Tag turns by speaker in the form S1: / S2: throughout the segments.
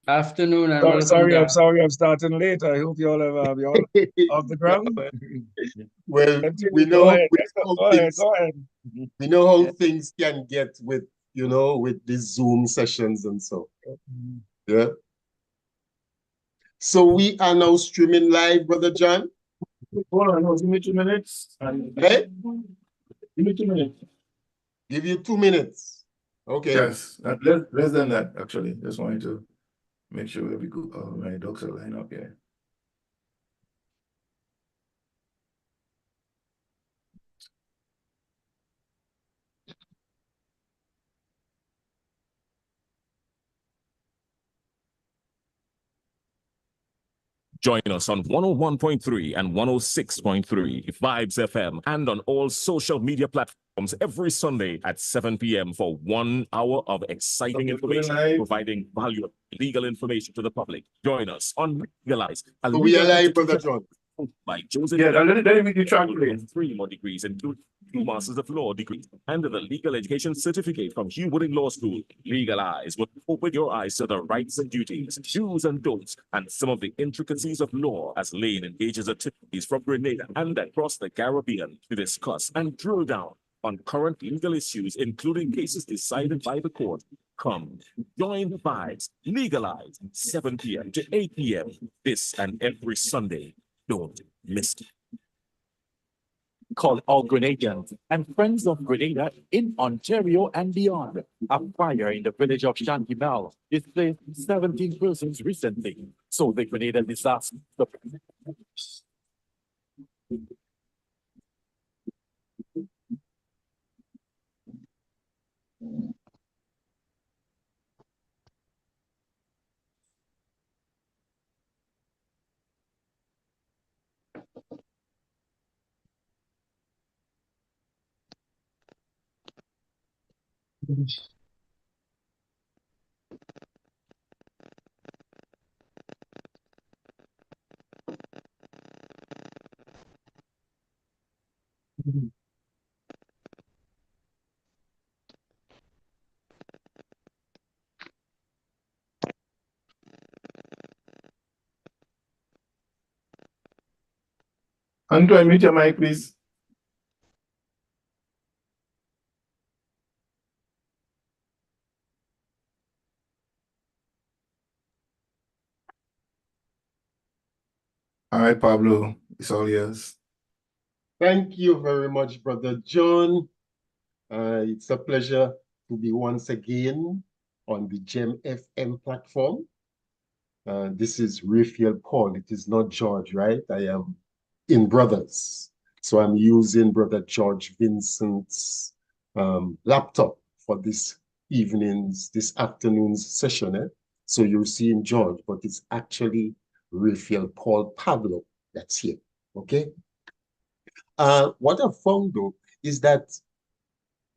S1: Afternoon and
S2: Sorry,
S1: welcome
S2: sorry, I'm
S1: back.
S2: sorry, I'm starting late. I hope you all have you all off the ground.
S3: Well, we
S2: Continue. Go
S3: know
S2: ahead.
S3: we
S2: Yes,
S3: know
S2: go
S3: how
S2: ahead.
S3: things
S2: Go ahead.
S3: we know how
S2: Yeah.
S3: things can get with with the Zoom sessions and so. Yeah. So we are now streaming live, Brother John.
S2: Hold on, give me 2 minutes.
S3: Hey,
S2: Give me 2 minutes.
S3: give you 2 minutes. Okay.
S2: Yes, less than that, actually. Just wanted to make sure that we go. Oh, my dogs are lined up here.
S4: Join us on 101.3 and 106.3 Vibes FM and on all social media platforms every Sunday at 7 p.m. for 1 hour of exciting information, providing valuable legal information to the public. Join us on Legalize, a
S3: So we are
S4: legal
S3: live, Brother
S4: institution
S3: John.
S4: by Joseph.
S2: Yeah, let me track please.
S4: 3 more degrees, including 2 Masters of Law degrees, and the Legal Education Certificate from Hugh Wooding Law School. Legalize will open your eyes to the rights and duties, do's and don'ts, and some of the intricacies of law as Lane engages attorneys from Grenada and across the Caribbean to discuss and drill down on current legal issues, including cases decided by the court. Come, join the vibes. Legalize, 7 p.m. to 8 p.m. this and every Sunday. Don't miss it.
S5: Call all Grenadians and friends of Grenada in Ontario and beyond. A fire in the village of Shantibel displaced 17 persons recently. So the Grenada disaster.
S2: Andrew, unmute your mic, please. All right, Pablo, it's all yours.
S3: Thank you very much, Brother John. It's a pleasure to be once again on the GEM FM platform. This is Raphael Paul. It is not George, right? I am in Brothers. So I'm using Brother George Vincent's laptop for this afternoon's session. So you're seeing George, but it's actually Raphael Paul Pablo that's here, okay? What I found though is that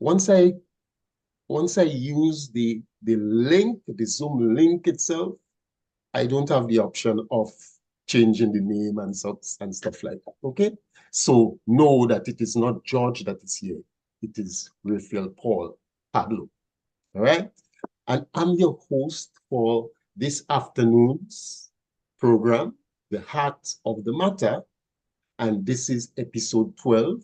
S3: once I use the link, the Zoom link itself, I don't have the option of changing the name and stuff like that. Okay, so know that it is not George that is here. It is Raphael Paul Pablo. All right, and I'm your host for this afternoon's program, The Heart of the Matter, and this is episode 12.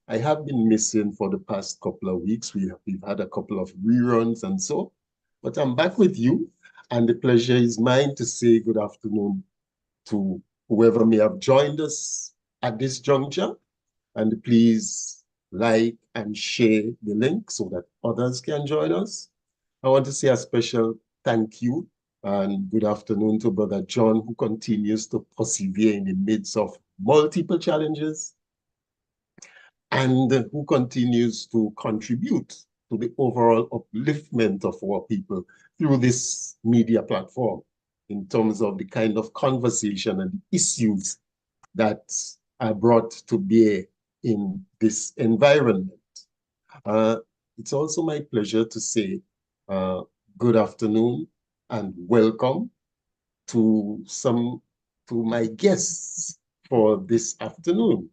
S3: I have been missing for the past couple of weeks. We've had a couple of reruns and so, but I'm back with you, and the pleasure is mine to say good afternoon to whoever may have joined us at this juncture, and please like and share the link so that others can join us. I want to say a special thank you and good afternoon to Brother John, who continues to persevere in the midst of multiple challenges and who continues to contribute to the overall upliftment of our people through this media platform in terms of the kind of conversation and issues that are brought to bear in this environment. It's also my pleasure to say good afternoon and welcome to my guests for this afternoon.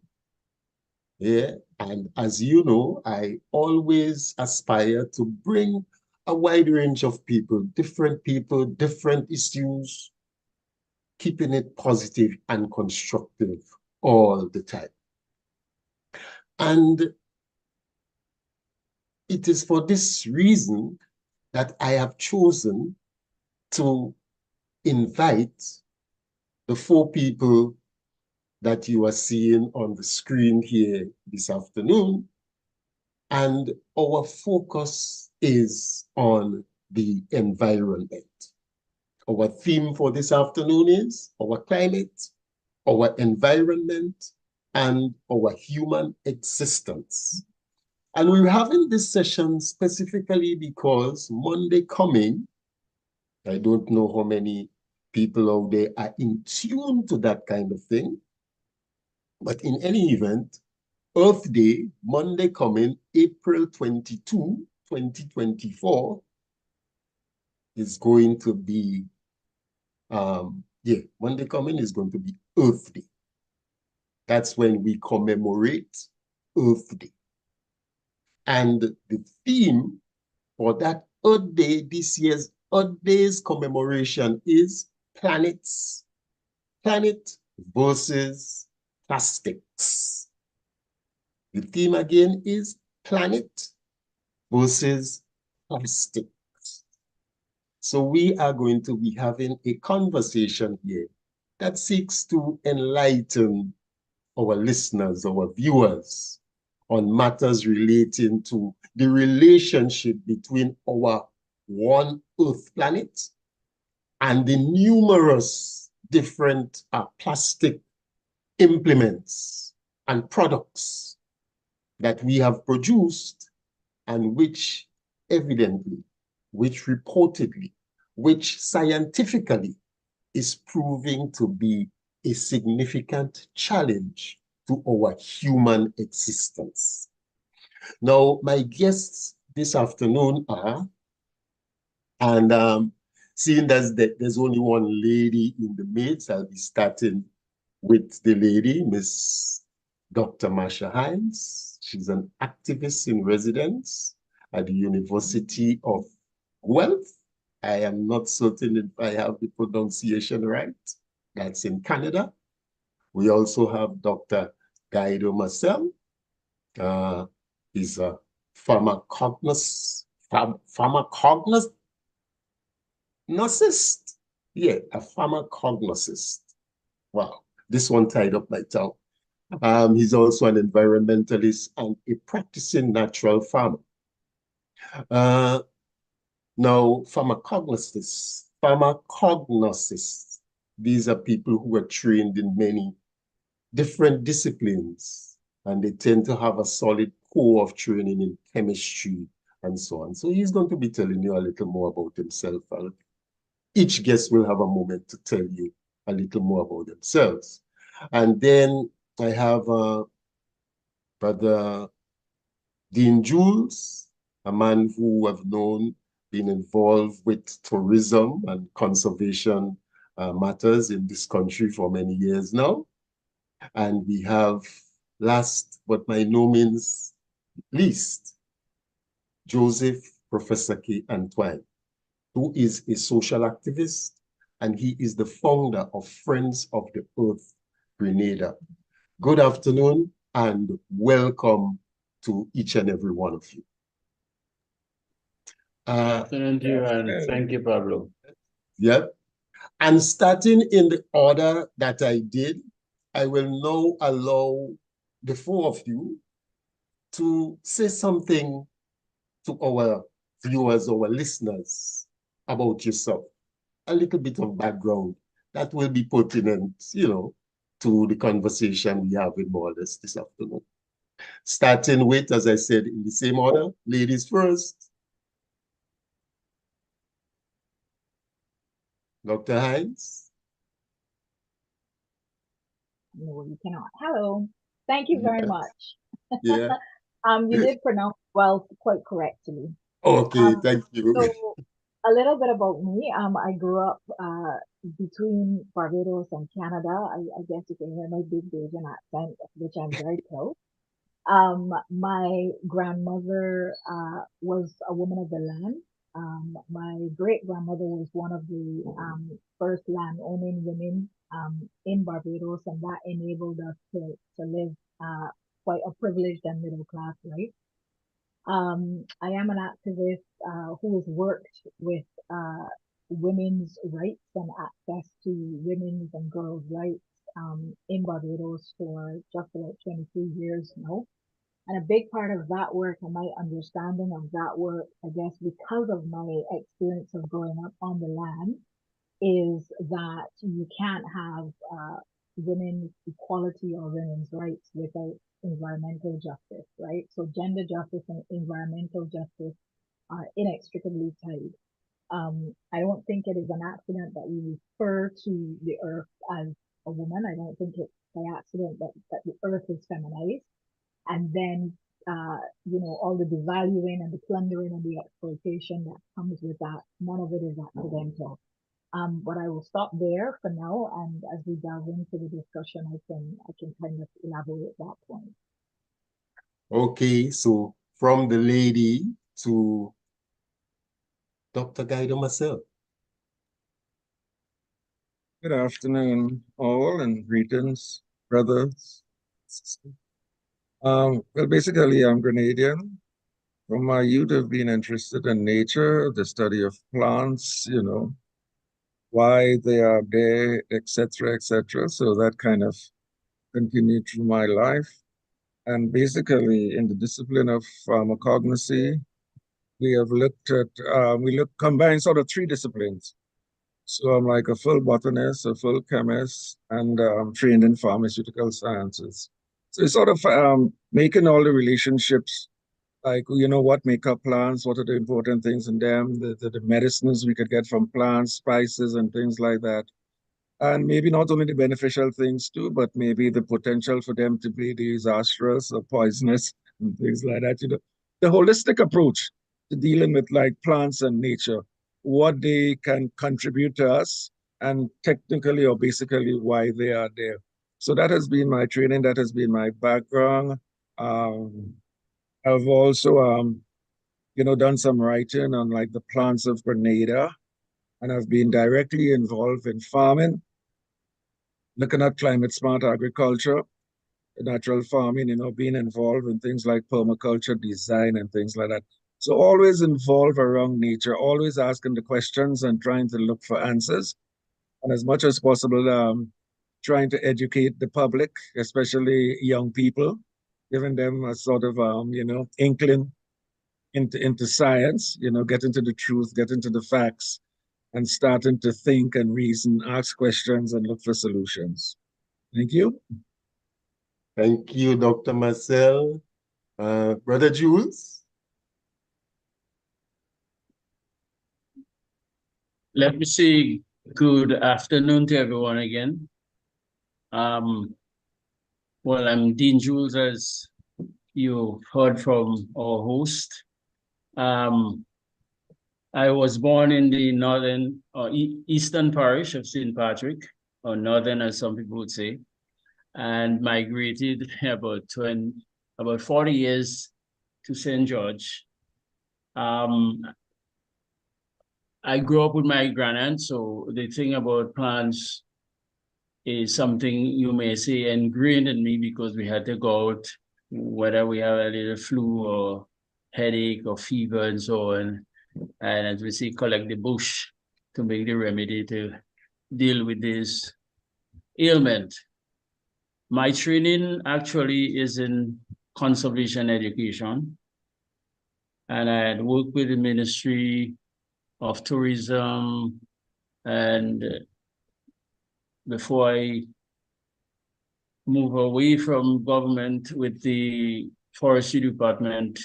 S3: Yeah, and as you know, I always aspire to bring a wide range of people, different issues, keeping it positive and constructive all the time. And it is for this reason that I have chosen to invite the 4 people that you are seeing on the screen here this afternoon. And our focus is on the environment. Our theme for this afternoon is our climate, our environment, and our human existence. And we're having this session specifically because Monday coming, I don't know how many people out there are in tune to that kind of thing, but in any event, Earth Day, Monday coming, April 22, 2024, is going to be, Monday coming is going to be Earth Day. That's when we commemorate Earth Day. And the theme for that Earth Day, this year's Earth Day's commemoration is planet versus plastics. The theme again is planet versus plastics. So we are going to be having a conversation here that seeks to enlighten our listeners, our viewers, on matters relating to the relationship between our one Earth planet and the numerous different plastic implements and products that we have produced and which evidently, which reportedly, which scientifically is proving to be a significant challenge to our human existence. Now, my guests this afternoon are, and seeing as that there's only one lady in the midst, I'll be starting with the lady, Miss Dr. Marsha Hines. She's an activist in residence at the University of Guelph. I am not certain if I have the pronunciation right. That's in Canada. We also have Dr. Guido Marcel. He's a pharmacognosist. Yeah, a pharmacognosist. Wow, this one tied up my tongue. He's also an environmentalist and a practicing natural farmer. Now, pharmacognosist, these are people who are trained in many different disciplines, and they tend to have a solid core of training in chemistry and so on. So he's going to be telling you a little more about himself. Each guest will have a moment to tell you a little more about themselves. And then I have Brother Dean Jules, a man who I've known, been involved with tourism and conservation matters in this country for many years now. And we have, last but by no means least, Joseph Professor K. Antoine, who is a social activist, and he is the founder of Friends of the Earth, Grenada. Good afternoon and welcome to each and every one of you.
S1: Afternoon to you, and thank you, Pablo.
S3: Yep. And starting in the order that I did, I will now allow the 4 of you to say something to our viewers, our listeners about yourself. A little bit of background that will be pertinent, to the conversation we have with more or less this afternoon. Starting with, as I said, in the same order, ladies first. Dr. Hines.
S6: No, you cannot. Hello. Thank you very
S3: Yes.
S6: much.
S3: Yeah.
S6: You did pronounce well quite correctly.
S3: Okay, thank you.
S6: So a little bit about me. I grew up between Barbados and Canada. I guess you can hear my big Bajan accent, of which I'm very proud. My grandmother was a woman of the land. My great grandmother was one of the first land owning women in Barbados, and that enabled us to live quite a privileged and middle class life. I am an activist who has worked with women's rights and access to women's and girls' rights in Barbados for just about 23 years now. And a big part of that work and my understanding of that work, I guess, because of my experience of growing up on the land, is that you can't have women's equality or women's rights without environmental justice, right? So gender justice and environmental justice are inextricably tied. I don't think it is an accident that we refer to the earth as a woman. I don't think it's by accident that the earth is feminized. And then, all the devaluing and the plundering and the exploitation that comes with that, none of it is accidental. But I will stop there for now, and as we delve into the discussion, I can kind of elaborate that point.
S3: Okay, so from the lady to Dr. Guido myself.
S7: Good afternoon, all, and greetings, brothers. Well, basically, I'm Grenadian. From my youth, I've been interested in nature, the study of plants, why they are there, etc., etc. So that kind of continued through my life. And basically, in the discipline of pharmacognosy, we have looked at, combined sort of three disciplines. So I'm like a full botanist, a full chemist, and trained in pharmaceutical sciences. So it's sort of making all the relationships, like, what make up plants, what are the important things in them, the medicines we could get from plants, spices, and things like that. And maybe not only the beneficial things too, but maybe the potential for them to be disastrous or poisonous and things like that. The holistic approach to dealing with like plants and nature, what they can contribute to us, and technically or basically why they are there. So that has been my training. That has been my background. I've also, done some writing on like the plants of Grenada, and I've been directly involved in farming, looking at climate smart agriculture, natural farming, being involved in things like permaculture design and things like that. So always involved around nature, always asking the questions and trying to look for answers. And as much as possible, trying to educate the public, especially young people, giving them a sort of, inkling into science, get into the truth, get into the facts, and starting to think and reason, ask questions, and look for solutions. Thank you.
S3: Thank you, Dr. Marcel. Brother Jules?
S1: Let me say good afternoon to everyone again. Well, I'm Dean Jules, as you heard from our host. I was born in the northern or eastern parish of St. Patrick, or northern, as some people would say, and migrated about 40 years to St. George. I grew up with my grandaunt, so the thing about plants is something you may say ingrained in me, because we had to go out, whether we have a little flu or headache or fever and so on, and as we say, collect the bush to make the remedy to deal with this ailment. My training actually is in conservation education, and I had worked with the Ministry of Tourism, and before I move away from government, with the Forestry Department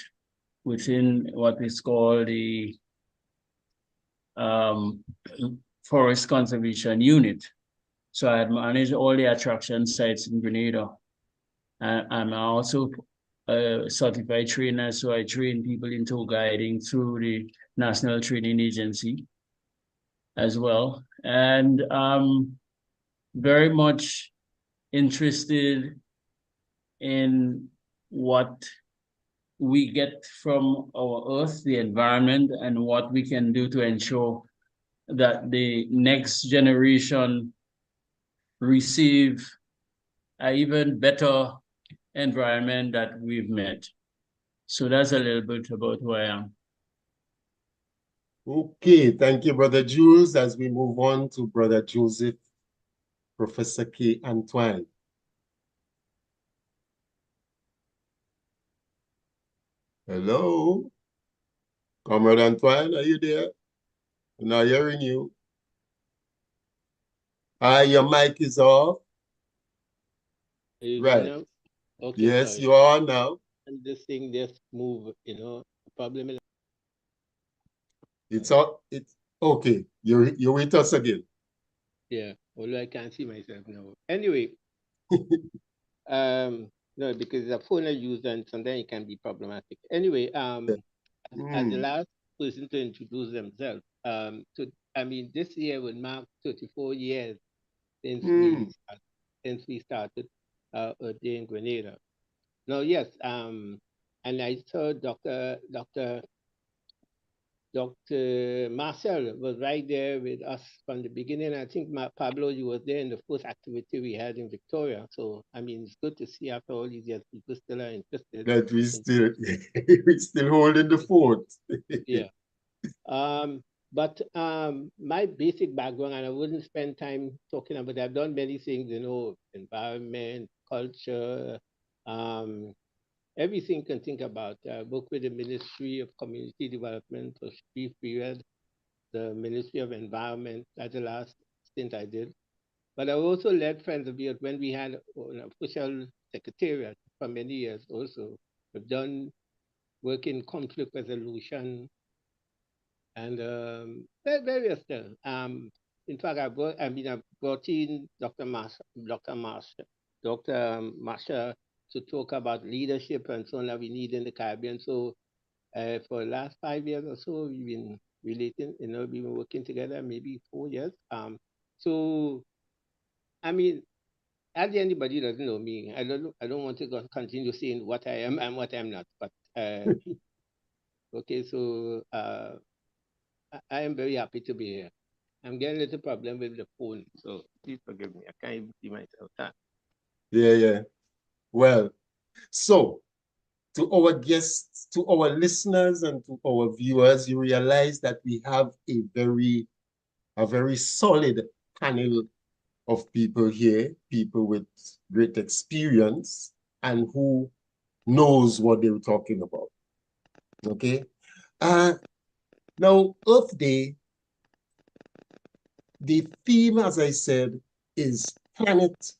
S1: within what is called the Forest Conservation Unit. So I had managed all the attraction sites in Grenada. I'm also a certified trainer, so I train people in tour guiding through the National Training Agency as well. And very much interested in what we get from our earth, the environment, and what we can do to ensure that the next generation receive an even better environment that we've met. So that's a little bit about who I am.
S3: Okay, thank you, Brother Jules. As we move on to Brother Joseph, Professor K. Antoine. Hello? Comrade Antoine, are you there? I'm not hearing you. Your mic is off.
S8: You
S3: Right.
S8: know? Okay,
S3: Yes,
S8: sorry.
S3: you are now.
S8: And this thing just move, you know. The problem is
S3: It's all it's okay. You with us again.
S8: yeah, although I can't see myself now. Anyway, no, because the phone I use and sometimes it can be problematic. Anyway, as the last person to introduce themselves, so I mean this year will mark 34 years since we started Earth Day in Grenada. Now, yes, and I saw Dr. Marcel was right there with us from the beginning. I think Pablo, you were there in the first activity we had in Victoria. So, I mean, it's good to see after all these years, people still are interested.
S3: That we still holding the fort.
S8: Yeah. But my basic background, and I wouldn't spend time talking about it. I've done many things, you know, environment, culture, everything you can think about. I worked with the Ministry of Community Development for a brief period, the Ministry of Environment. That's the last stint I did. But I also led Friends of the Earth when we had an official secretariat for many years also. We've done work in conflict resolution and various things. In fact, I brought in Dr. Marsha to talk about leadership and so on that we need in the Caribbean. So for the last 5 years or so, we've been relating, you know, we've been working together, maybe 4 years. So, I mean, as anybody doesn't know me, I don't want to continue saying what I am and what I'm not. But okay, so I am very happy to be here. I'm getting a little problem with the phone, so please forgive me. I can't even see myself.
S3: Yeah. Well, so to our guests, to our listeners, and to our viewers, you realize that we have a very solid panel of people here, people with great experience and who knows what they're talking about. Okay. Now, Earth Day, the theme, as I said, is planet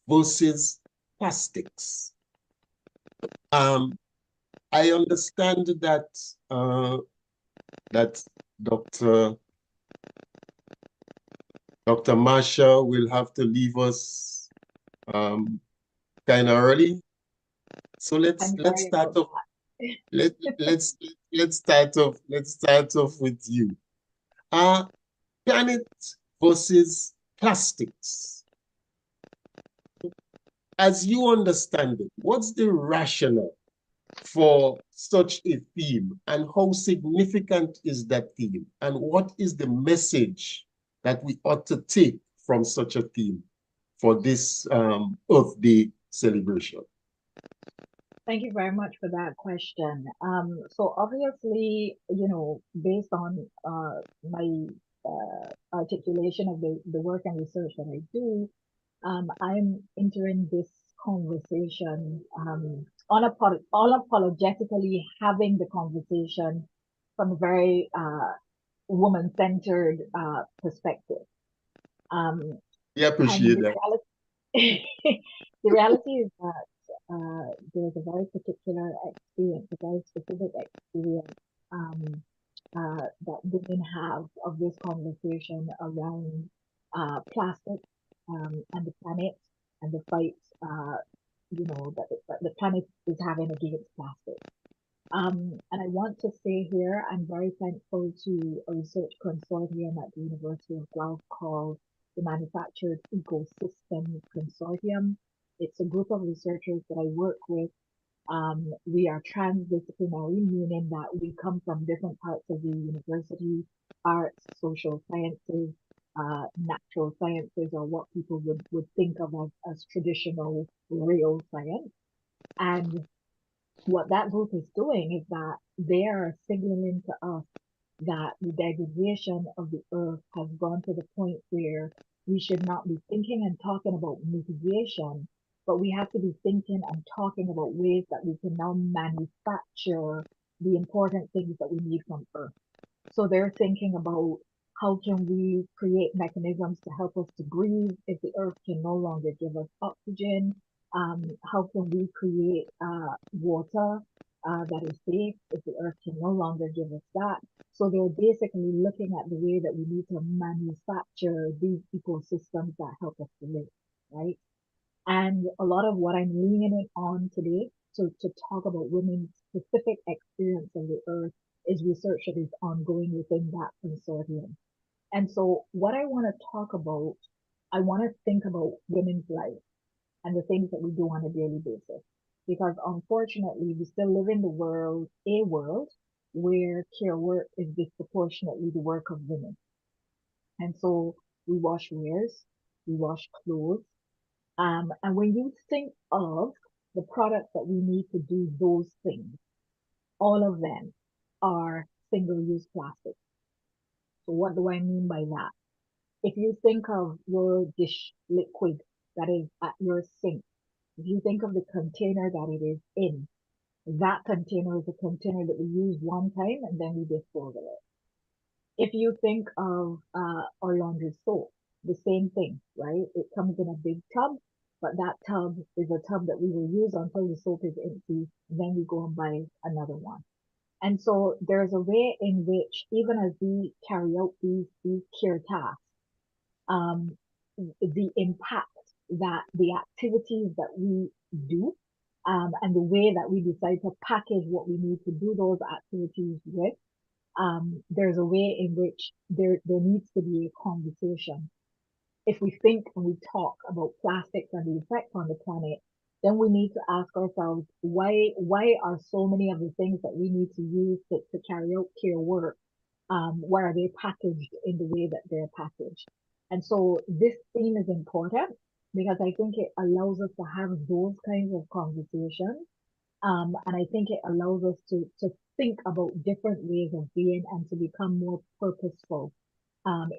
S3: versus plastics. I understand that that Dr. Marsha will have to leave us kind of early. So let's start off. Let's start off with you. Planet versus plastics. As you understand it, what's the rationale for such a theme, and how significant is that theme, and what is the message that we ought to take from such a theme for this Earth Day celebration?
S6: Thank you very much for that question. So obviously, you know, based on my articulation of the work and research that I do, I'm entering this conversation unapologetically having the conversation from a very woman-centered perspective.
S3: We appreciate that.
S6: The reality is that there's a very particular experience, a very specific experience that women have of this conversation around plastic and the planet and the fight, you know, that the planet is having against plastic. And I want to say here, I'm very thankful to a research consortium at the University of Guelph called the Manufactured Ecosystem Consortium. It's a group of researchers that I work with We are transdisciplinary, meaning that we come from different parts of the university, arts, social sciences, natural sciences, or what people would think of as traditional real science. And what that group is doing is that they are signaling to us that the degradation of the earth has gone to the point where we should not be thinking and talking about mitigation, but we have to be thinking and talking about ways that we can now manufacture the important things that we need from earth. So they're thinking about how can we create mechanisms to help us to breathe if the earth can no longer give us oxygen? How can we create water that is safe if the earth can no longer give us that? So they're basically looking at the way that we need to manufacture these ecosystems that help us to live, right? And a lot of what I'm leaning it on today to talk about women's specific experience of the earth is research that is ongoing within that consortium. And so what I want to talk about, I want to think about women's life and the things that we do on a daily basis. Because unfortunately, we still live in a world where care work is disproportionately the work of women. And so we wash wares, we wash clothes. And when you think of the products that we need to do those things, all of them are single-use plastic. So what do I mean by that? If you think of your dish liquid that is at your sink, if you think of the container that it is in, that container is a container that we use one time and then we dispose of it. If you think of our laundry soap, the same thing, right? It comes in a big tub, but that tub is a tub that we will use until the soap is empty, and then we go and buy another one. And so there's a way in which, even as we carry out these care tasks, the impact that the activities that we do, and the way that we decide to package what we need to do those activities with, there's a way in which there needs to be a conversation. If we think and we talk about plastics and the effect on the planet, then we need to ask ourselves, why are so many of the things that we need to use to carry out care work, why are they packaged in the way that they're packaged? And so this theme is important because I think it allows us to have those kinds of conversations. And I think it allows us to think about different ways of being and to become more purposeful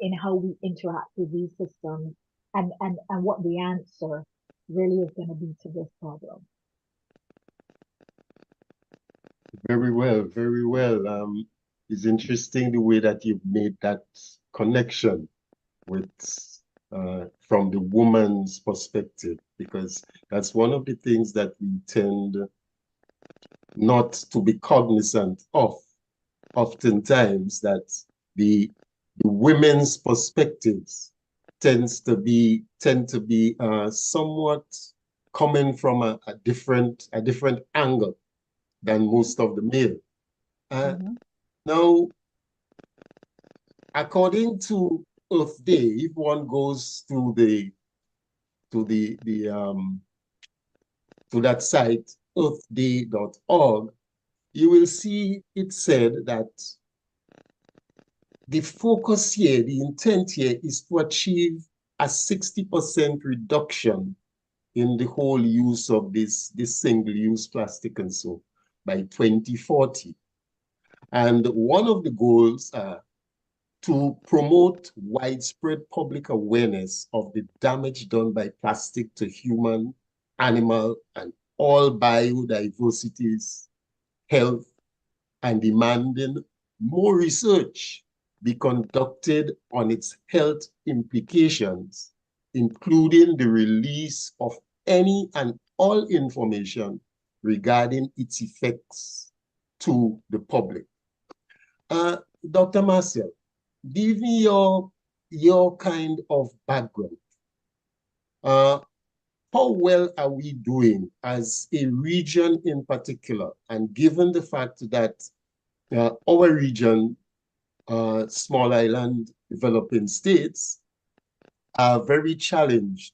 S6: in how we interact with these systems and what the answer really is going to be to this problem.
S3: Very well, very well. It's interesting the way that you've made that connection with from the woman's perspective, because that's one of the things that we tend not to be cognizant of oftentimes, that the women's perspectives tend to be somewhat coming from a different angle than most of the male. Now, according to Earth Day, if one goes to that site, earthday.org, you will see it said that the focus here, the intent here, is to achieve a 60% reduction in the whole use of this single-use plastic and so by 2040. And one of the goals are to promote widespread public awareness of the damage done by plastic to human, animal, and all biodiversity's health, and demanding more research be conducted on its health implications, including the release of any and all information regarding its effects to the public. Dr. Marcel, given your kind of background, how well are we doing as a region in particular? And given the fact that our region, small island developing states, are very challenged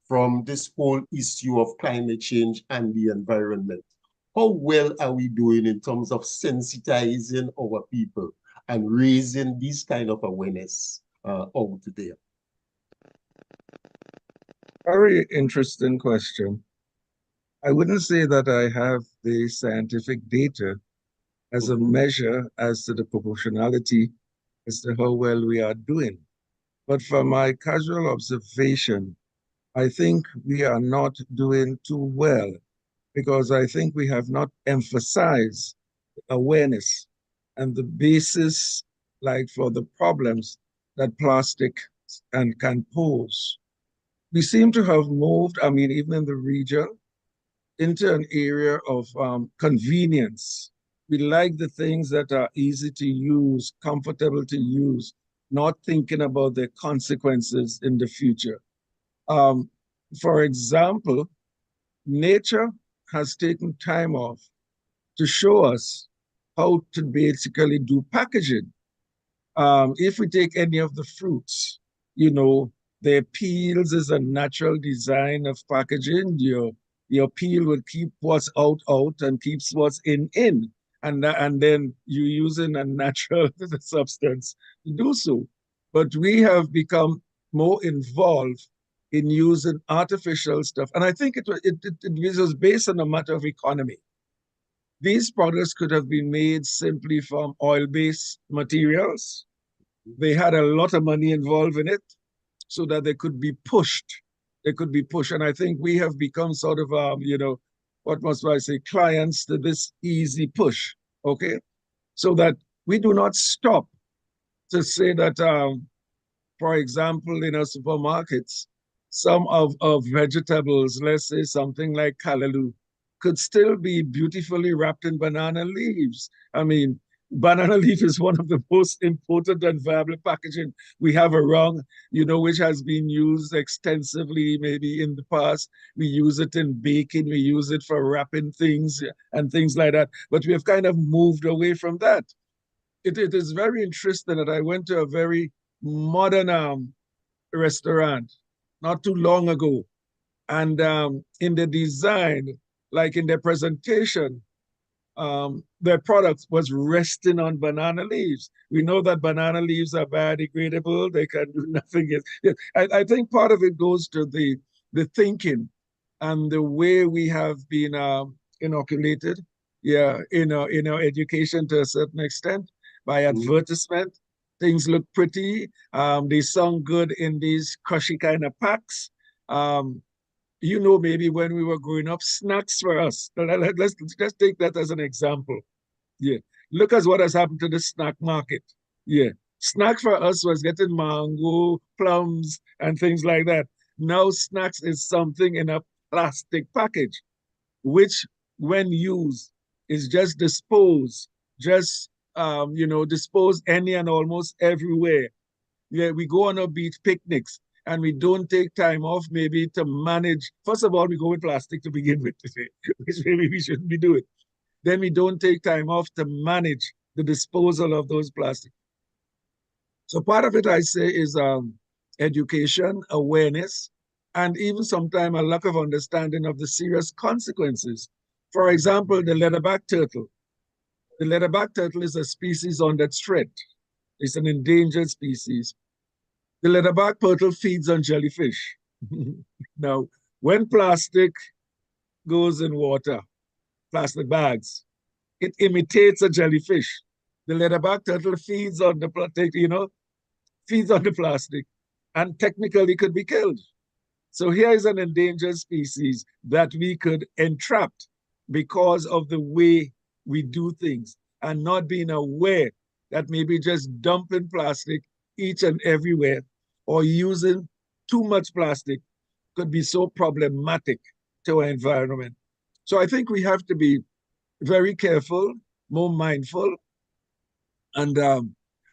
S3: from this whole issue of climate change and the environment, how well are we doing in terms of sensitizing our people and raising this kind of awareness out there?
S7: Very interesting question. I wouldn't say that I have the scientific data as a measure as to the proportionality as to how well we are doing. But from my casual observation, I think we are not doing too well because I think we have not emphasized awareness and the basis, like for the problems that plastic and can pose. We seem to have moved, I mean, even in the region, into an area of convenience. We like the things that are easy to use, comfortable to use, not thinking about the consequences in the future. For example, nature has taken time off to show us how to basically do packaging. If we take any of the fruits, you know, their peels is a natural design of packaging. Your peel will keep what's out and keeps what's in. And then you using a natural substance to do so. But we have become more involved in using artificial stuff. And I think it was based on a matter of economy. These products could have been made simply from oil-based materials. They had a lot of money involved in it so that they could be pushed. They could be pushed. And I think we have become sort of, you know, what must I say, clients to this easy push, okay? So that we do not stop to say that, for example, in our supermarkets, some of vegetables, let's say something like callaloo, could still be beautifully wrapped in banana leaves. I mean, banana leaf is one of the most important and viable packaging we have around, you know, which has been used extensively maybe in the past. We use it in baking, we use it for wrapping things and things like that. But we have kind of moved away from that. It is very interesting that I went to a very modern restaurant not too long ago. And in the design, like in their presentation, their product was resting on banana leaves. We know that banana leaves are biodegradable. They can do nothing else. I think part of it goes to the thinking and the way we have been inoculated, in our education to a certain extent by advertisement. Things look pretty. They sound good in these crushy kind of packs. You know, maybe when we were growing up, snacks for us. Let's just take that as an example. Yeah. Look at what has happened to the snack market. Yeah. Snack for us was getting mango, plums, and things like that. Now snacks is something in a plastic package, which when used is just disposed, just disposed any and almost everywhere. Yeah, we go on our beach picnics and we don't take time off maybe to manage. First of all, we go with plastic to begin with today, which maybe we shouldn't be doing. Then we don't take time off to manage the disposal of those plastics. So part of it, I say, is education, awareness, and even sometimes a lack of understanding of the serious consequences. For example, the leatherback turtle. The leatherback turtle is a species on that threat. It's an endangered species. The leatherback turtle feeds on jellyfish. Now, when plastic goes in water, plastic bags, it imitates a jellyfish. The leatherback turtle feeds on the plastic, feeds on the plastic and technically could be killed. So here is an endangered species that we could entrap because of the way we do things and not being aware that maybe just dumping plastic each and everywhere or using too much plastic could be so problematic to our environment. So I think we have to be very careful, more mindful, and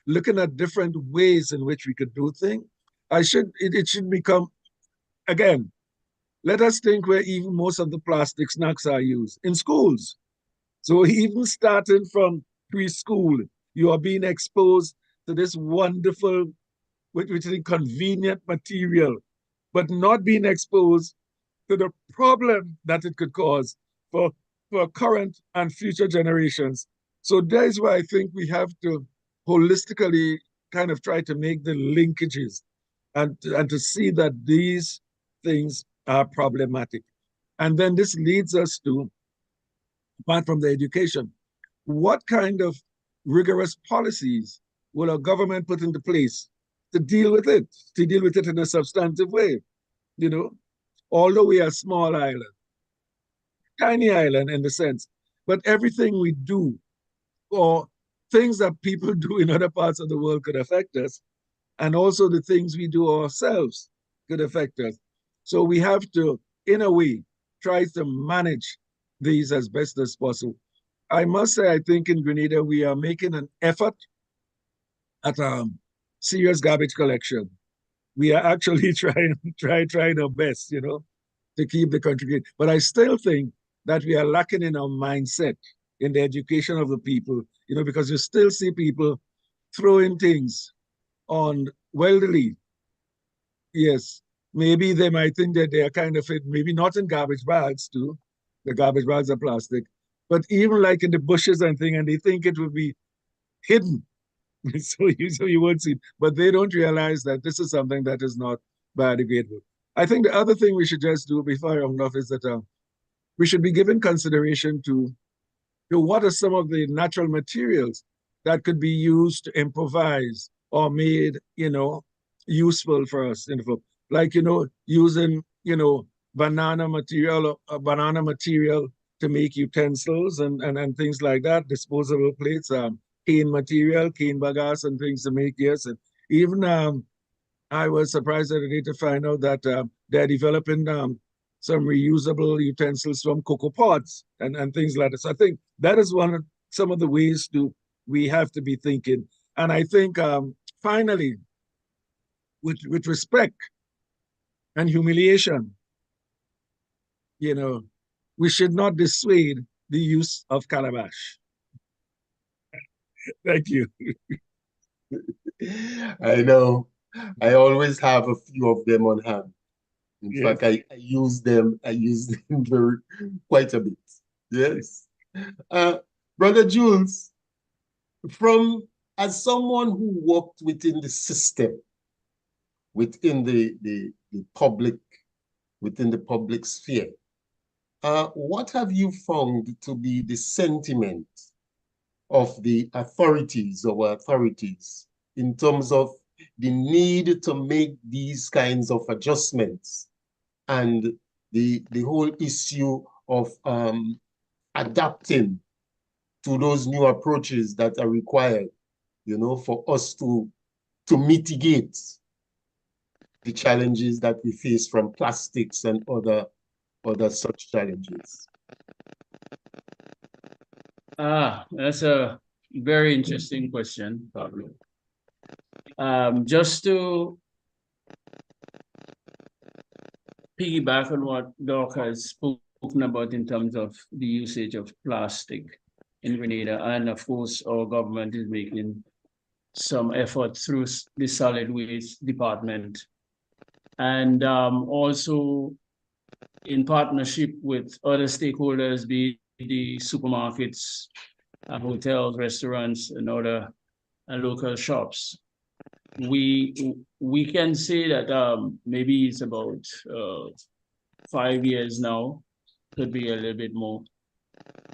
S7: looking at different ways in which we could do things. It should become, again, let us think where even most of the plastic snacks are used, in schools. So even starting from preschool, you are being exposed to this wonderful, which is a convenient material, but not being exposed to the problem that it could cause for for current and future generations. So that is why I think we have to holistically kind of try to make the linkages and to see that these things are problematic. And then this leads us to, apart from the education, what kind of rigorous policies will a government put into place to deal with it in a substantive way? You know, although we are a small island, tiny island in the sense, but everything we do or things that people do in other parts of the world could affect us, and also the things we do ourselves could affect us. So we have to, in a way, try to manage these as best as possible. I must say, I think in Grenada, we are making an effort at serious garbage collection. We are actually trying our best, you know, to keep the country clean. But I still think that we are lacking in our mindset, in the education of the people, you know, because you still see people throwing things on weldily. Yes, maybe they might think that they are kind of fit, maybe not in garbage bags too. The garbage bags are plastic, but even like in the bushes and thing, and they think it will be hidden. So you won't see it. But they don't realize that this is something that is not biodegradable. I think the other thing we should just do before I round off is that we should be giving consideration to what are some of the natural materials that could be used to improvise or made, you know, useful for us. Like, you know, using, you know, banana material to make utensils and things like that, disposable plates, cane material, cane bagasse and things to make, yes. And even I was surprised the other day to find out that they're developing some reusable utensils from cocoa pods and things like that. So I think that is some of the ways we have to be thinking. And I think finally, with respect and humiliation, you know, we should not dissuade the use of calabash. Thank you.
S3: I know. I always have a few of them on hand. In
S7: Yes.
S3: fact, I use them quite a bit. Yes. Brother Jules, as someone who worked within the system, within the public sphere, what have you found to be the sentiment of the authorities in terms of the need to make these kinds of adjustments and the whole issue of adapting to those new approaches that are required, you know, for us to mitigate the challenges that we face from plastics and other such challenges?
S1: That's a very interesting question, Pablo. Just to piggyback on what Doc has spoken about in terms of the usage of plastic in Grenada, and of course, our government is making some effort through the solid waste department, and also in partnership with other stakeholders, be it the supermarkets, hotels, restaurants, and other local shops. We can say that maybe it's about 5 years now, could be a little bit more,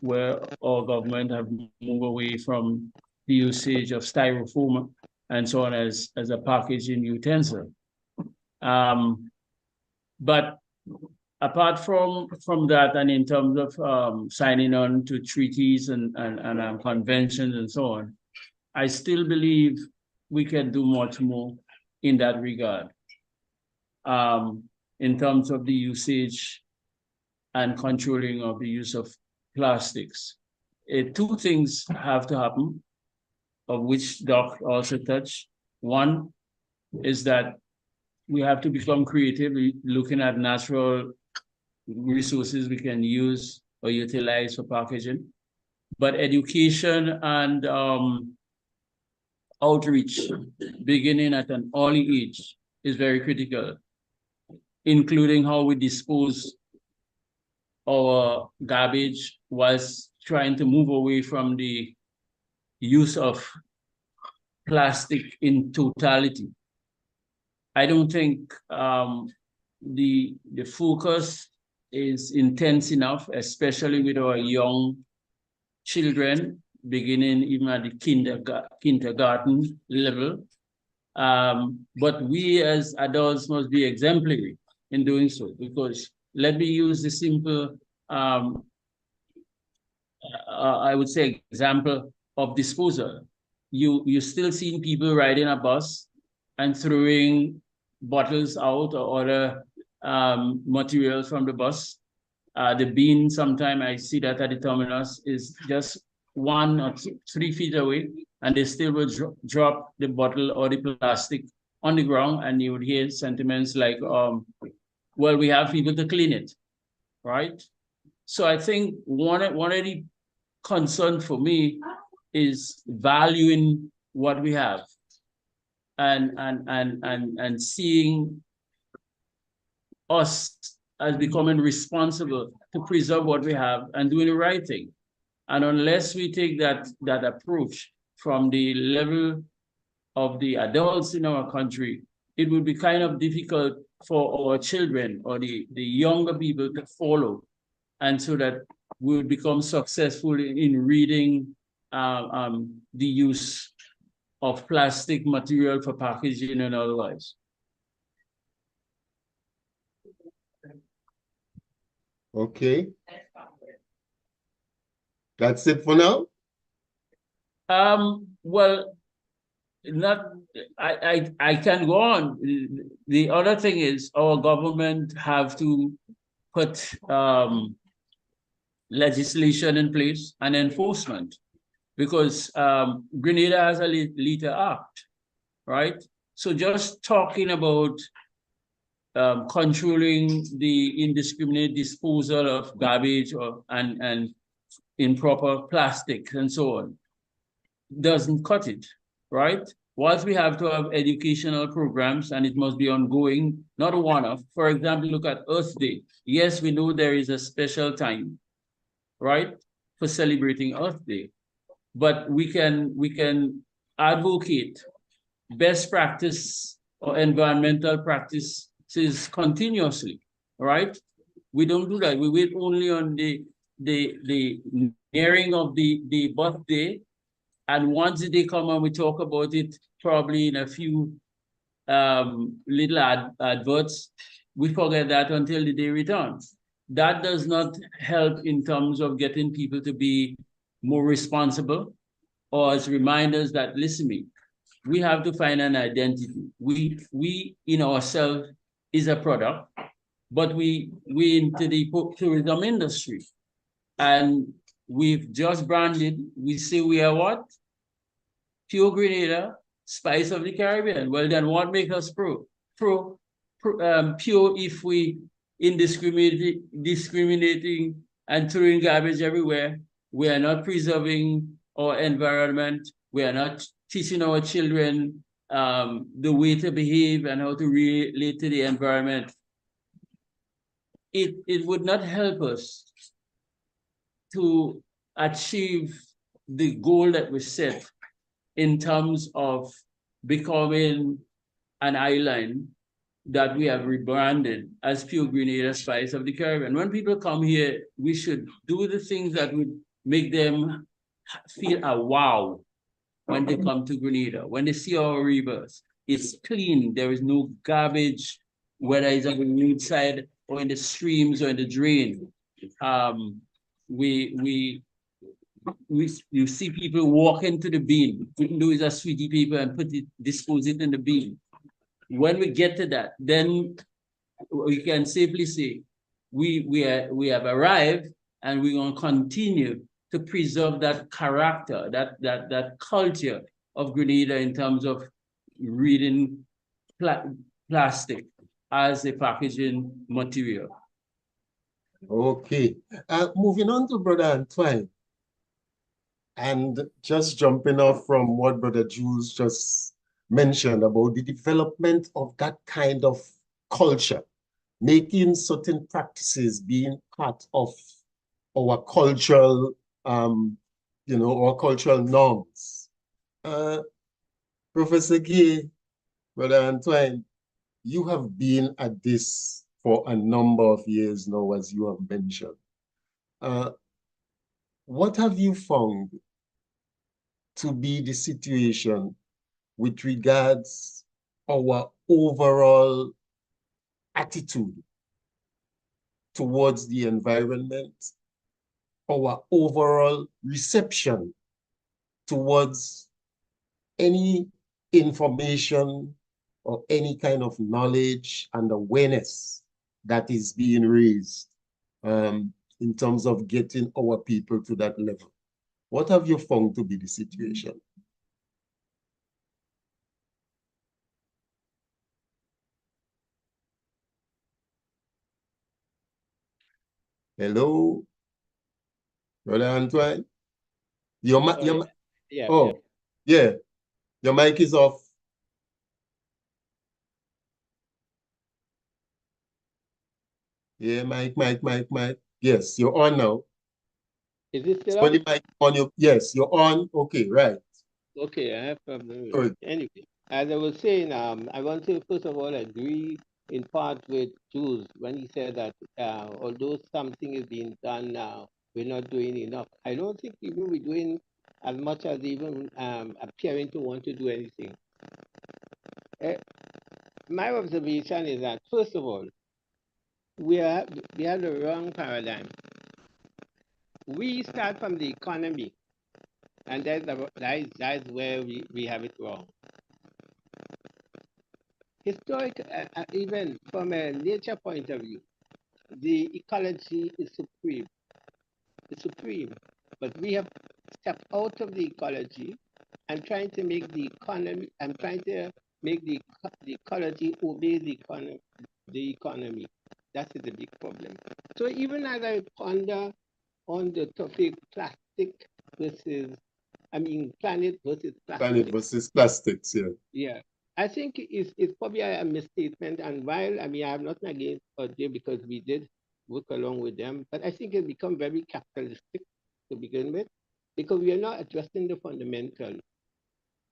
S1: where our government have moved away from the usage of styrofoam and so on as a packaging utensil. But apart from that, and in terms of signing on to treaties and conventions and so on, I still believe we can do much more in that regard. In terms of the usage and controlling of the use of plastics. Two things have to happen, of which Doc also touched. One is that we have to become creative, looking at natural resources we can use or utilize for packaging. But education and outreach, beginning at an early age, is very critical, including how we dispose our garbage was trying to move away from the use of plastic in totality. I don't think the focus is intense enough, especially with our young children, beginning even at the kindergarten level. But we as adults must be exemplary in doing so, because let me use the simple, I would say, example of disposal. You still seeing people riding a bus and throwing bottles out or other materials from the bus. The bin, sometimes I see that at the terminus, is just 1 or 3 feet away, and they still will drop the bottle or the plastic on the ground, and you would hear sentiments like, well, we have people to clean it, right? So I think one of the concerns for me is valuing what we have and seeing us as becoming responsible to preserve what we have and doing the right thing. And unless we take that approach from the level of the adults in our country, it would be kind of difficult for our children or the younger people to follow, and so that we would become successful in reading the use of plastic material for packaging and otherwise.
S3: Okay. That's it for now?
S1: Well, I can go on. The other thing is our government have to put legislation in place and enforcement, because Grenada has a litter act, right? So just talking about controlling the indiscriminate disposal of garbage and improper plastics and so on doesn't cut it, right? Whilst we have to have educational programs, and it must be ongoing, not a one-off. For example, look at Earth Day. Yes, we know there is a special time, right, for celebrating Earth Day, but we can advocate best practice or environmental practices continuously, right? We don't do that. We wait only on the nearing of the birthday, and once the day come and we talk about it, probably in a few little adverts, we forget that until the day returns. That does not help in terms of getting people to be more responsible, or as reminders that, listen me, we have to find an identity. We in ourselves is a product, but we into the tourism industry, and we've just branded, we say we are what? Pure Grenada, Spice of the Caribbean. Well, then what makes us pure if we discriminating and throwing garbage everywhere? We are not preserving our environment. We are not teaching our children the way to behave and how to relate to the environment. It would not help us to achieve the goal that we set in terms of becoming an island that we have rebranded as Pure Grenada, Spice of the Caribbean. When people come here, we should do the things that would make them feel a wow when they come to Grenada. When they see our rivers, it's clean. There is no garbage, whether it's on the roadside or in the streams or in the drain. You see people walk into the bin, even though it's a sweetie paper, and dispose it in the bin. When we get to that, then we can safely say we have arrived, and we're going to continue to preserve that character, that culture of Grenada in terms of reading plastic as a packaging material.
S3: Okay. Moving on to Brother Antoine. And just jumping off from what Brother Jules just mentioned about the development of that kind of culture. making certain practices being part of our cultural, our cultural norms. Professor Gay, Brother Antoine, you have been at this for a number of years now, as you have mentioned. What have you found to be the situation with regards our overall attitude towards the environment, our overall reception towards any information or any kind of knowledge and awareness that is being raised in terms of getting our people to that level? What have you found to be the situation? Hello, Brother Antoine?
S8: Yeah.
S3: Oh, yeah. Your mic is off. Yeah, mic. Yes, you're on now.
S8: Is it still
S3: So
S8: up?
S3: the mic on you. Yes, you're on. Okay, right.
S8: Okay, I have problem with
S3: Good.
S8: it. Anyway, as I was saying, I want to first of all agree in part with Jules when he said that although something is being done now, we're not doing enough. I don't think even we're doing as much as even appearing to want to do anything. My observation is that first of all, we have the wrong paradigm. We start from the economy, and that's where we have it wrong. Historic, even from a nature point of view, the ecology is supreme. It's supreme. But we have stepped out of the ecology and trying to make the economy, and trying to make the ecology obey the economy. That is a big problem. So even as I ponder on the topic planet versus plastic.
S3: Planet versus plastics, yeah.
S8: Yeah. I think it's probably a misstatement. And while, I have nothing against Audio because we did work along with them, but I think it's become very capitalistic to begin with because we are not addressing the fundamentals.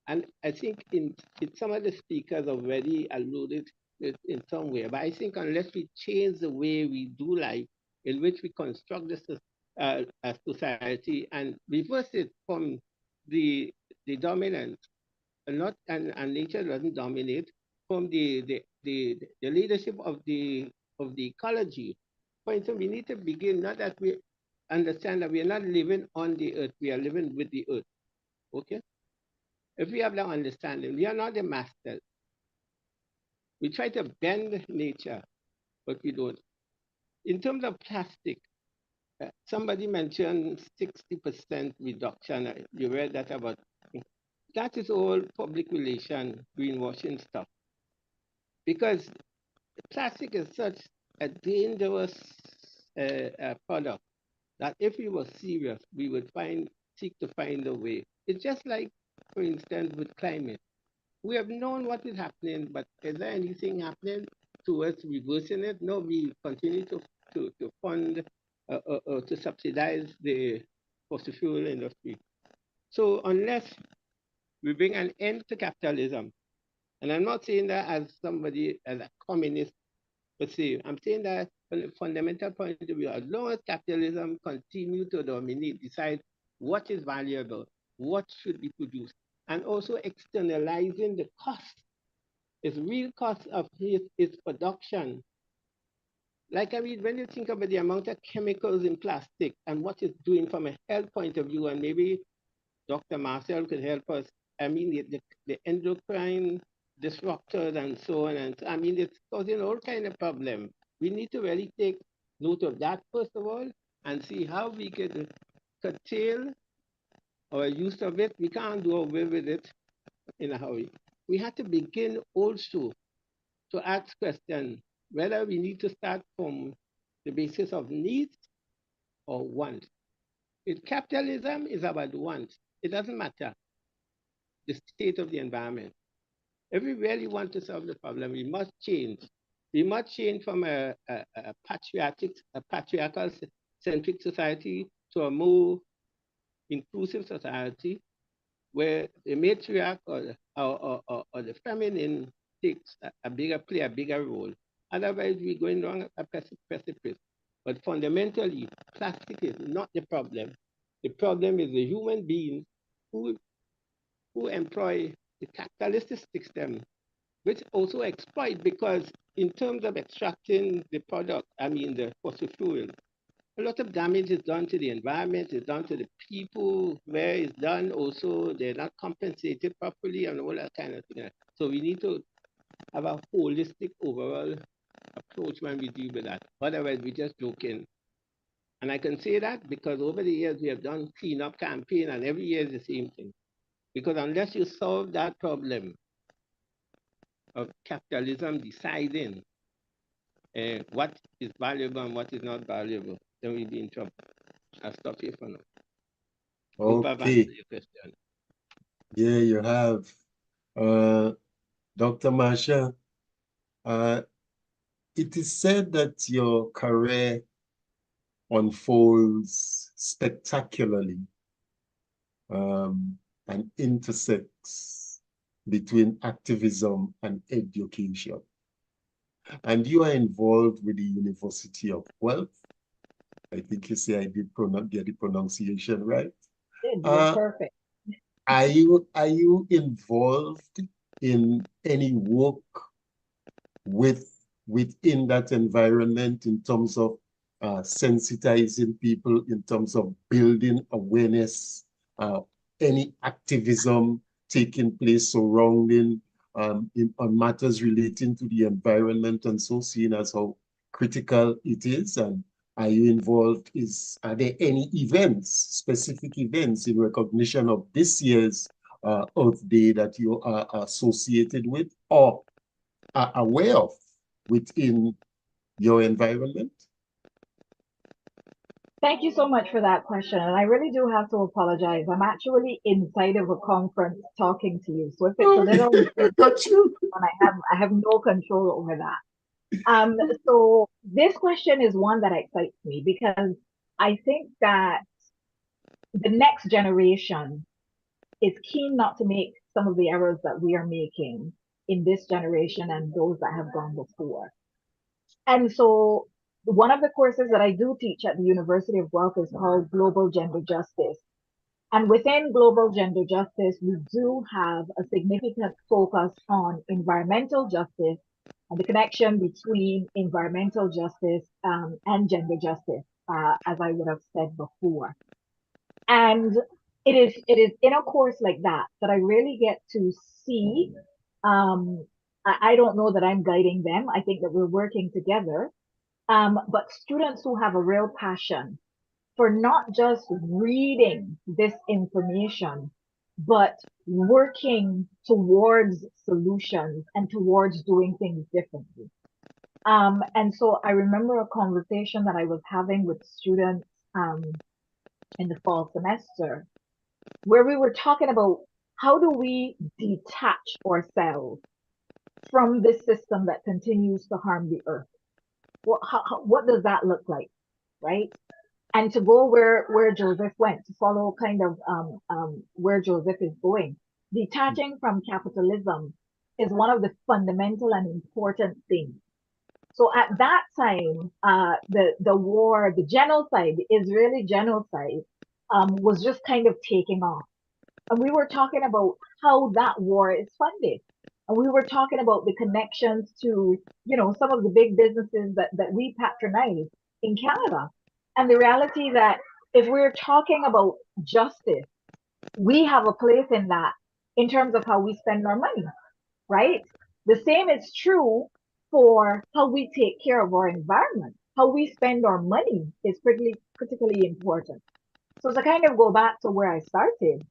S8: And I think in some of the speakers already alluded it in some way, but I think unless we change the way we do life, in which we construct this society and reverse it from the dominance, and nature doesn't dominate, from the leadership of the ecology. For instance, we need to begin, not that we understand that we are not living on the earth, we are living with the earth. Okay? If we have that understanding, we are not the masters. We try to bend nature, but we don't. In terms of plastic, somebody mentioned 60% reduction. You read that about. That is all public relation, greenwashing stuff. Because plastic is such a dangerous product that if we were serious, we would seek to find a way. It's just like, for instance, with climate. We have known what is happening, but is there anything happening towards reversing it? No, we continue to fund to subsidize the fossil fuel industry. So unless we bring an end to capitalism, and I'm not saying that as somebody, as a communist, per se, I'm saying that from a fundamental point of view, as long as capitalism continues to dominate, decide what is valuable, what should be produced, and also externalizing the cost, its real cost of its production. Like, when you think about the amount of chemicals in plastic and what it's doing from a health point of view, and maybe Dr. Marcel could help us, the endocrine disruptors and so on, and it's causing all kind of problems. We need to really take note of that, first of all, and see how we could curtail our use of it. We can't do away with it in a hurry. We have to begin also to ask questions whether we need to start from the basis of needs or wants. If capitalism is about wants, it doesn't matter the state of the environment. If we really want to solve the problem, we must change We must change from a patriarchal centric society to a more inclusive society where the matriarch or the feminine takes play a bigger role. Otherwise, we're going down a precipice. But fundamentally, plastic is not the problem. The problem is the human beings who employ the capitalistic system, which also exploit, because in terms of extracting the product, the fossil fuel, a lot of damage is done to the environment, is done to the people where it's done. Also, they're not compensated properly and all that kind of thing. So we need to have a holistic overall approach when we deal with that. Otherwise, we're just joking. And I can say that because over the years, we have done cleanup campaign, and every year is the same thing. Because unless you solve that problem of capitalism deciding what is valuable and what is not valuable, then we'll be in trouble. I'll stop here for now. Hope I've
S3: Okay.
S8: answered your question.
S3: Yeah, you have. Dr. Marsha, it is said that your career unfolds spectacularly and intersects between activism and education. And you are involved with the University of Guelph. I think you say I did get the pronunciation right.
S6: You're perfect.
S3: Are you involved in any work within that environment in terms of sensitizing people, in terms of building awareness, any activism taking place surrounding on matters relating to the environment, and so seeing as how critical it is? And are you involved? Are there any events, specific events in recognition of this year's Earth Day that you are associated with or are aware of within your environment?
S6: Thank you so much for that question. And I really do have to apologize. I'm actually inside of a conference talking to you. So if it's a little,
S3: got you.
S6: I have no control over that. So this question is one that excites me because I think that the next generation is keen not to make some of the errors that we are making in this generation and those that have gone before. And so one of the courses that I do teach at the University of Guelph is called Global Gender Justice. And within Global Gender Justice, we do have a significant focus on environmental justice and the connection between environmental justice and gender justice, as I would have said before. And it is in a course like that I really get to see. I don't know that I'm guiding them. I think that we're working together. But students who have a real passion for not just reading this information, but working towards solutions and towards doing things differently. And so I remember a conversation that I was having with students in the fall semester, where we were talking about how do we detach ourselves from this system that continues to harm the earth? What does that look like, right? And to go where Joseph went, to follow kind of where Joseph is going, detaching from capitalism is one of the fundamental and important things. So at that time, the war, the genocide, the Israeli genocide, was just kind of taking off. And we were talking about how that war is funded. And we were talking about the connections to, some of the big businesses that we patronize in Canada. And the reality that if we're talking about justice, we have a place in that in terms of how we spend our money, right? The same is true for how we take care of our environment. How we spend our money is critically important. So to kind of go back to where I started,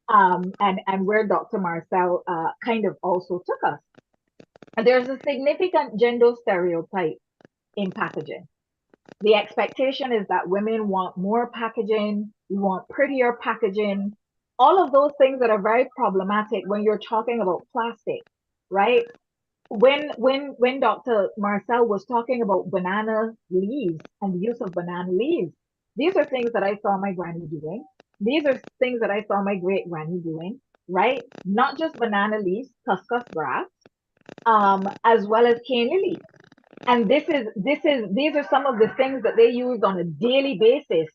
S6: and where Dr. Marcel kind of also took us, there's a significant gender stereotype in packaging. The expectation is that women want more packaging, we want prettier packaging, all of those things that are very problematic when you're talking about plastic, right? when Dr. Marcel was talking about banana leaves and the use of banana leaves, these are things that I saw my granny doing. These are things that I saw my great granny doing, right? Not just banana leaves, cuscus grass, as well as cane lily. And these are some of the things that they use on a daily basis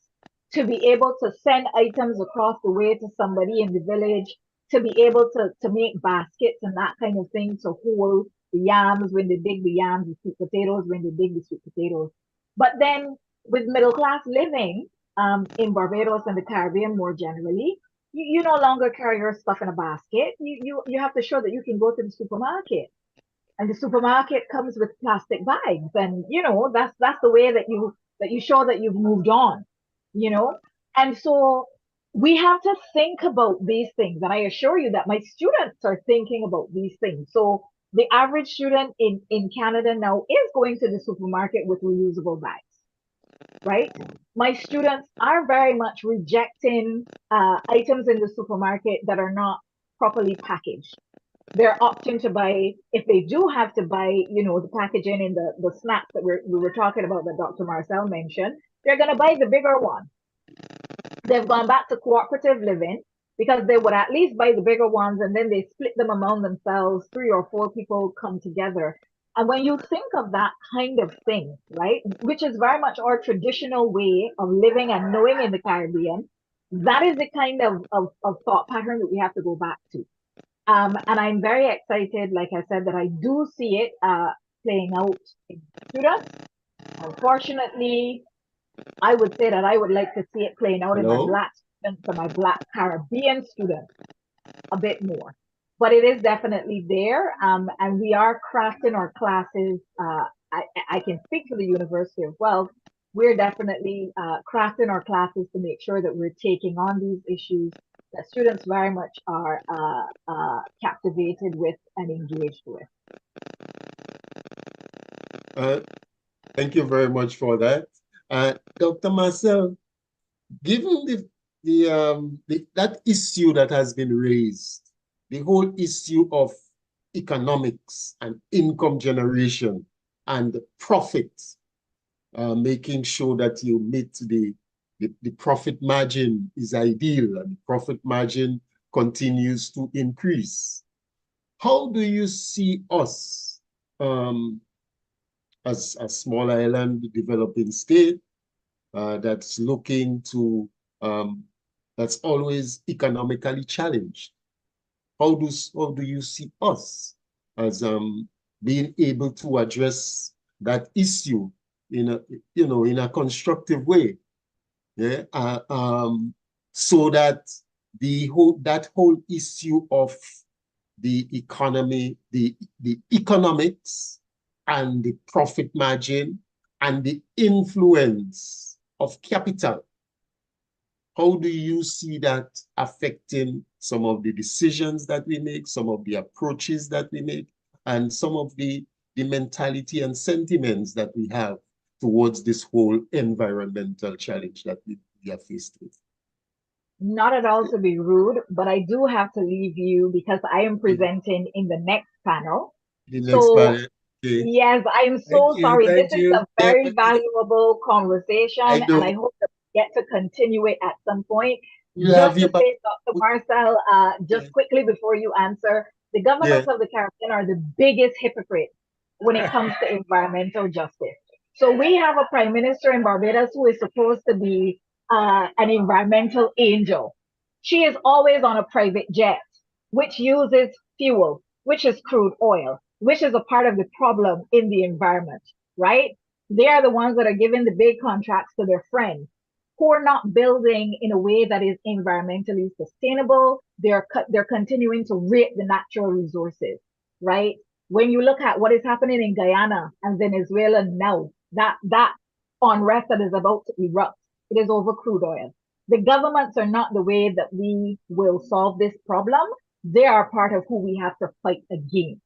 S6: to be able to send items across the way to somebody in the village, to be able to make baskets and that kind of thing, to hold the yams when they dig the yams, the sweet potatoes when they dig the sweet potatoes. But then with middle class living in Barbados and the Caribbean more generally, you no longer carry your stuff in a basket. You have to show that you can go to the supermarket, and the supermarket comes with plastic bags, and that's the way that you show that you've moved on, you know and so we have to think about these things, and I assure you that my students are thinking about these things. So the average student in Canada now is going to the supermarket with reusable bags, right? My students are very much rejecting items in the supermarket that are not properly packaged. They're opting to buy, if they do have to buy, the packaging and the snacks that we were talking about that Dr. Marcel mentioned, they're going to buy the bigger one. They've gone back to cooperative living because they would at least buy the bigger ones, and then they split them among themselves. 3 or 4 people come together. And when you think of that kind of thing, right, which is very much our traditional way of living and knowing in the Caribbean, that is the kind of thought pattern that we have to go back to. And I'm very excited, like I said, that I do see it playing out in students. Unfortunately, I would say that I would like to see it playing out in my
S3: Hello?
S6: Black students and my Black Caribbean students a bit more. But it is definitely there, and we are crafting our classes. I can speak for the University of Guelph. We're definitely crafting our classes to make sure that we're taking on these issues that students very much are captivated with and engaged with.
S3: Thank you very much for that. Dr. Marcel, given that issue that has been raised, the whole issue of economics and income generation and profit, making sure that you meet the profit margin is ideal and the profit margin continues to increase. How do you see us as a small island developing state that's looking to, that's always economically challenged? How do you see us as being able to address that issue in a constructive way? Yeah, so that that whole issue of the economy, the economics and the profit margin and the influence of capital, how do you see that affecting some of the decisions that we make, some of the approaches that we make, and some of the mentality and sentiments that we have towards this whole environmental challenge that we are faced with?
S6: Not at all to be rude, but I do have to leave you because I am presenting in the next panel.
S3: The next panel. Okay.
S6: Yes, I am so sorry. This is a very valuable conversation, and I hope that we get to continue it at some point. Just to say, Dr. Marcel, just quickly before you answer, the governments of the Caribbean are the biggest hypocrites when it comes to environmental justice. So we have a prime minister in Barbados who is supposed to be an environmental angel. She is always on a private jet, which uses fuel, which is crude oil, which is a part of the problem in the environment, right? They are the ones that are giving the big contracts to their friends who are not building in a way that is environmentally sustainable. They're continuing to rape the natural resources, right? When you look at what is happening in Guyana and Venezuela now, that unrest that is about to erupt, it is over crude oil. The governments are not the way that we will solve this problem. They are part of who we have to fight against.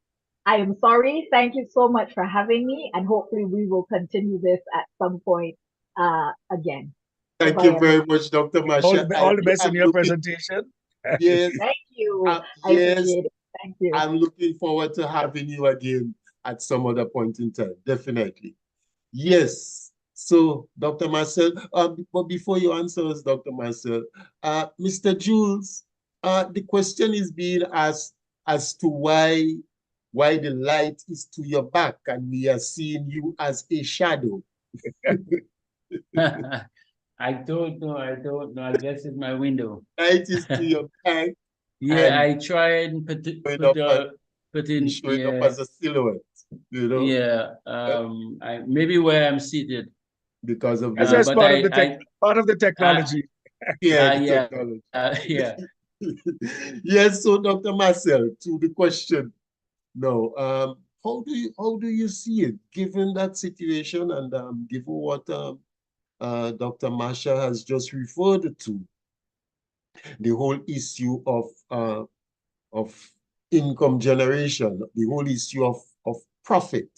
S6: I am sorry. Thank you so much for having me, and hopefully we will continue this at some point again.
S3: Thank you very much, Dr. Marcel.
S7: All the best in your presentation.
S3: Yes.
S6: Thank you. I
S3: yes.
S6: appreciate it. Thank you.
S3: I'm looking forward to having you again at some other point in time, definitely. Yes. So, Dr. Marcel, but before you answer us, Dr. Marcel, Mr. Jules, the question is being asked as to why the light is to your back and we are seeing you as a shadow.
S1: I don't know. I guess it's my window.
S3: Light is to your back.
S1: Yeah,
S3: And
S1: I try and put in,
S3: showing up
S1: yeah,
S3: as a silhouette, you know,
S1: yeah. Maybe where I'm seated.
S3: because of
S7: That's
S3: the
S7: just
S1: But
S7: part of the technology.
S3: yeah, the
S1: yeah,
S3: technology.
S1: yeah.
S3: Yes, so Dr. Marcel, to the question now, how do you see it given that situation and given what Dr. Marsha has just referred to, the whole issue of income generation, the whole issue of profit,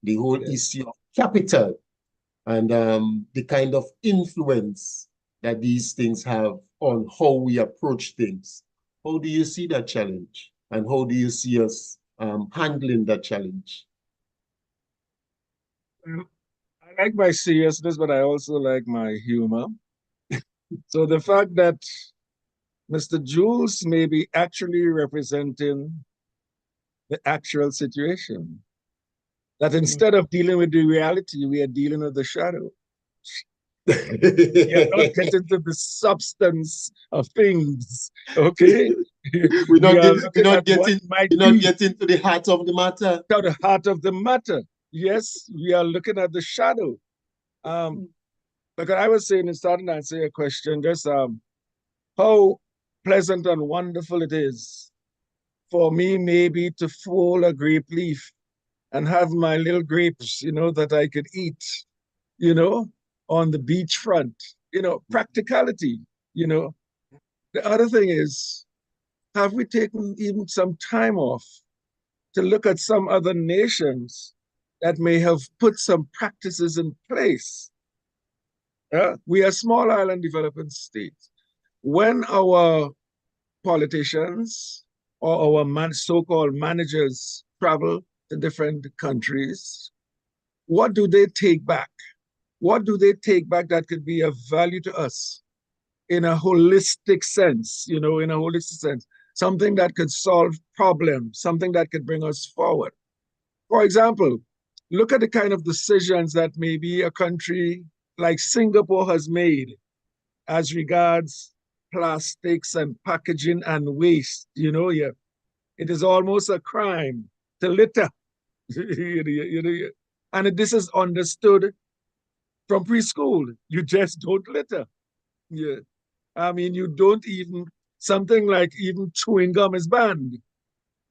S3: the whole issue of capital, and the kind of influence that these things have on how we approach things. How do you see that challenge? And how do you see us handling that challenge?
S7: I like my seriousness, but I also like my humor. So the fact that Mr. Jules may be actually representing the actual situation, that instead of dealing with the reality, we are dealing with the shadow. We are not getting to the substance of things, okay?
S3: We're not
S7: getting
S3: to the heart of the matter.
S7: To the heart of the matter. Yes, we are looking at the shadow. Like I was saying in starting to answer your question, just how pleasant and wonderful it is for me maybe to fold a grape leaf and have my little grapes, that I could eat, on the beachfront, practicality, The other thing is, have we taken even some time off to look at some other nations that may have put some practices in place? We are a small island developing state. When our politicians or our so-called managers travel to different countries, what do they take back? What do they take back that could be of value to us in a holistic sense, something that could solve problems, something that could bring us forward? For example, look at the kind of decisions that maybe a country like Singapore has made as regards plastics and packaging and waste. It is almost a crime to litter. And this is understood from preschool. You just don't litter. Yeah. I mean, you don't even, something like even chewing gum is banned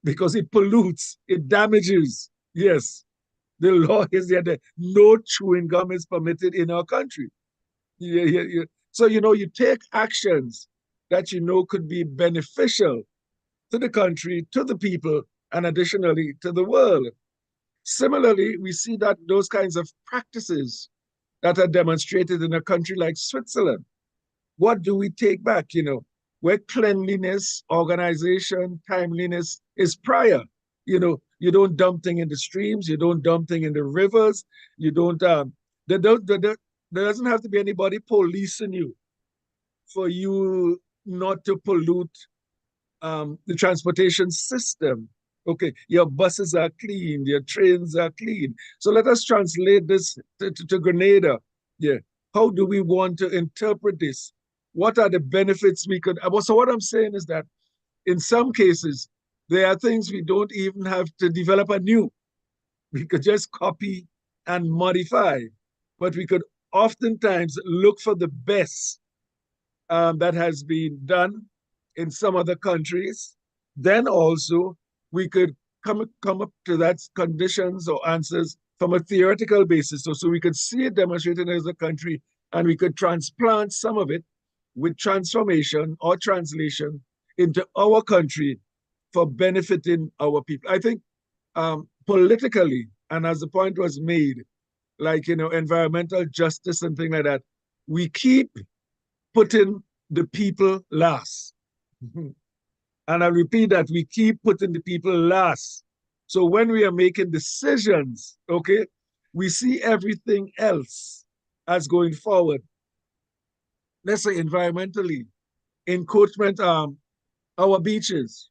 S7: because it pollutes, it damages. Yes. The law is that no chewing gum is permitted in our country. Yeah. So, you take actions that could be beneficial to the country, to the people, and additionally to the world. Similarly, we see that those kinds of practices that are demonstrated in a country like Switzerland. What do we take back, where cleanliness, organization, timeliness is prior? You don't dump things in the streams, you don't dump things in the rivers, you don't, there doesn't have to be anybody policing you for you not to pollute the transportation system. Okay, your buses are clean, your trains are clean. So let us translate this to Grenada. Yeah. How do we want to interpret this? What are the benefits we could? So what I'm saying is that in some cases, there are things we don't even have to develop anew. We could just copy and modify, but we could oftentimes look for the best that has been done in some other countries. Then also we could come up to that conditions or answers from a theoretical basis. So we could see it demonstrated as a country, and we could transplant some of it with transformation or translation into our country for benefiting our people. I think politically, and as the point was made, like, environmental justice and things like that, we keep putting the people last. And I repeat that we keep putting the people last. So when we are making decisions, okay, we see everything else as going forward. Let's say environmentally, encroachment, our beaches.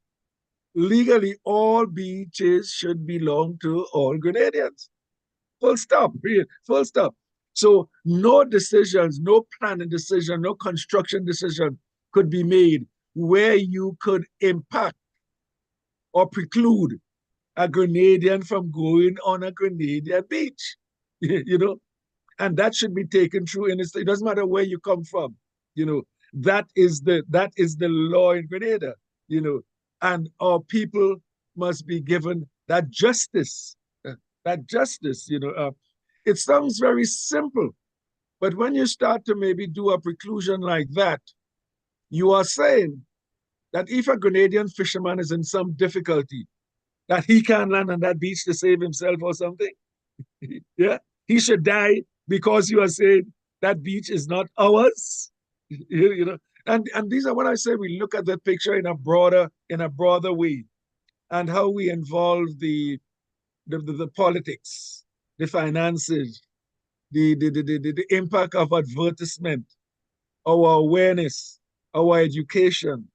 S7: Legally, all beaches should belong to all Grenadians. Full stop, period, full stop. So no decisions, no planning decision, no construction decision could be made where you could impact or preclude a Grenadian from going on a Grenadian beach, you know, and that should be taken through. And it doesn't matter where you come from, you know, that is the law in Grenada, you know, and our people must be given that justice, you know. It sounds very simple, but when you start to maybe do a preclusion like that, you are saying that if a Grenadian fisherman is in some difficulty, that he can't land on that beach to save himself or something. Yeah, he should die because you are saying that beach is not ours. You know, and these are what I say. We look at the picture in a broader way, and how we involve the politics, the finances, the impact of advertisement, our awareness, our education,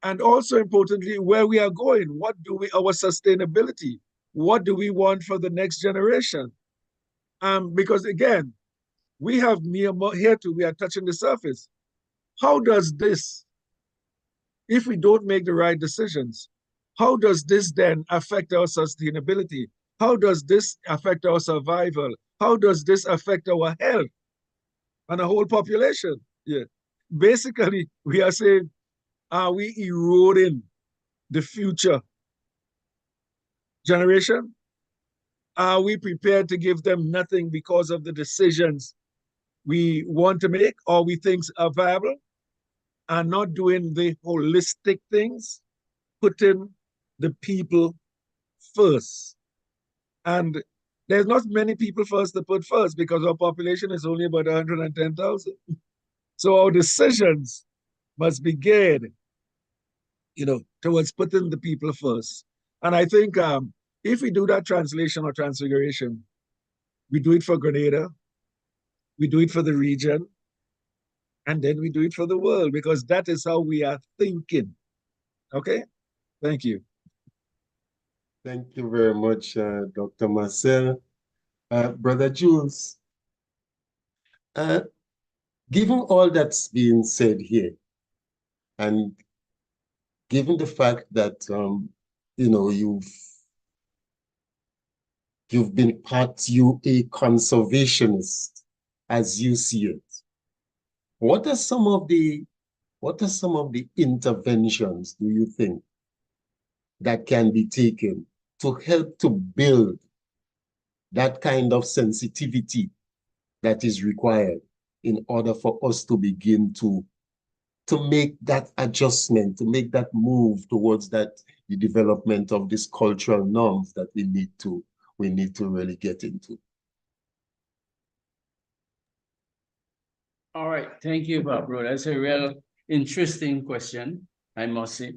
S7: and also importantly, where we are going. Our sustainability, what do we want for the next generation? Because again, we have here too, we are touching the surface. How does this, if we don't make the right decisions, how does this then affect our sustainability? How does this affect our survival? How does this affect our health and the whole population? Yeah. Basically, we are saying, are we eroding the future generation? Are we prepared to give them nothing because of the decisions we want to make or we think are viable, and not doing the holistic things, putting the people first? And there's not many people first to put first because our population is only about 110,000. So our decisions must be geared, you know, towards putting the people first. And I think if we do that translation or transfiguration, we do it for Grenada, we do it for the region, and then we do it for the world, because that is how we are thinking. Okay? Thank you.
S3: Thank you very much, Dr. Marcel. Brother Jules, given all that's being said here, and given the fact that you know, you've been a conservationist as you see it, what are some of the interventions, do you think, that can be taken to help to build that kind of sensitivity that is required in order for us to begin to make that adjustment, to make that move towards the development of these cultural norms that we need to really get into?
S1: All right, thank you, Pablo. That's a real interesting question, I must say.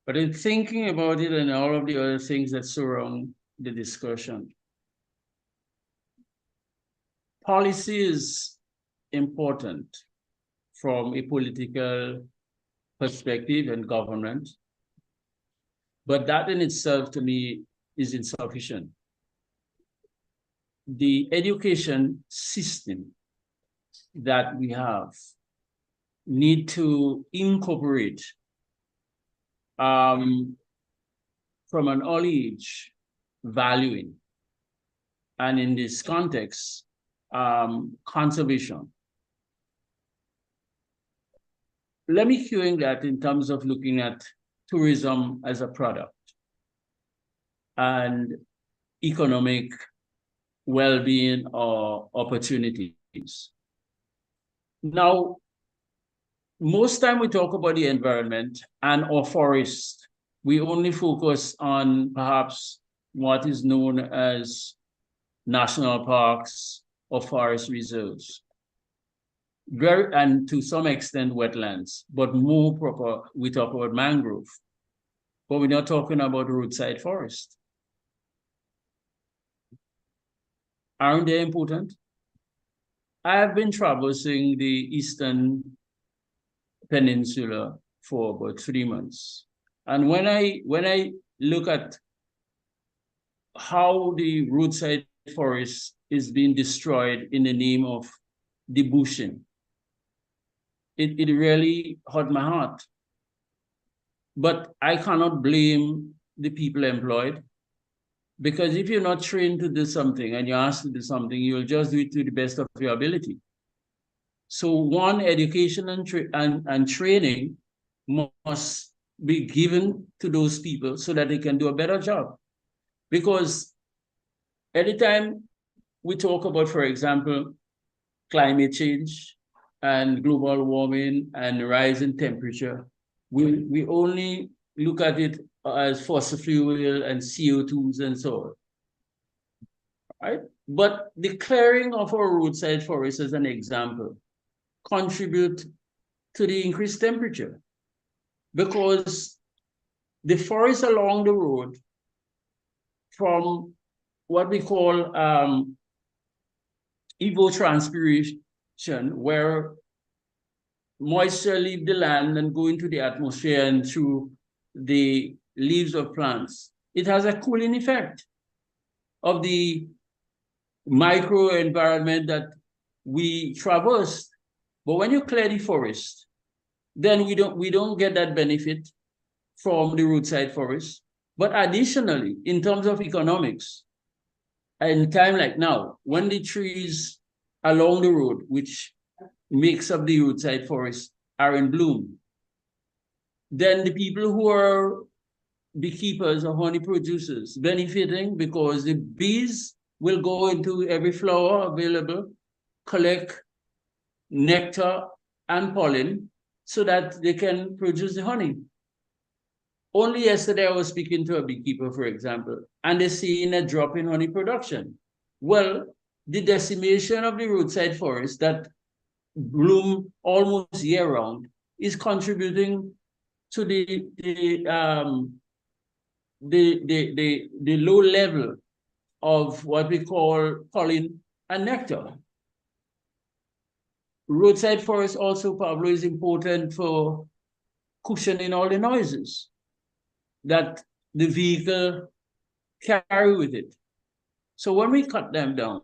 S1: But in thinking about it and all of the other things that surround the discussion, policy is important from a political perspective and government, but that in itself, to me, is insufficient. The education system that we have need to incorporate from an early age valuing, and in this context, conservation. Let me hearing that in terms of looking at tourism as a product and economic well-being or opportunities. Now, most time we talk about the environment and our forest, we only focus on perhaps what is known as national parks or forest reserves. and to some extent wetlands, but more proper, we talk about mangrove. But we're not talking about roadside forest. Aren't they important? I have been traversing the Eastern Peninsula for about 3 months. And when I look at how the roadside forest is being destroyed in the name of debushing, it really hurt my heart. But I cannot blame the people employed, because if you're not trained to do something and you're asked to do something, you'll just do it to the best of your ability. So one, education and training must be given to those people so that they can do a better job. Because anytime we talk about, for example, climate change and global warming and rise in temperature, we only look at it as fossil fuel and CO2s and so on, right? But the clearing of our roadside forests, as an example, contribute to the increased temperature, because the forests along the road, from what we call evapotranspiration, where moisture leaves the land and go into the atmosphere and through the leaves of plants, it has a cooling effect of the microenvironment that we traverse. But when you clear the forest, then we don't get that benefit from the roadside forest. But additionally, in terms of economics, in time like now, when the trees along the road, which makes up the roadside forest, are in bloom, then the people who are beekeepers or honey producers benefiting, because the bees will go into every flower available, collect nectar and pollen so that they can produce the honey. Only yesterday I was speaking to a beekeeper, for example, and they're seeing a drop in honey production. Well, the decimation of the roadside forest that bloom almost year-round is contributing to the low level of what we call pollen and nectar. Roadside forest also, Pablo, is important for cushioning all the noises that the vehicle carry with it. So when we cut them down,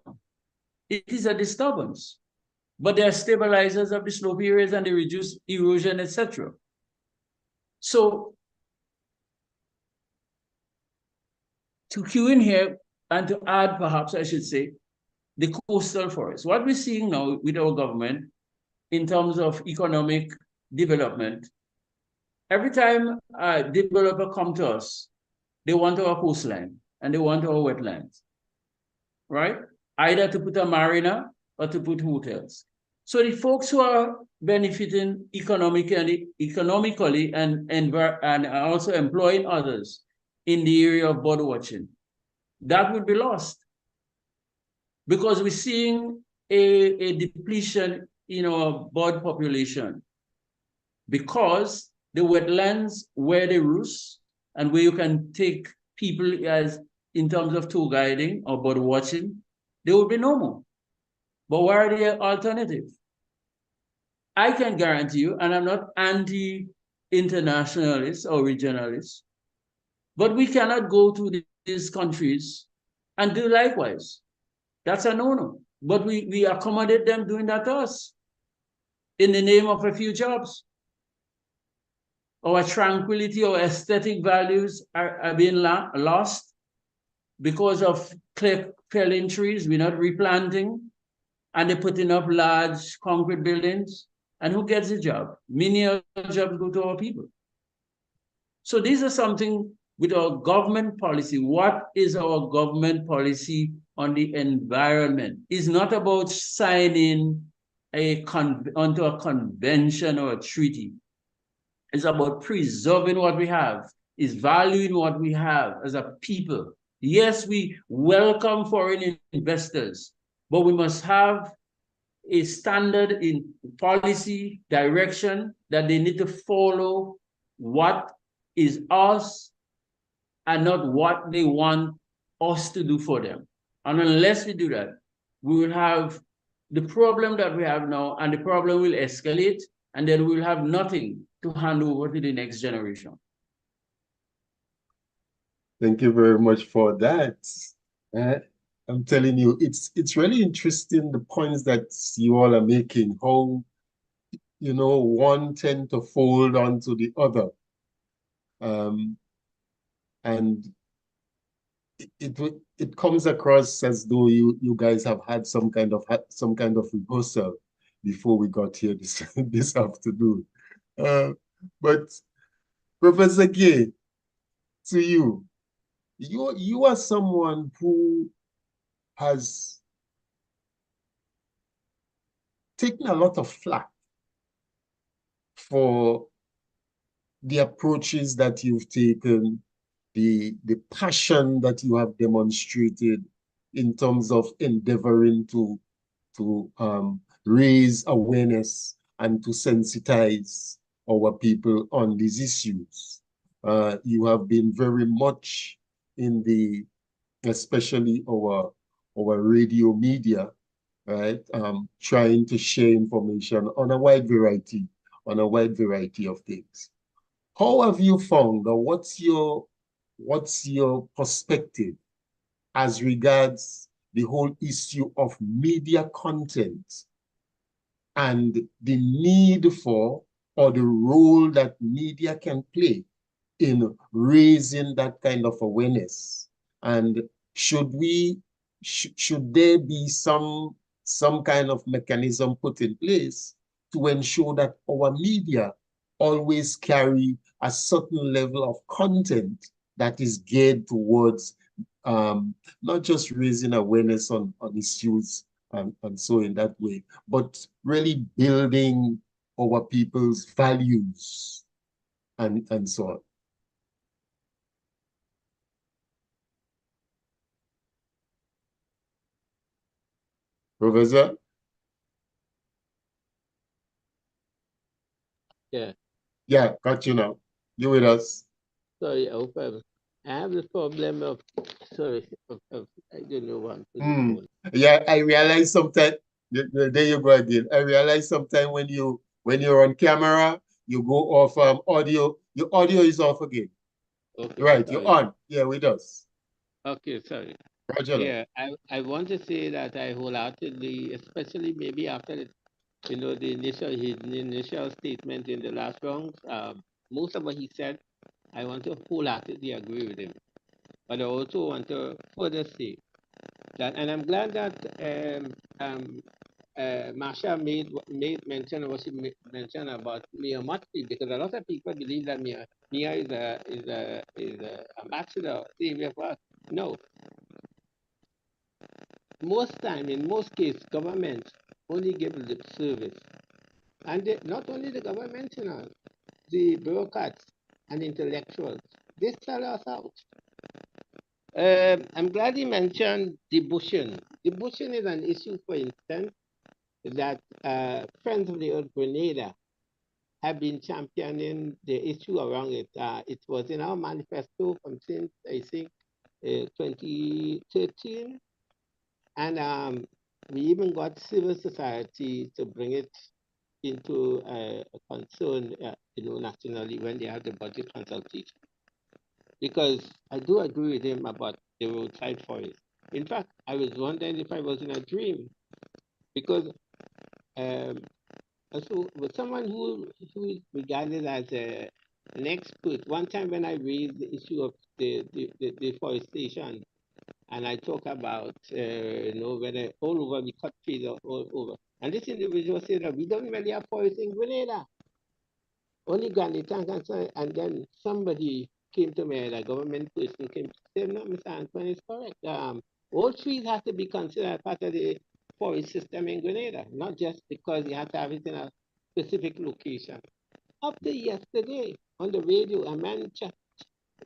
S1: it is a disturbance, but they are stabilizers of the slope areas and they reduce erosion, etc. So to cue in here and to add, perhaps I should say, the coastal forest. What we're seeing now with our government in terms of economic development, every time a developer comes to us, they want our coastline and they want our wetlands, right? Either to put a marina or to put hotels. So the folks who are benefiting economically and also employing others in the area of bird watching, that would be lost, because we're seeing a depletion in our bird population, because the wetlands where they roost and where you can take people as in terms of tour guiding or bird watching, they will be normal. But what are the alternatives? I can guarantee you, and I'm not anti-internationalist or regionalist, but we cannot go to these countries and do likewise. That's a no-no. But we accommodate them doing that to us in the name of a few jobs. Our tranquility, our aesthetic values are being lost because of felling trees. We're not replanting, and they're putting up large concrete buildings. And who gets the job? Many of the jobs go to our people. So these are something with our government policy. What is our government policy on the environment? It's not about signing onto a convention or a treaty. It's about preserving what we have. It's valuing what we have as a people. Yes, we welcome foreign investors, but we must have a standard in policy direction that they need to follow what is us and not what they want us to do for them. And unless we do that, we will have the problem that we have now, and the problem will escalate, and then we'll have nothing to hand over to the next generation.
S3: Thank you very much for that. I'm telling you, it's really interesting the points that you all are making, how, you know, one tend to fold onto the other. And it comes across as though you guys have had some kind of rehearsal before we got here this afternoon. But Professor Gay, to you are someone who has taken a lot of flack for the approaches that you've taken, the passion that you have demonstrated in terms of endeavoring to raise awareness and to sensitize our people on these issues. You have been very much in the, especially our radio media, right? Trying to share information on a wide variety of things. How have you found, or what's your perspective as regards the whole issue of media content and the need for, or the role that media can play in raising that kind of awareness? And should there be some kind of mechanism put in place to ensure that our media always carry a certain level of content that is geared towards not just raising awareness on issues and so in that way, but really building our people's values and so on? Professor?
S8: Yeah.
S3: Yeah, got you now. You with us?
S8: Sorry, I have the problem of, sorry, I don't know what to do.
S3: Yeah, I realize sometimes, there you go again. I realize sometimes when you're on camera, you go off audio, your audio is off again.
S8: Okay,
S3: Right,
S8: sorry.
S3: you're on. Yeah, with us.
S8: Okay, sorry.
S3: Roger.
S8: Yeah, I want to say that I wholeheartedly, especially maybe after the initial statement in the last round, most of what he said, I want to wholeheartedly agree with him. But I also want to further say that, and I'm glad that Marsha made mention of what she mentioned about Mia Mottley, because a lot of people believe that Mia is a ambassador, savior for us. No. Most time, in most cases, government only give lip service. And not only the government, the bureaucrats and intellectuals, they sell us out. I'm glad you mentioned debushing. Debushing is an issue, for instance, that Friends of the Earth Grenada have been championing the issue around it. It was in our manifesto from since, I think, 2013. And we even got civil society to bring it into a concern, nationally when they have the budget consultation. Because I do agree with him about the roadside forest. In fact, I was wondering if I was in a dream, because so with someone who is regarded as an expert, one time when I raised the issue of the deforestation, and I talk about, whether all over we cut trees all over. And this individual said that we don't really have forests in Grenada. Only Granny Tank and then somebody came to me, a government person came to say, no, Mr. Antoine is correct. All trees have to be considered part of the forest system in Grenada, not just because you have to have it in a specific location. Up to yesterday on the radio, a man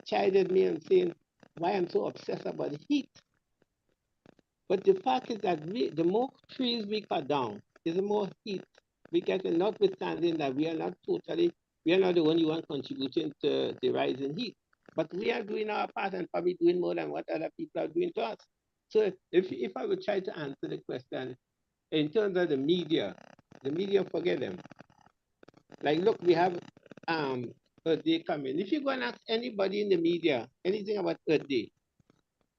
S8: chided me and saying why I'm so obsessed about heat. But the fact is that the more trees we cut down, is more heat. We get, notwithstanding that we are not the only one contributing to the rise in heat, but we are doing our part and probably doing more than what other people are doing to us. So if I would try to answer the question in terms of the media forget them. Like, look, we have Earth Day coming. If you go and ask anybody in the media anything about Earth Day,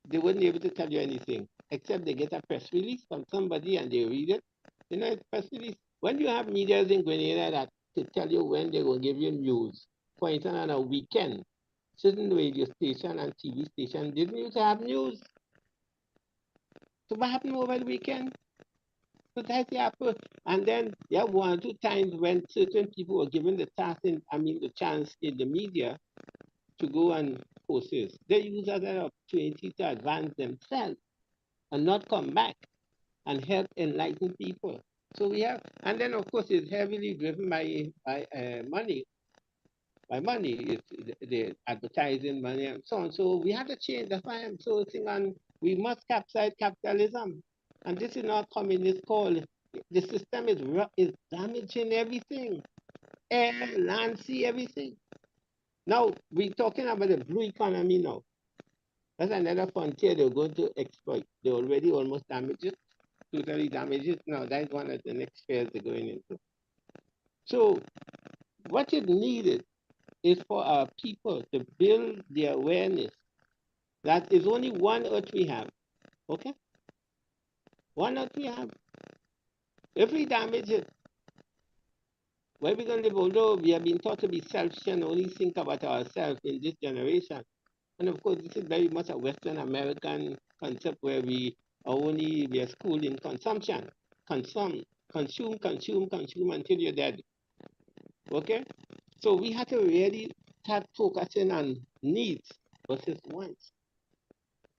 S8: they wouldn't be able to tell you anything, except they get a press release from somebody and they read it. You know, press release. When you have medias in Grenada that to tell you when they're going to give you news, for instance, on a weekend, certain radio station and TV station didn't used to have news. So what happened over the weekend? So that's the apple. And then there were 1 or 2 times when certain people were given the task, the chance in the media to go and post this. They use that opportunity to advance themselves and not come back and help enlighten people. So we have, and then of course it's heavily driven by money. By money, it's the advertising money and so on. So we have to change. That's why I'm so saying on we must capsize capitalism. And this is not communist call. The system is damaging everything. Air, land, sea, everything. Now we're talking about the blue economy now. That's another frontier they're going to exploit. They already almost damaged it, totally damaged it. Now that's one of the next spheres they're going into. So what is needed is for our people to build the awareness that is only one earth we have. Okay? One earth we have. If we damage it, where we going to live? Although we have been taught to be selfish and only think about ourselves in this generation. And of course, this is very much a Western American concept where we are schooled in consumption. Consume until you're dead. Okay? So we have to really start focusing on needs versus wants.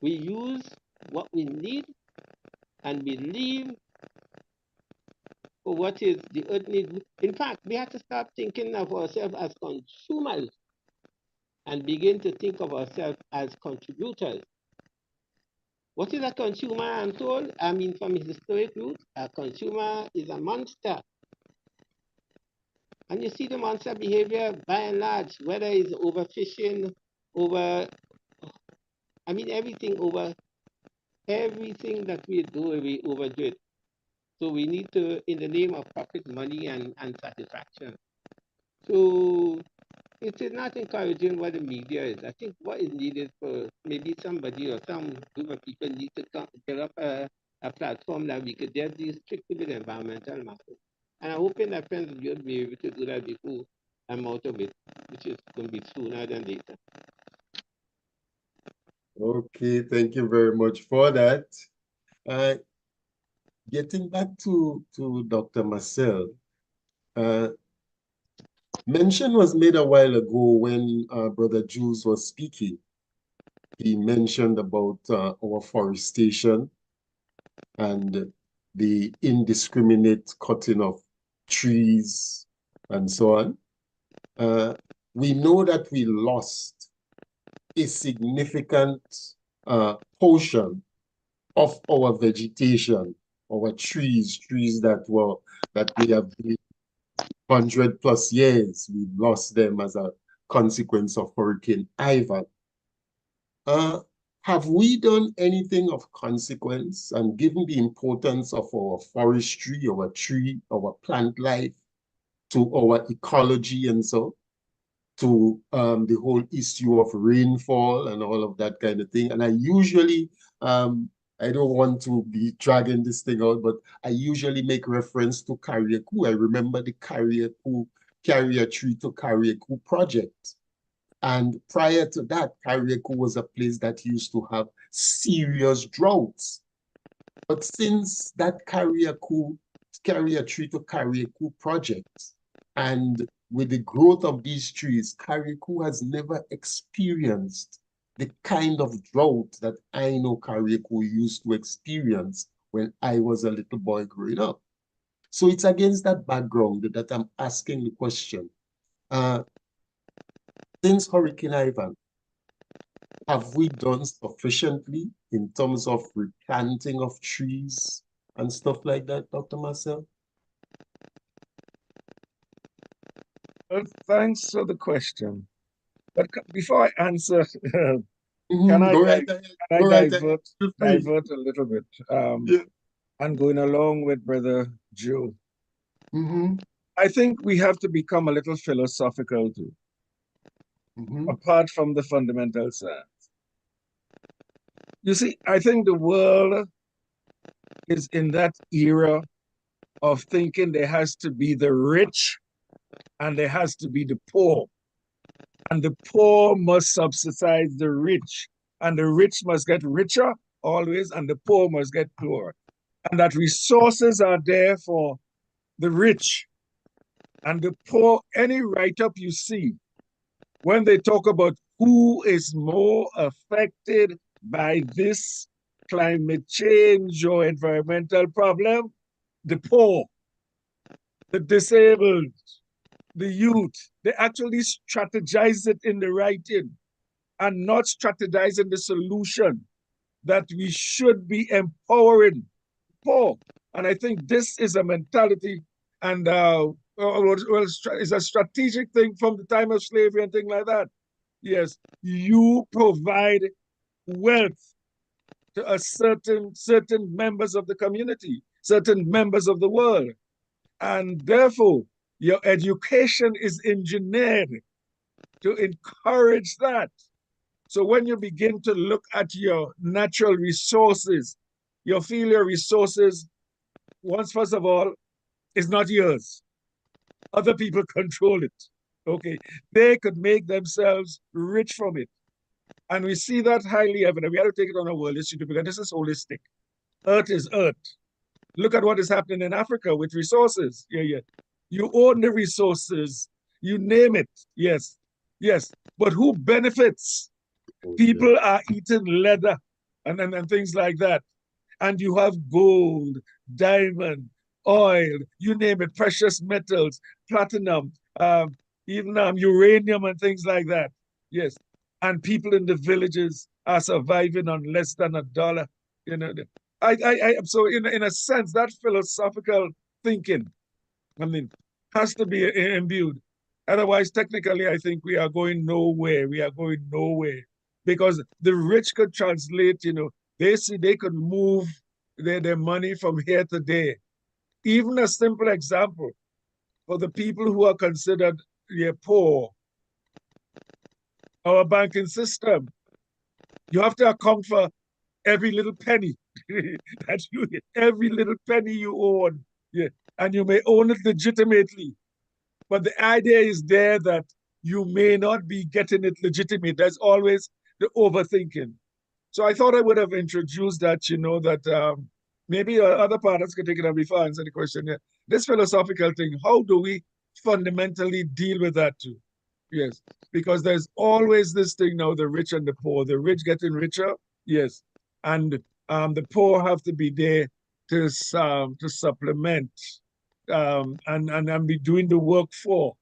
S8: We use what we need and we leave for what is the earth needs. In fact, we have to start thinking of ourselves as consumers and begin to think of ourselves as contributors. What is a consumer, I'm told? I mean, from his historic roots, a consumer is a monster. And you see the monster behavior by and large, whether it's overfishing, everything that we do, we overdo it. So we need to, in the name of profit, money, and satisfaction. So it is not encouraging what the media is. I think what is needed for maybe somebody or some group of people need to get up a platform that we could just deal strictly with environmental matters. And I'm hoping that friends will be able to do that before I'm out of it, which is going to be sooner than later.
S3: Okay, thank you very much for that. Getting back to Dr. Marcel, mention was made a while ago when Brother Jules was speaking. He mentioned about our forestation and the indiscriminate cutting of trees and so on. We know that we lost a significant portion of our vegetation, our trees that we have been 100+ years. We lost them as a consequence of Hurricane Ivan. Have we done anything of consequence, and given the importance of our forestry, our tree, our plant life to our ecology and so, to the whole issue of rainfall and all of that kind of thing? And I usually, I don't want to be dragging this thing out, but I usually make reference to Carriacou. I remember the Carriacou, Carry a Tree to Carriacou project. And prior to that, Carriacou was a place that used to have serious droughts. But since that Carry a Tree to Carriacou project, and with the growth of these trees, Carriacou has never experienced the kind of drought that I know Carriacou used to experience when I was a little boy growing up. So it's against that background that I'm asking the question. Since Hurricane Ivan, have we done sufficiently in terms of replanting of trees and stuff like that, Dr. Marcel?
S7: Well, thanks for the question. But before I answer, can
S3: Mhm,
S7: I,
S3: go right
S7: di-
S3: ahead.
S7: can I
S3: Go right ahead.
S7: divert,
S3: Feel free.
S7: divert a little bit?
S3: Yeah.
S7: And going along with Brother Joe,
S3: Mhm,
S7: I think we have to become a little philosophical too,
S3: mhm,
S7: apart from the fundamental science. You see, I think the world is in that era of thinking there has to be the rich and there has to be the poor. And the poor must subsidize the rich, and the rich must get richer always, and the poor must get poorer. And that resources are there for the rich and the poor. Any write-up you see, when they talk about who is more affected by this climate change or environmental problem, the poor, the disabled, the youth, they actually strategize it in the writing and not strategizing the solution that we should be empowering poor. And I think this is a mentality and it's a strategic thing from the time of slavery and things like that. Yes, you provide wealth to a certain members of the community, certain members of the world. And therefore, your education is engineered to encourage that. So when you begin to look at your natural resources, you feel your resources, first of all, is not yours. Other people control it. Okay. They could make themselves rich from it. And we see that highly evident. We have to take it on a world issue because this is holistic. Earth is earth. Look at what is happening in Africa with resources. Yeah. You own the resources. You name it. Yes. But who benefits? People are eating leather and things like that. And you have gold, diamond, oil, you name it, precious metals, platinum, even uranium and things like that. Yes. And people in the villages are surviving on less than $1. You know, so in a sense, that philosophical thinking, I mean, has to be imbued. Otherwise, technically, I think we are going nowhere. We are going nowhere because the rich could translate, they see they could move their money from here to there. Even a simple example for the people who are considered poor, our banking system, you have to account for every little penny every little penny you own. Yeah. And you may own it legitimately. But the idea is there that you may not be getting it legitimate. There's always the overthinking. So I thought I would have introduced that, that maybe other partners can take it up before I answer the question. Yeah. This philosophical thing, how do we fundamentally deal with that too? Yes, because there's always this thing now, the rich and the poor, the rich getting richer, yes, and the poor have to be there to supplement and be doing the work for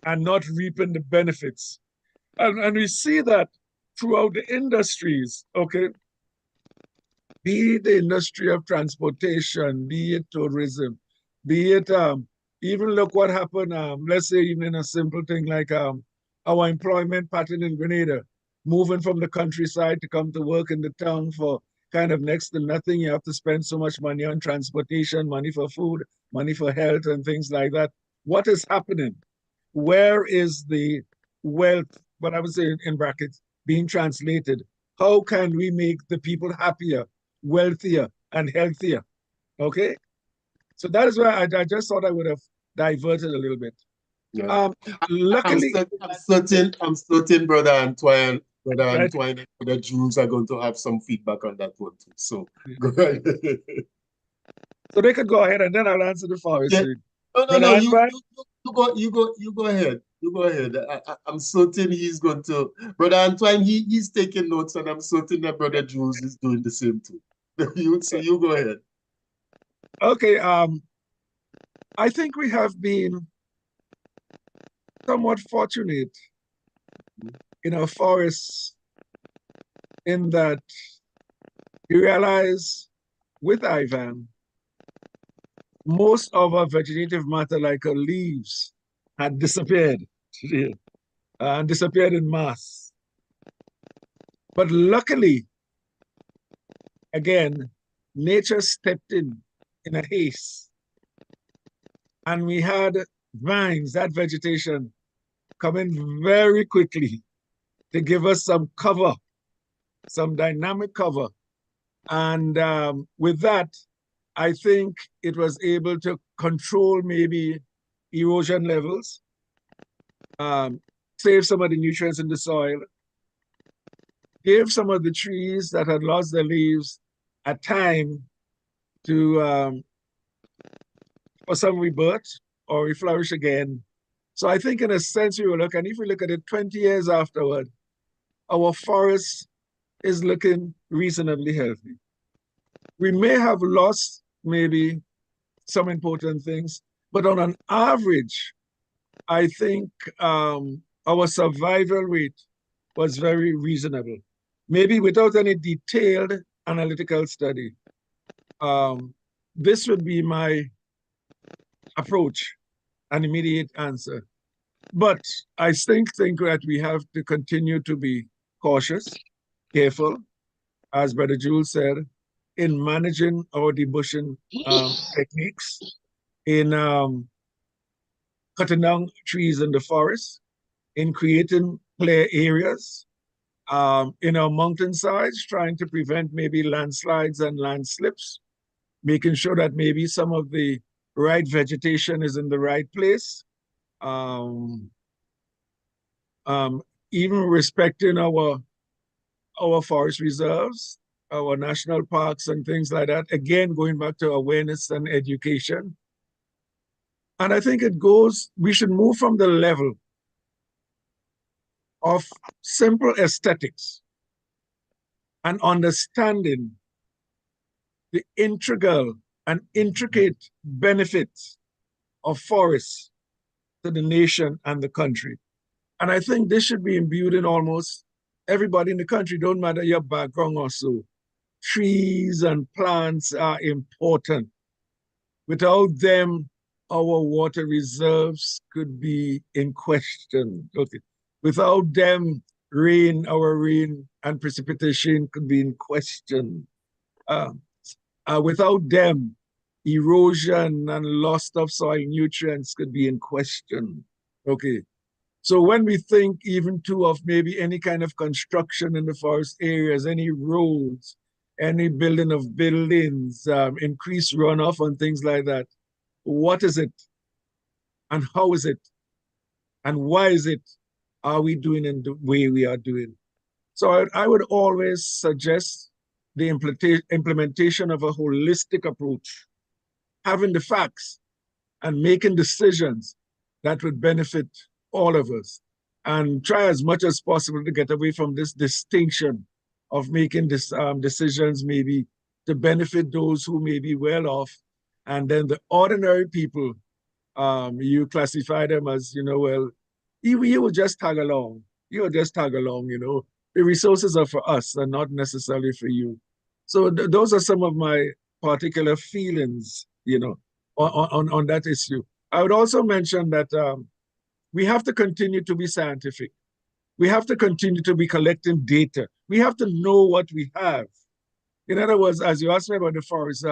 S7: and not reaping the benefits. And we see that throughout the industries, okay? Be it the industry of transportation, be it tourism, be it even look what happened, let's say even in a simple thing like our employment pattern in Grenada, moving from the countryside to come to work in the town for kind of next to nothing. You have to spend so much money on transportation, money for food, money for health and things like that. What is happening? Where is the wealth, what I would say in brackets, being translated? How can we make the people happier, wealthier, and healthier? Okay? So that is why I just thought I would have diverted a little bit.
S3: Yeah.
S7: Luckily,
S3: I'm certain, Brother Antoine,
S7: Right.
S3: and Brother Jules are going to have some feedback on that one too. So go ahead.
S7: So they could go ahead and then I'll answer the forestry.
S3: No,
S7: Brother
S3: you
S7: Antoine?
S3: go ahead. You go ahead. I'm certain he's going to, Brother Antoine, he's taking notes, and I'm certain that Brother Jules is doing the same too. So you go ahead.
S7: Okay, I think we have been somewhat fortunate in our forests in that you realize with Ivan, most of our vegetative matter, like our leaves, had disappeared and disappeared in mass. But luckily, again, nature stepped in a haste. And we had vines, that vegetation, come in very quickly to give us some cover, some dynamic cover. And with that, I think it was able to control maybe erosion levels, save some of the nutrients in the soil, give some of the trees that had lost their leaves a time to for some rebirth or reflourish again. So I think in a sense we will look, and if we look at it 20 years afterward, our forest is looking reasonably healthy. We may have lost maybe some important things, but on an average, I think our survival rate was very reasonable. Maybe without any detailed analytical study. This would be my approach, an immediate answer. But I think that we have to continue to be cautious, careful, as Brother Jules said, in managing our debushing techniques, in cutting down trees in the forest, in creating clear areas, in our mountainsides, trying to prevent maybe landslides and landslips, making sure that maybe some of the right vegetation is in the right place, even respecting our forest reserves, our national parks and things like that. Again, going back to awareness and education. And I think we should move from the level of simple aesthetics and understanding the integral and intricate benefits of forests to the nation and the country. And I think this should be imbued in almost everybody in the country, don't matter your background or so. Trees and plants are important. Without them, our water reserves could be in question. Okay. Without them, our rain and precipitation could be in question. Without them, erosion and loss of soil nutrients could be in question. Okay. So when we think even too of maybe any kind of construction in the forest areas, any roads, any building of buildings, increased runoff and things like that, what is it? And how is it? And why is it? Are we doing in the way we are doing? So I would always suggest the implementation of a holistic approach, having the facts and making decisions that would benefit all of us, and try as much as possible to get away from this distinction of making decisions maybe to benefit those who may be well off, and then the ordinary people, you classify them as, well, you will just tag along. You will just tag along, The resources are for us and not necessarily for you. So those are some of my particular feelings, on that issue. I would also mention that we have to continue to be scientific. We have to continue to be collecting data. We have to know what we have. In other words, as you asked me about the forest,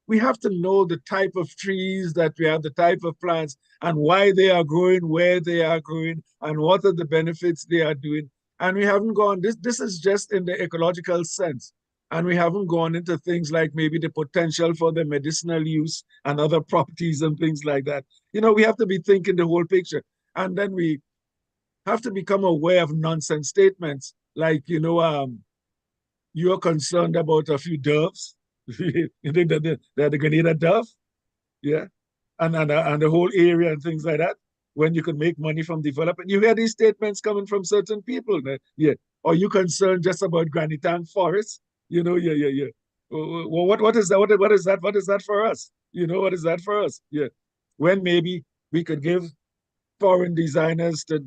S7: we have to know the type of trees that we have, the type of plants, and why they are growing, where they are growing, and what are the benefits they are doing. And we haven't gone, this is just in the ecological sense. And we haven't gone into things like maybe the potential for the medicinal use and other properties and things like that. We have to be thinking the whole picture. And then we have to become aware of nonsense statements like, you're concerned about a few doves. You think that they're the Grenada dove? Yeah. And the whole area and things like that, when you could make money from development. You hear these statements coming from certain people. Yeah. Are you concerned just about Granny Tank Forest? Yeah. Well, what is that? What is that? What is that for us? What is that for us? Yeah. When maybe we could give foreign designers to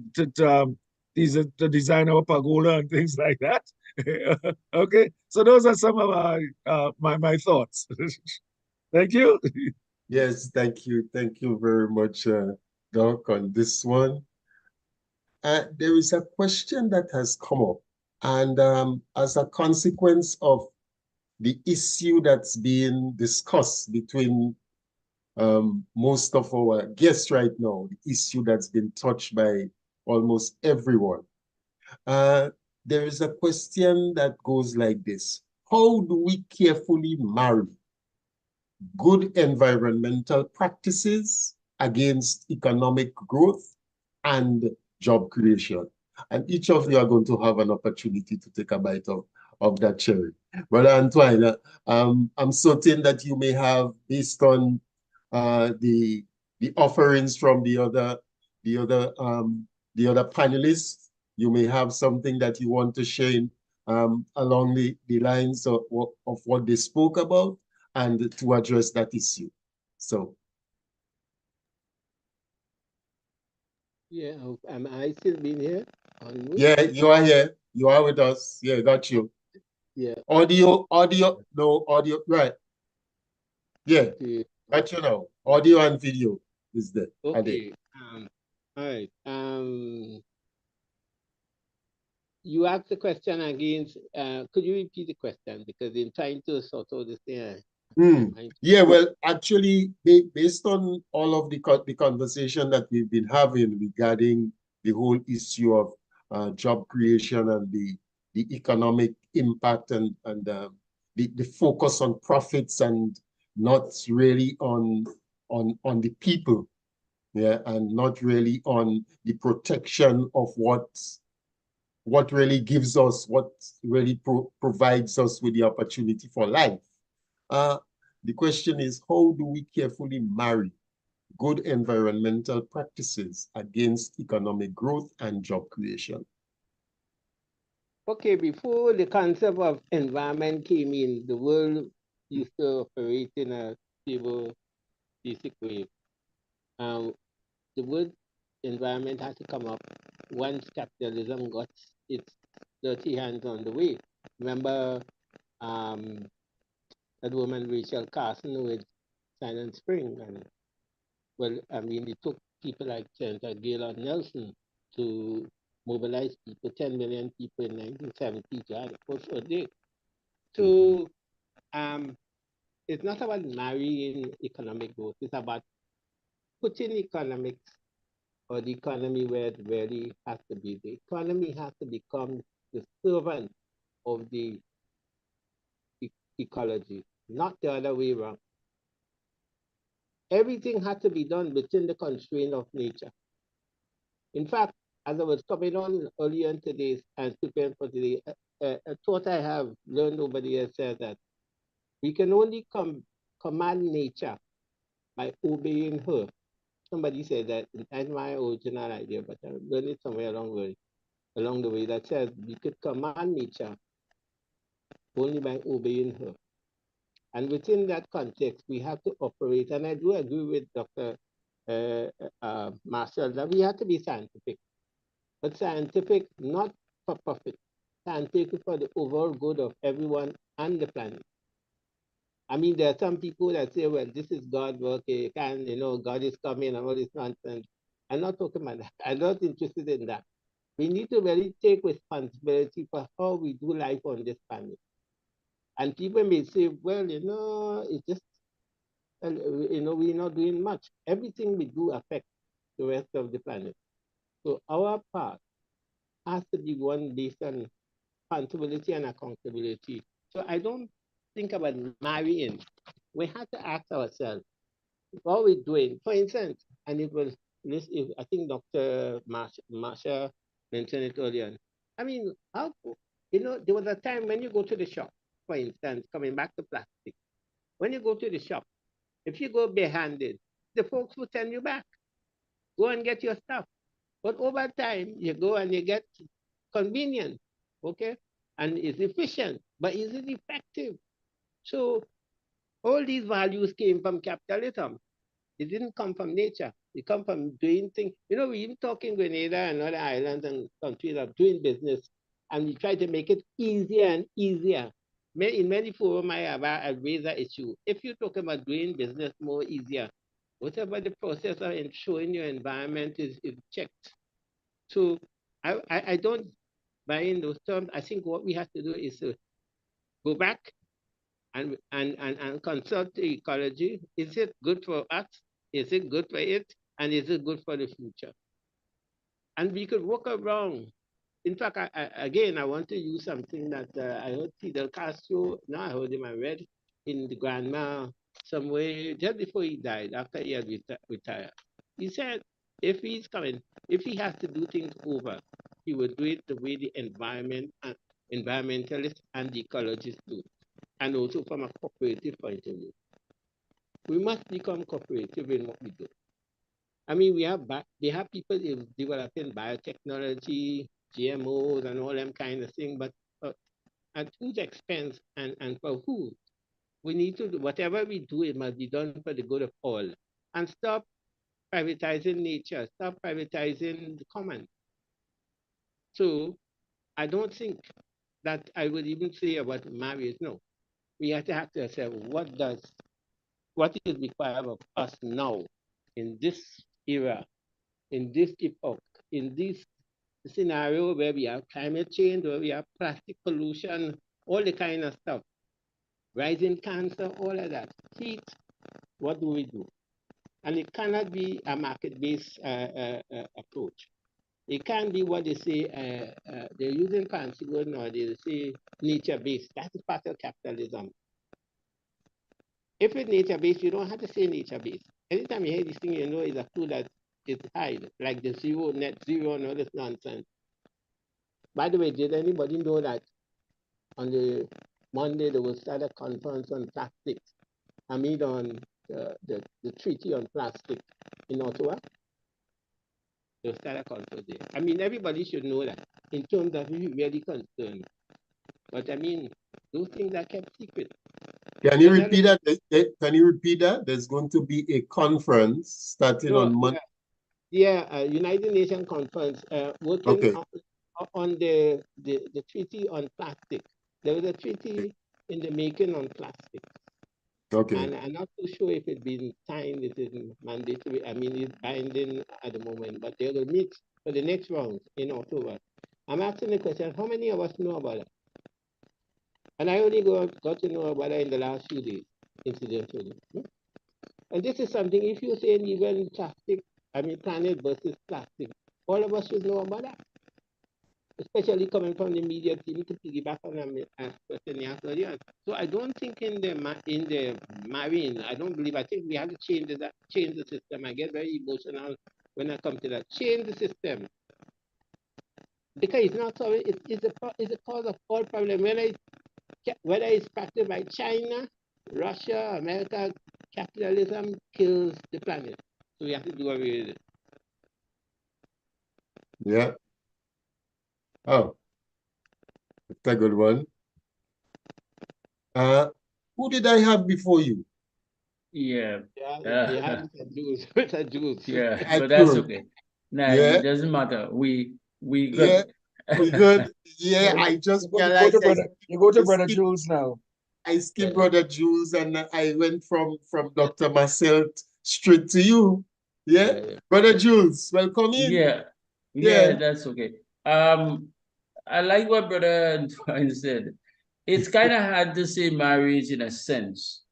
S7: design our pagoda and things like that. Okay, so those are some of my thoughts. Thank you.
S3: Yes, thank you very much, Doc, on this one. There is a question that has come up, and as a consequence of the issue that's being discussed between most of our guests right now, the issue that's been touched by almost everyone. There is a question that goes like this: how do we carefully marry good environmental practices against economic growth and job creation? And each of you are going to have an opportunity to take a bite of that cherry. Brother Antoine, I'm certain that you may have, based on the offerings from the other panelists, you may have something that you want to share along the lines of what they spoke about and to address that issue. So.
S8: Yeah, am I still being here?
S3: Yeah, you are here. You are with us. Yeah, got you.
S8: Yeah.
S3: Audio, no audio, right. Yeah,
S8: Okay.
S3: got you now. Audio and video is there.
S8: Okay. All right. You asked the question again. Could you repeat the question? Because in trying to sort out this thing.
S3: Yeah, well, actually, based on all of the conversation that we've been having regarding the whole issue of job creation and the economic impact and the focus on profits and not really on the people, yeah, and not really on the protection of what really gives us, what really provides us with the opportunity for life. The question is, how do we carefully marry good environmental practices against economic growth and job creation?
S8: Okay, before the concept of environment came in, the world used to operate in a stable, basic way. The word environment had to come up once capitalism got its dirty hands on the way. Remember that woman Rachel Carson with Silent Spring, and well, I mean, it took people like Senator Gaylord Nelson to mobilize people, 10 million people in 1970 to have a push for day. So it's not about marrying economic growth, it's about putting economics or the economy where it really has to be. The economy has to become the servant of the ecology, not the other way around. Everything has to be done within the constraint of nature. In fact, as I was coming on earlier in today's and preparing for today, a thought I have learned over the years says that we can only command nature by obeying her. Somebody said that, that's my original idea, but I learned it somewhere along the way that says we could command nature only by obeying her. And within that context, we have to operate, and I do agree with Dr. Marshall that we have to be scientific, but scientific not for profit, scientific for the overall good of everyone and the planet. I mean, there are some people that say, well, this is God work, God is coming and all this nonsense. I'm not talking about that. I'm not interested in that. We need to really take responsibility for how we do life on this planet. And people may say, well, it's just, we're not doing much. Everything we do affects the rest of the planet. So our part has to be one based on responsibility and accountability. So I don't think about marrying. We have to ask ourselves, what are we doing? For instance, and it was, I think Dr. Marsha mentioned it earlier. I mean, there was a time when you go to the shop, for instance, coming back to plastic, when you go to the shop, if you go barehanded, the folks will send you back. Go and get your stuff. But over time, you go and you get convenient, okay? And it's efficient, but is it effective? So all these values came from capitalism. It didn't come from nature. It come from doing things. We even talk in Grenada and other islands and countries of doing business, and we try to make it easier and easier. In many forums, I have raised that issue. If you're talking about doing business more easier, whatever the process of ensuring your environment is checked. So I don't buy in those terms. I think what we have to do is to go back and consult the ecology. Is it good for us? Is it good for it? And is it good for the future? And we could work around. In fact, I want to use something that I heard Fidel Castro, now I heard him, I read in the Grandma somewhere just before he died, after he had retired. He said, if he has to do things over, he would do it the way the environmentalists and the ecologists do, and also from a cooperative point of view. We must become cooperative in what we do. I mean, they have people developing biotechnology, GMOs, and all them kind of things, but at whose expense and for who? We need to do whatever we do, it must be done for the good of all. And stop privatizing nature, stop privatizing the common. So I don't think that I would even say about marriage. No, we have to ask ourselves, what is required of us now in this era, in this epoch, in this scenario where we have climate change, where we have plastic pollution, all the kind of stuff, rising cancer, all of that, heat, what do we do? And it cannot be a market-based approach. It can't be what they say, they're using fancy word now, they say nature-based. That's part of capitalism. If it's nature-based, you don't have to say nature-based. Anytime you hear this thing, you know it's a tool that is high, like the net zero and all this nonsense. By the way, did anybody know that on the Monday there was a conference on plastics? I mean on the treaty on plastic in Ottawa. There was a conference there. I mean, everybody should know that in terms of who really concerned. But I mean, those things are kept secret.
S3: Can you repeat that? Can you repeat that? There's going to be a conference starting on Monday.
S8: Yeah, United Nations conference working on the treaty on plastic. There was a treaty in the making on plastic.
S3: Okay.
S8: And I'm not too sure if it's been signed, it is mandatory. I mean, it's binding at the moment, but they will meet for the next round in October. I'm asking the question, how many of us know about it? And I only got to know about it in the last few days, incidentally. And this is something, if you say even plastic, I mean planet versus plastic, all of us should know about that. Especially coming from the media team to piggyback on a question you asked earlier. So I don't think in the marine, I think we have to change the system. I get very emotional when I come to that. Change the system. Because it's not solving, it's a cause of all problems. Whether it's practiced by China, Russia, America, capitalism kills the planet. So we have to do away with it.
S3: Yeah. Oh, that's a good one. Who did I have before you?
S1: Yeah.
S8: They have Mr. Jules.
S1: Yeah, but that's okay. Nah,
S3: Yeah.
S1: it doesn't matter. We good.
S3: Yeah, we good. Yeah, I just realized
S7: you go to Brother Jules now.
S3: I skipped Brother Jules and I went from Dr. Marcel straight to you. Yeah? Brother Jules, welcome in.
S1: Yeah, that's okay. I like what Brother Antoine said. It's kind of hard to say marriage in a sense,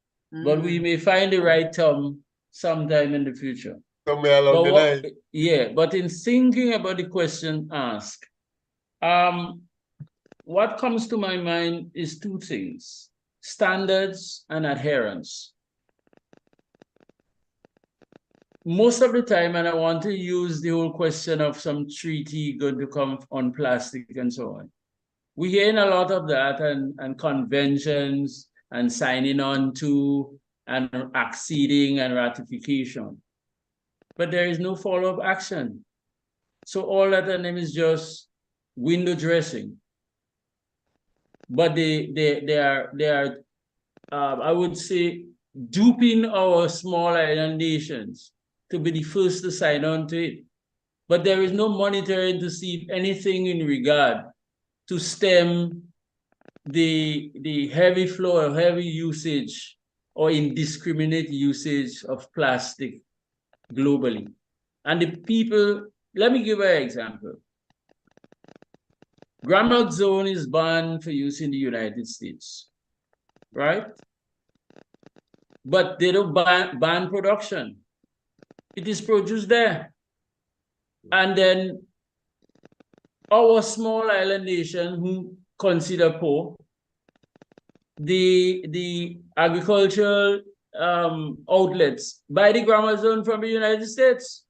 S1: but we may find the right term sometime in the future.
S3: Somewhere along the line.
S1: Yeah, but in thinking about the question asked, what comes to my mind is two things: standards and adherence. Most of the time, and I want to use the whole question of some treaty going to come on plastic and so on. We're hearing a lot of that and conventions and signing on to and acceding and ratification. But there is no follow-up action. So all that is just window dressing. But they are I would say, duping our small island nations to be the first to sign on to it. But there is no monitoring to see if anything in regard to stem the heavy flow or heavy usage or indiscriminate usage of plastic globally. And the people, let me give an example. Granoxone is banned for use in the United States, right? But they don't ban production. It is produced there. And then our small island nation who consider poor, the agricultural outlets buy the Granoxone from the United States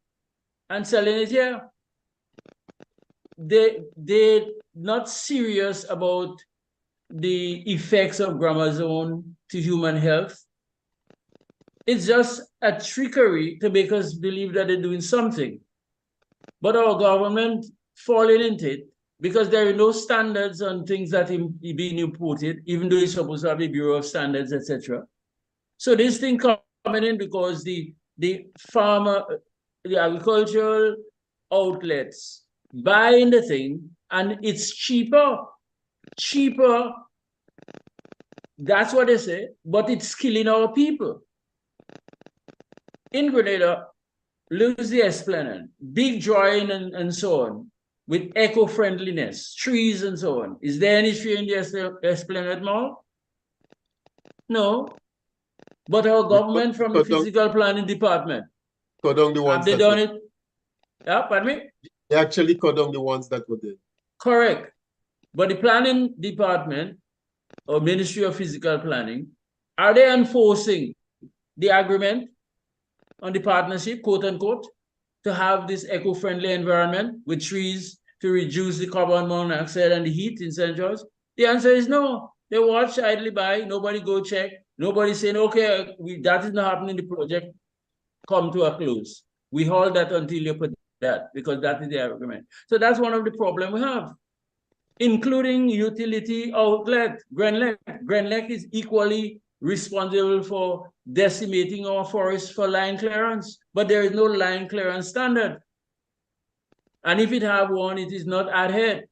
S1: and selling it here. They're not serious about the effects of Granoxone to human health. It's just a trickery to make us believe that they're doing something. But our government falling into it because there are no standards on things that are being imported, even though it's supposed to have a Bureau of Standards, etc. So this thing coming in because the farmer, the agricultural outlets buying the thing and it's cheaper. That's what they say, but it's killing our people. In Grenada, lose the Esplanade, big drawing and so on, with eco-friendliness, trees and so on. Is there any tree in the Esplanade Mall? No. But our government from the physical planning department,
S3: Cut down the ones
S1: have they
S3: that
S1: done
S3: were,
S1: it? Yeah, pardon me?
S3: they actually cut down the ones that were there.
S1: Correct. But the planning department or Ministry of Physical Planning, are they enforcing the agreement on the partnership, quote unquote, to have this eco-friendly environment with trees to reduce the carbon monoxide and the heat in St. George? The answer is no. They watch idly by, nobody go check, nobody saying, okay, that is not happening, the project come to a close. We hold that until you put that, because that is the agreement. So that's one of the problems we have, including utility outlet. Grenlec is equally responsible for decimating our forests for line clearance, but there is no line clearance standard. And if it have one, it is not adhered.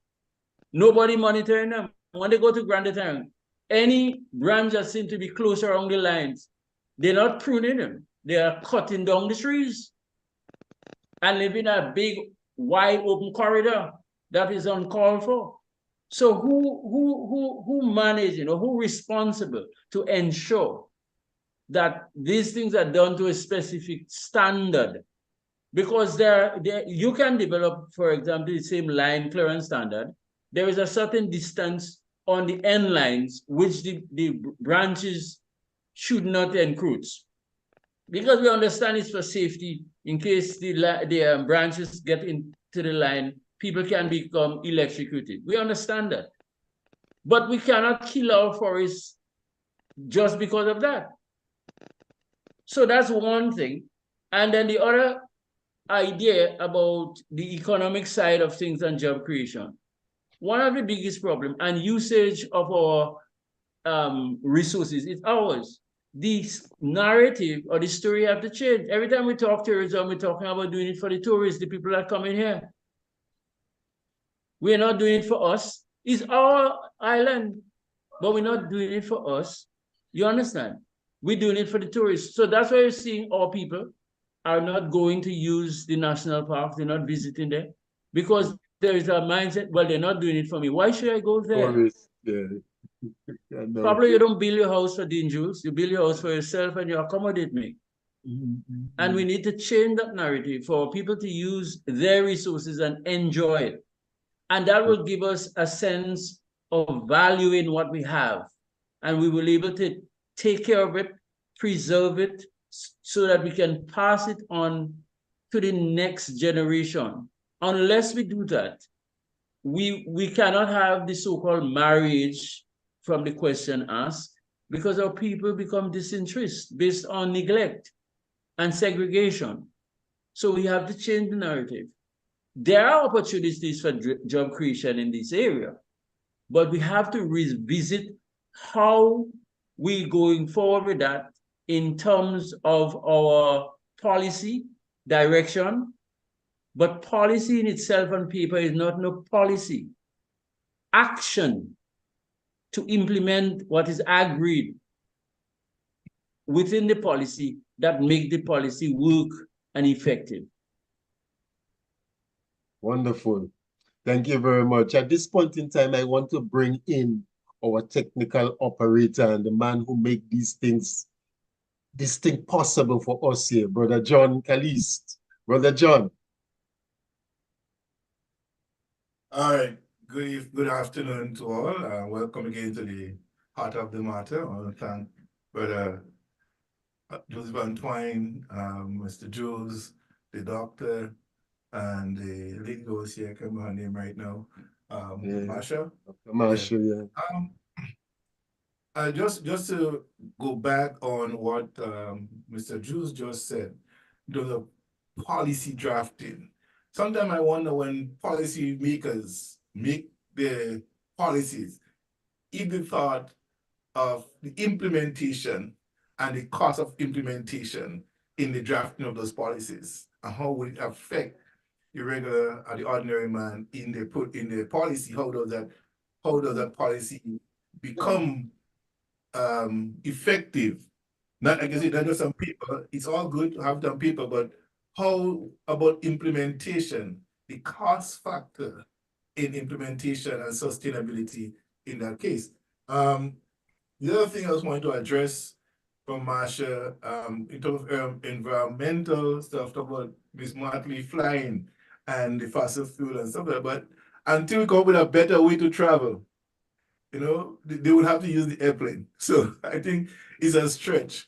S1: Nobody monitoring them. When they go to Grand Terrain, any branch that seem to be close around the lines, they're not pruning them. They are cutting down the trees and leaving a big, wide open corridor that is uncalled for. So who managing or who responsible to ensure that these things are done to a specific standard? Because you can develop, for example, the same line clearance standard. There is a certain distance on the end lines which the branches should not encroach. Because we understand it's for safety, in case the branches get into the line, people can become electrocuted. We understand that. But we cannot kill our forests just because of that. So that's one thing. And then the other idea about the economic side of things and job creation. One of the biggest problems and usage of our resources is ours. The narrative or the story have to change. Every time we talk tourism, we're talking about doing it for the tourists, the people that come in here. We're not doing it for us. It's our island, but we're not doing it for us. You understand? We're doing it for the tourists. So that's why you're seeing our people are not going to use the national parks. They're not visiting there because there is a mindset, well, they're not doing it for me. Why should I go there?
S3: Tourists, yeah.
S1: Probably you don't build your house for Dean Jules. You build your house for yourself and you accommodate me. And we need to change that narrative for people to use their resources and enjoy it. And that will give us a sense of value in what we have. And we will be able to take care of it, preserve it, so that we can pass it on to the next generation. Unless we do that, we cannot have the so-called marriage from the question asked, because our people become disinterested based on neglect and segregation. So we have to change the narrative. There are opportunities for job creation in this area, but we have to revisit how we're going forward with that in terms of our policy direction. But policy in itself on paper is not no policy. Action to implement what is agreed within the policy that make the policy work and effective.
S3: Wonderful. Thank you very much. At this point in time, I want to bring in our technical operator and the man who make this thing possible for us here, Brother John Caliste. Brother John.
S2: All right. Good afternoon to all. Welcome again to the Heart of the Matter. I want to thank Brother Joseph Antoine, Mr. Jules, the doctor, and the lady goes here. I can't remember her name right now. Marsha.
S3: Marsha, yeah.
S2: Just to go back on what Mr. Jules just said, the policy drafting. Sometimes I wonder when policy makers make their policies, if they thought of the implementation and the cost of implementation in the drafting of those policies, and how will it affect the regular or the ordinary man in the policy? How does that policy become effective? Not, like I said, not just on paper. It's all good to have it on paper, but how about implementation, the cost factor in implementation and sustainability in that case? The other thing I was wanting to address from Marsha, in terms of environmental stuff, talk about Ms. Martley flying and the fossil fuel and stuff like that, but until we come up with a better way to travel, you know, they would have to use the airplane. So I think it's a stretch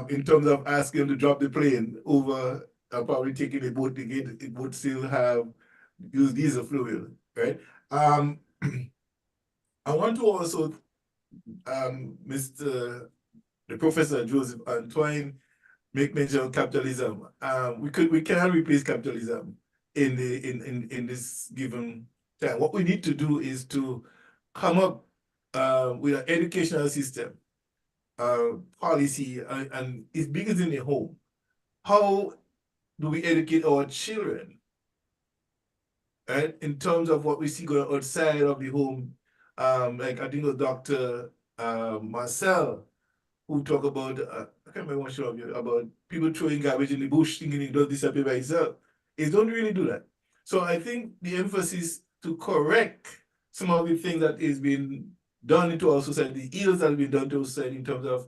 S2: in terms of asking them to drop the plane over probably taking a boat. It would still use diesel fuel, right? I want to also, the Professor Joseph Antoine make mention of capitalism. We cannot replace capitalism in this given time. What we need to do is to come up with an educational system, policy, and it begins in the home. How do we educate our children, right? In terms of what we see going outside of the home, like I think it was Dr. Marcel who talk about, I can't remember what show of you, about people throwing garbage in the bush thinking it does disappear by itself. It don't really do that. So I think the emphasis to correct some of the things that is being done into our society, the ills that have been done to our society in terms of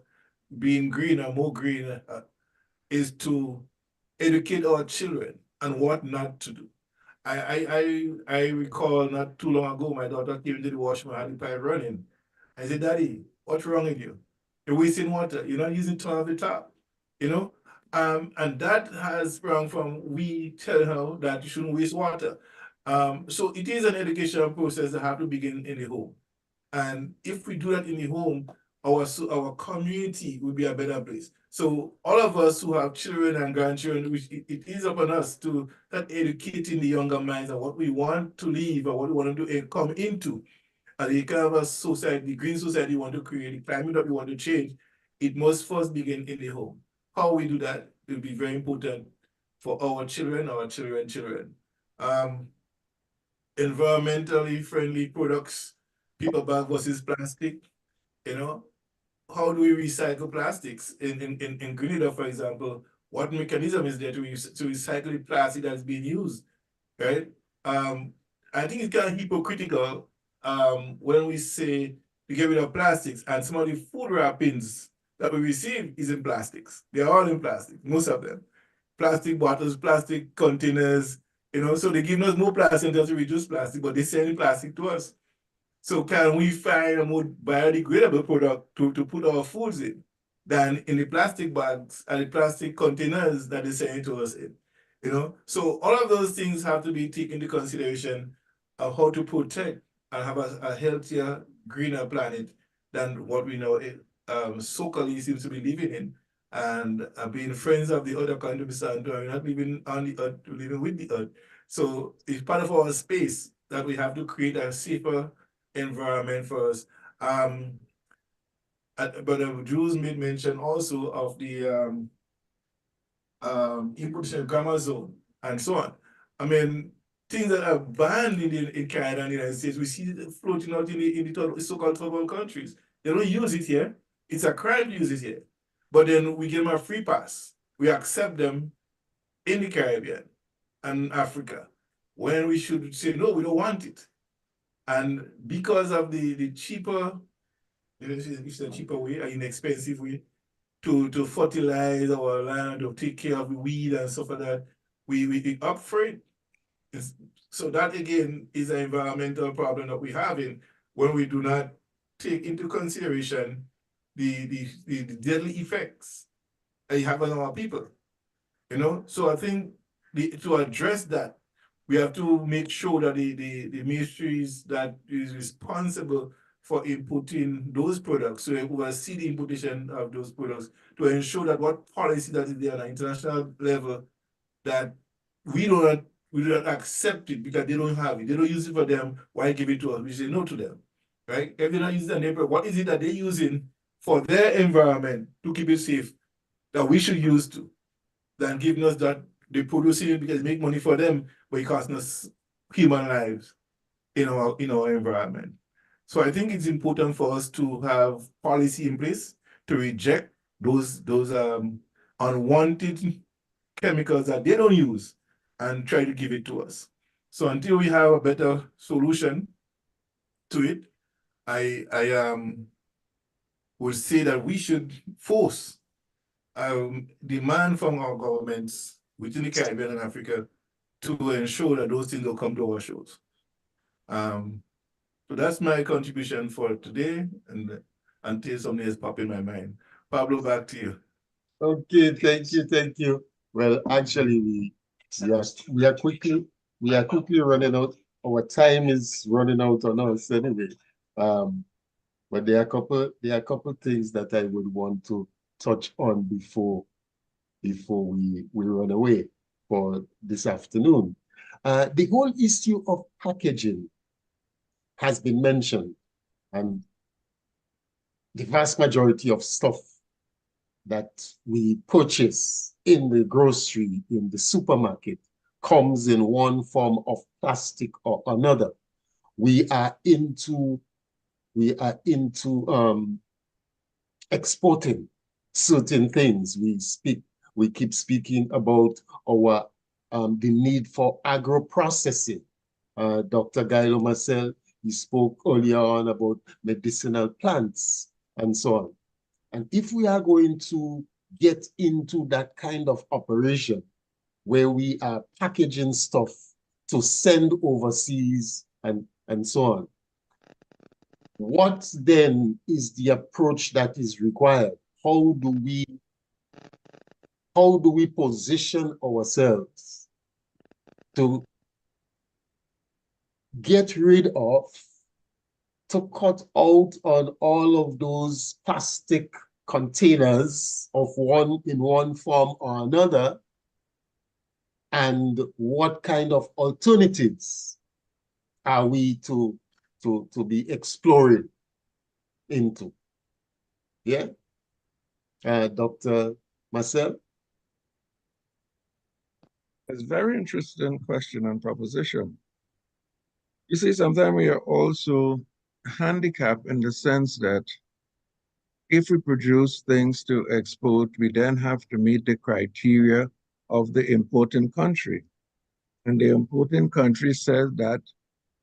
S2: being greener, more green, is to educate our children and what not to do. I recall not too long ago, my daughter came into the washroom, had the pipe running. I said, Daddy, what's wrong with you? You're wasting water. You're not using turn off the tap, you know? And that has sprung from we tell her that you shouldn't waste water. So it is an educational process that have to begin in the home. And if we do that in the home, our community will be a better place. So all of us who have children and grandchildren, it is upon us to start educating the younger minds on what we want to live or what we want to come into. And the kind of a society, the green society we want to create, the climate that we want to change, it must first begin in the home. How we do that will be very important for our children, children. Environmentally friendly products, paper bag versus plastic, you know, how do we recycle plastics? In Grenada, for example, what mechanism is there to recycle the plastic that's being used, right? I think it's kind of hypocritical when we say we get rid of plastics and some of the food wrappings that we receive is in plastics. They're all in plastic, most of them. Plastic bottles, plastic containers, you know, so they're giving us more plastic just to reduce plastic, but they're selling plastic to us. So can we find a more biodegradable product to put our foods in than in the plastic bags and the plastic containers that they're selling to us in? You know, so all of those things have to be taken into consideration of how to protect and have a healthier, greener planet than what we know SoCal seems to be living in. And being friends of the other country, we're not living on the earth, we're living with the earth. So it's part of our space that we have to create a safer environment for us. But Jules made mention also of the importation grammar zone and so on. I mean, things that are banned in Canada and the United States, we see it floating out in the so-called third world countries. They don't use it here. It's a crime to use it here. But then we give them a free pass. We accept them in the Caribbean and Africa, when we should say, no, we don't want it. And because of the cheaper, it's a cheaper way, an inexpensive way to fertilize our land, to take care of the weed and stuff like that, we opt for it. So that again is an environmental problem that we have in when we do not take into consideration the deadly effects they have on our people. So I think to address that, we have to make sure that the ministries that is responsible for inputting those products, so who are see the importation of those products, to ensure that what policy that is there on an international level, that we do not accept it because they don't have it. They don't use it for them. Why give it to us? We say no to them, right? If they're not using it, what is it that they're using for their environment to keep it safe that we should use to, than giving us that they produce it because they make money for them, but it costs us human lives in our environment. So I think it's important for us to have policy in place to reject those unwanted chemicals that they don't use and try to give it to us. So until we have a better solution to it, I would say that we should force demand from our governments within the Caribbean and Africa to ensure that those things don't come to our shores. So that's my contribution for today, and until something has popped in my mind. Pablo, back to you.
S3: Okay, thank you. Well, actually, we are quickly running out. Our time is running out on us anyway. But there are a couple things that I would want to touch on before we run away for this afternoon. The whole issue of packaging has been mentioned, and the vast majority of stuff that we purchase in the grocery, in the supermarket, comes in one form of plastic or another. We are into exporting certain things. We keep speaking about our the need for agro-processing. Dr. Gailo Marcel, he spoke earlier on about medicinal plants and so on. And if we are going to get into that kind of operation where we are packaging stuff to send overseas and so on, what then is the approach that is required? How do we position ourselves to get rid of, to cut out on all of those plastic containers of one form or another, and what kind of alternatives are we to be exploring into? Yeah, Dr. Marcel?
S7: It's a very interesting question and proposition. You see, sometimes we are also handicapped in the sense that if we produce things to export, we then have to meet the criteria of the importing country. And the importing country says that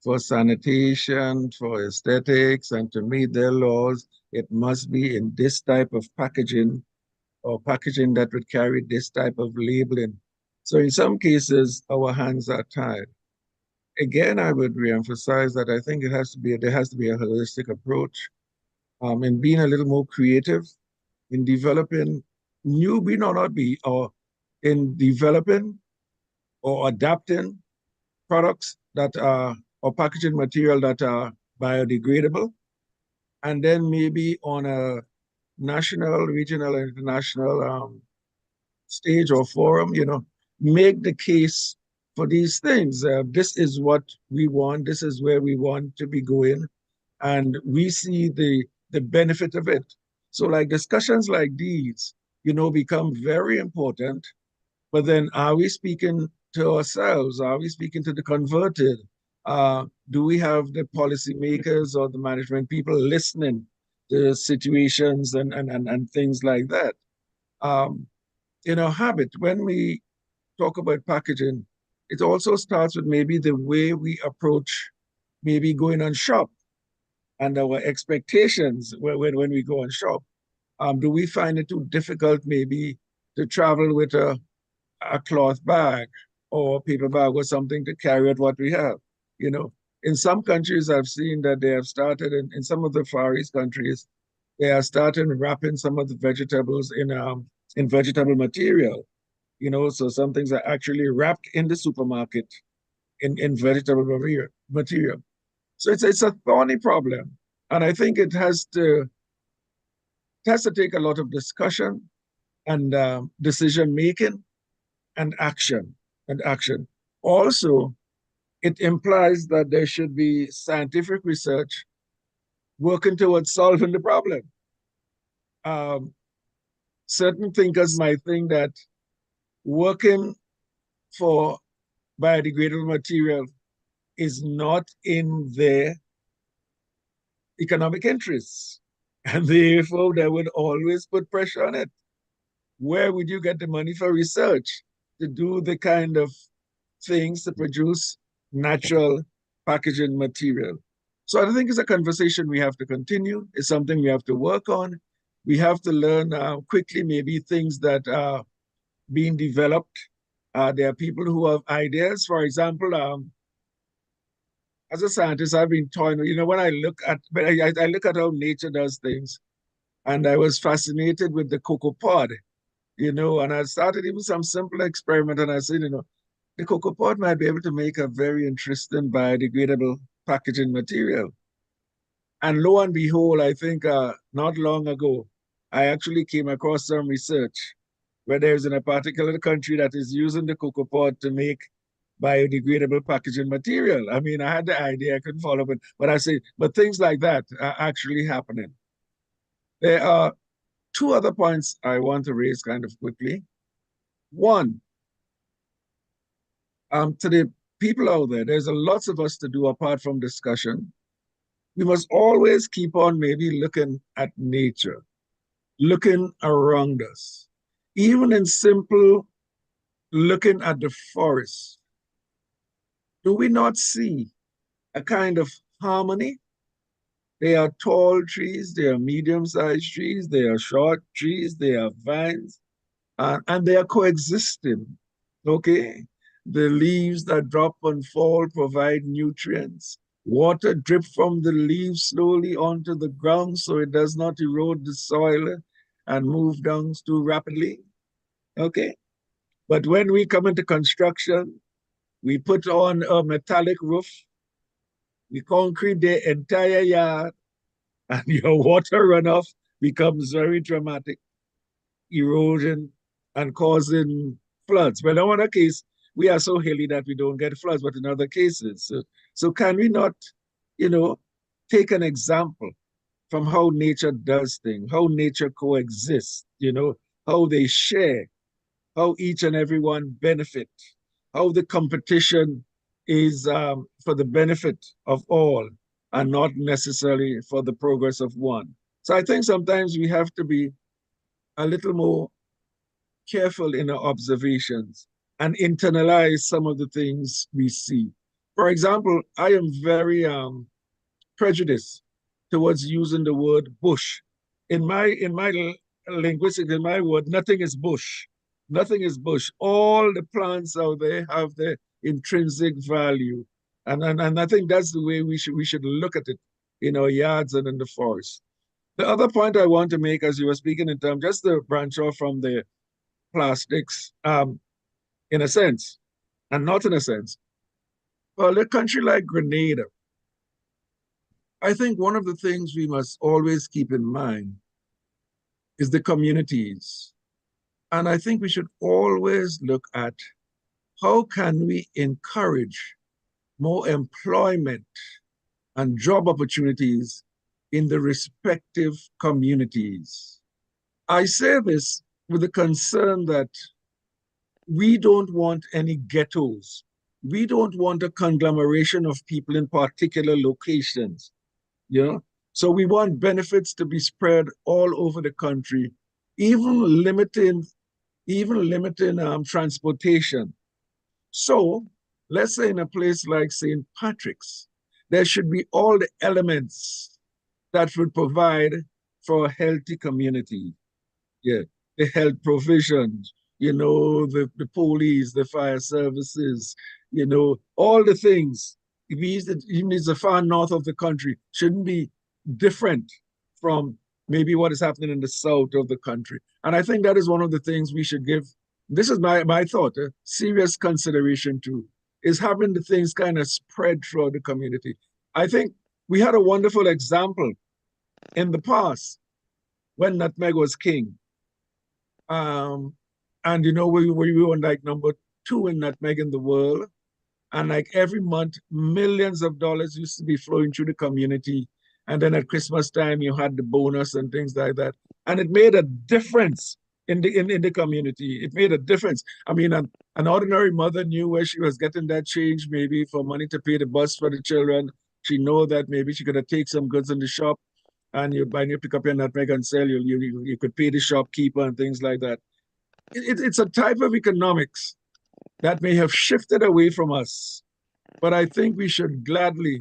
S7: for sanitation, for aesthetics, and to meet their laws, it must be in this type of packaging or packaging that would carry this type of labeling. So in some cases, our hands are tied. Again, I would reemphasize that I think there has to be a holistic approach in being a little more creative in developing in developing or adapting products that are or packaging material that are biodegradable, and then maybe on a national, regional, and international stage or forum, make the case for these things. This is what we want. This is where we want to be going, and we see the benefit of it. So, like discussions like these, become very important. But then, are we speaking to ourselves? Are we speaking to the converted? Do we have the policymakers or the management people listening to situations and things like that? Habit, when we talk about packaging, it also starts with maybe the way we approach maybe going on shop and our expectations when we go on shop. Do we find it too difficult maybe to travel with a cloth bag or paper bag or something to carry out what we have? You know, in some countries, I've seen that they have started in some of the Far East countries, they are starting wrapping some of the vegetables in vegetable material. You know, so some things are actually wrapped in the supermarket in vegetable material. So it's a thorny problem, and I think it has to take a lot of discussion and decision making and action and action. Also, it implies that there should be scientific research working towards solving the problem. Certain thinkers might think that working for biodegradable material is not in their economic interests, and therefore they would always put pressure on it. Where would you get the money for research to do the kind of things to produce natural packaging material? So I think it's a conversation we have to continue. It's something we have to work on. We have to learn quickly maybe things that are being developed. There are people who have ideas. For example, as a scientist, I've been toying, when I look at how nature does things, and I was fascinated with the cocoa pod, and I started even some simple experiment, and I said, the cocoa pod might be able to make a very interesting biodegradable packaging material. And lo and behold, I think not long ago, I actually came across some research where there's in a particular country that is using the cocoa pod to make biodegradable packaging material. I mean, I had the idea, I couldn't follow it, but I say, but things like that are actually happening. There are two other points I want to raise kind of quickly. One, to the people out there, there's a lots of us to do apart from discussion. We must always keep on maybe looking at nature, looking around us, even in simple looking at the forest. Do we not see a kind of harmony? They are tall trees, they are medium-sized trees, they are short trees, they are vines, and they are coexisting, okay? The leaves that drop and fall provide nutrients. Water drips from the leaves slowly onto the ground so it does not erode the soil and move down too rapidly, okay? But when we come into construction, we put on a metallic roof, we concrete the entire yard, and your water runoff becomes very dramatic, erosion and causing floods. Well, in one case, we are so hilly that we don't get floods, but in other cases. So can we not, take an example from how nature does things, how nature coexists, how they share, how each and every one benefit, how the competition is for the benefit of all and not necessarily for the progress of one. So I think sometimes we have to be a little more careful in our observations and internalize some of the things we see. For example, I am very prejudiced towards using the word bush. In my linguistics, in my word, nothing is bush. Nothing is bush. All the plants out there have their intrinsic value. And I think that's the way we should look at it in our yards and in the forest. The other point I want to make, as you were speaking in terms, just to branch off from the plastics, in a sense, and not in a sense. Well, a country like Grenada, I think one of the things we must always keep in mind is the communities. And I think we should always look at how can we encourage more employment and job opportunities in the respective communities. I say this with the concern that we don't want any ghettos. We don't want a conglomeration of people in particular locations, So we want benefits to be spread all over the country, even limiting even limiting transportation. So let's say in a place like St. Patrick's, there should be all the elements that would provide for a healthy community. Yeah, the health provisions, the police, the fire services, all the things. Even if it's the far north of the country, shouldn't be different from maybe what is happening in the south of the country. And I think that is one of the things we should give, this is my thought, serious consideration to, is having the things kind of spread throughout the community. I think we had a wonderful example in the past when nutmeg was king. And we were like #2 in nutmeg in the world. And like every month, millions of dollars used to be flowing through the community. And then at Christmas time, you had the bonus and things like that. And it made a difference in the community. It made a difference. I mean, an ordinary mother knew where she was getting that change, maybe for money to pay the bus for the children. She know that maybe she could take some goods in the shop and you pick up your nutmeg and sell, you could pay the shopkeeper and things like that. It's a type of economics that may have shifted away from us, but I think we should gladly,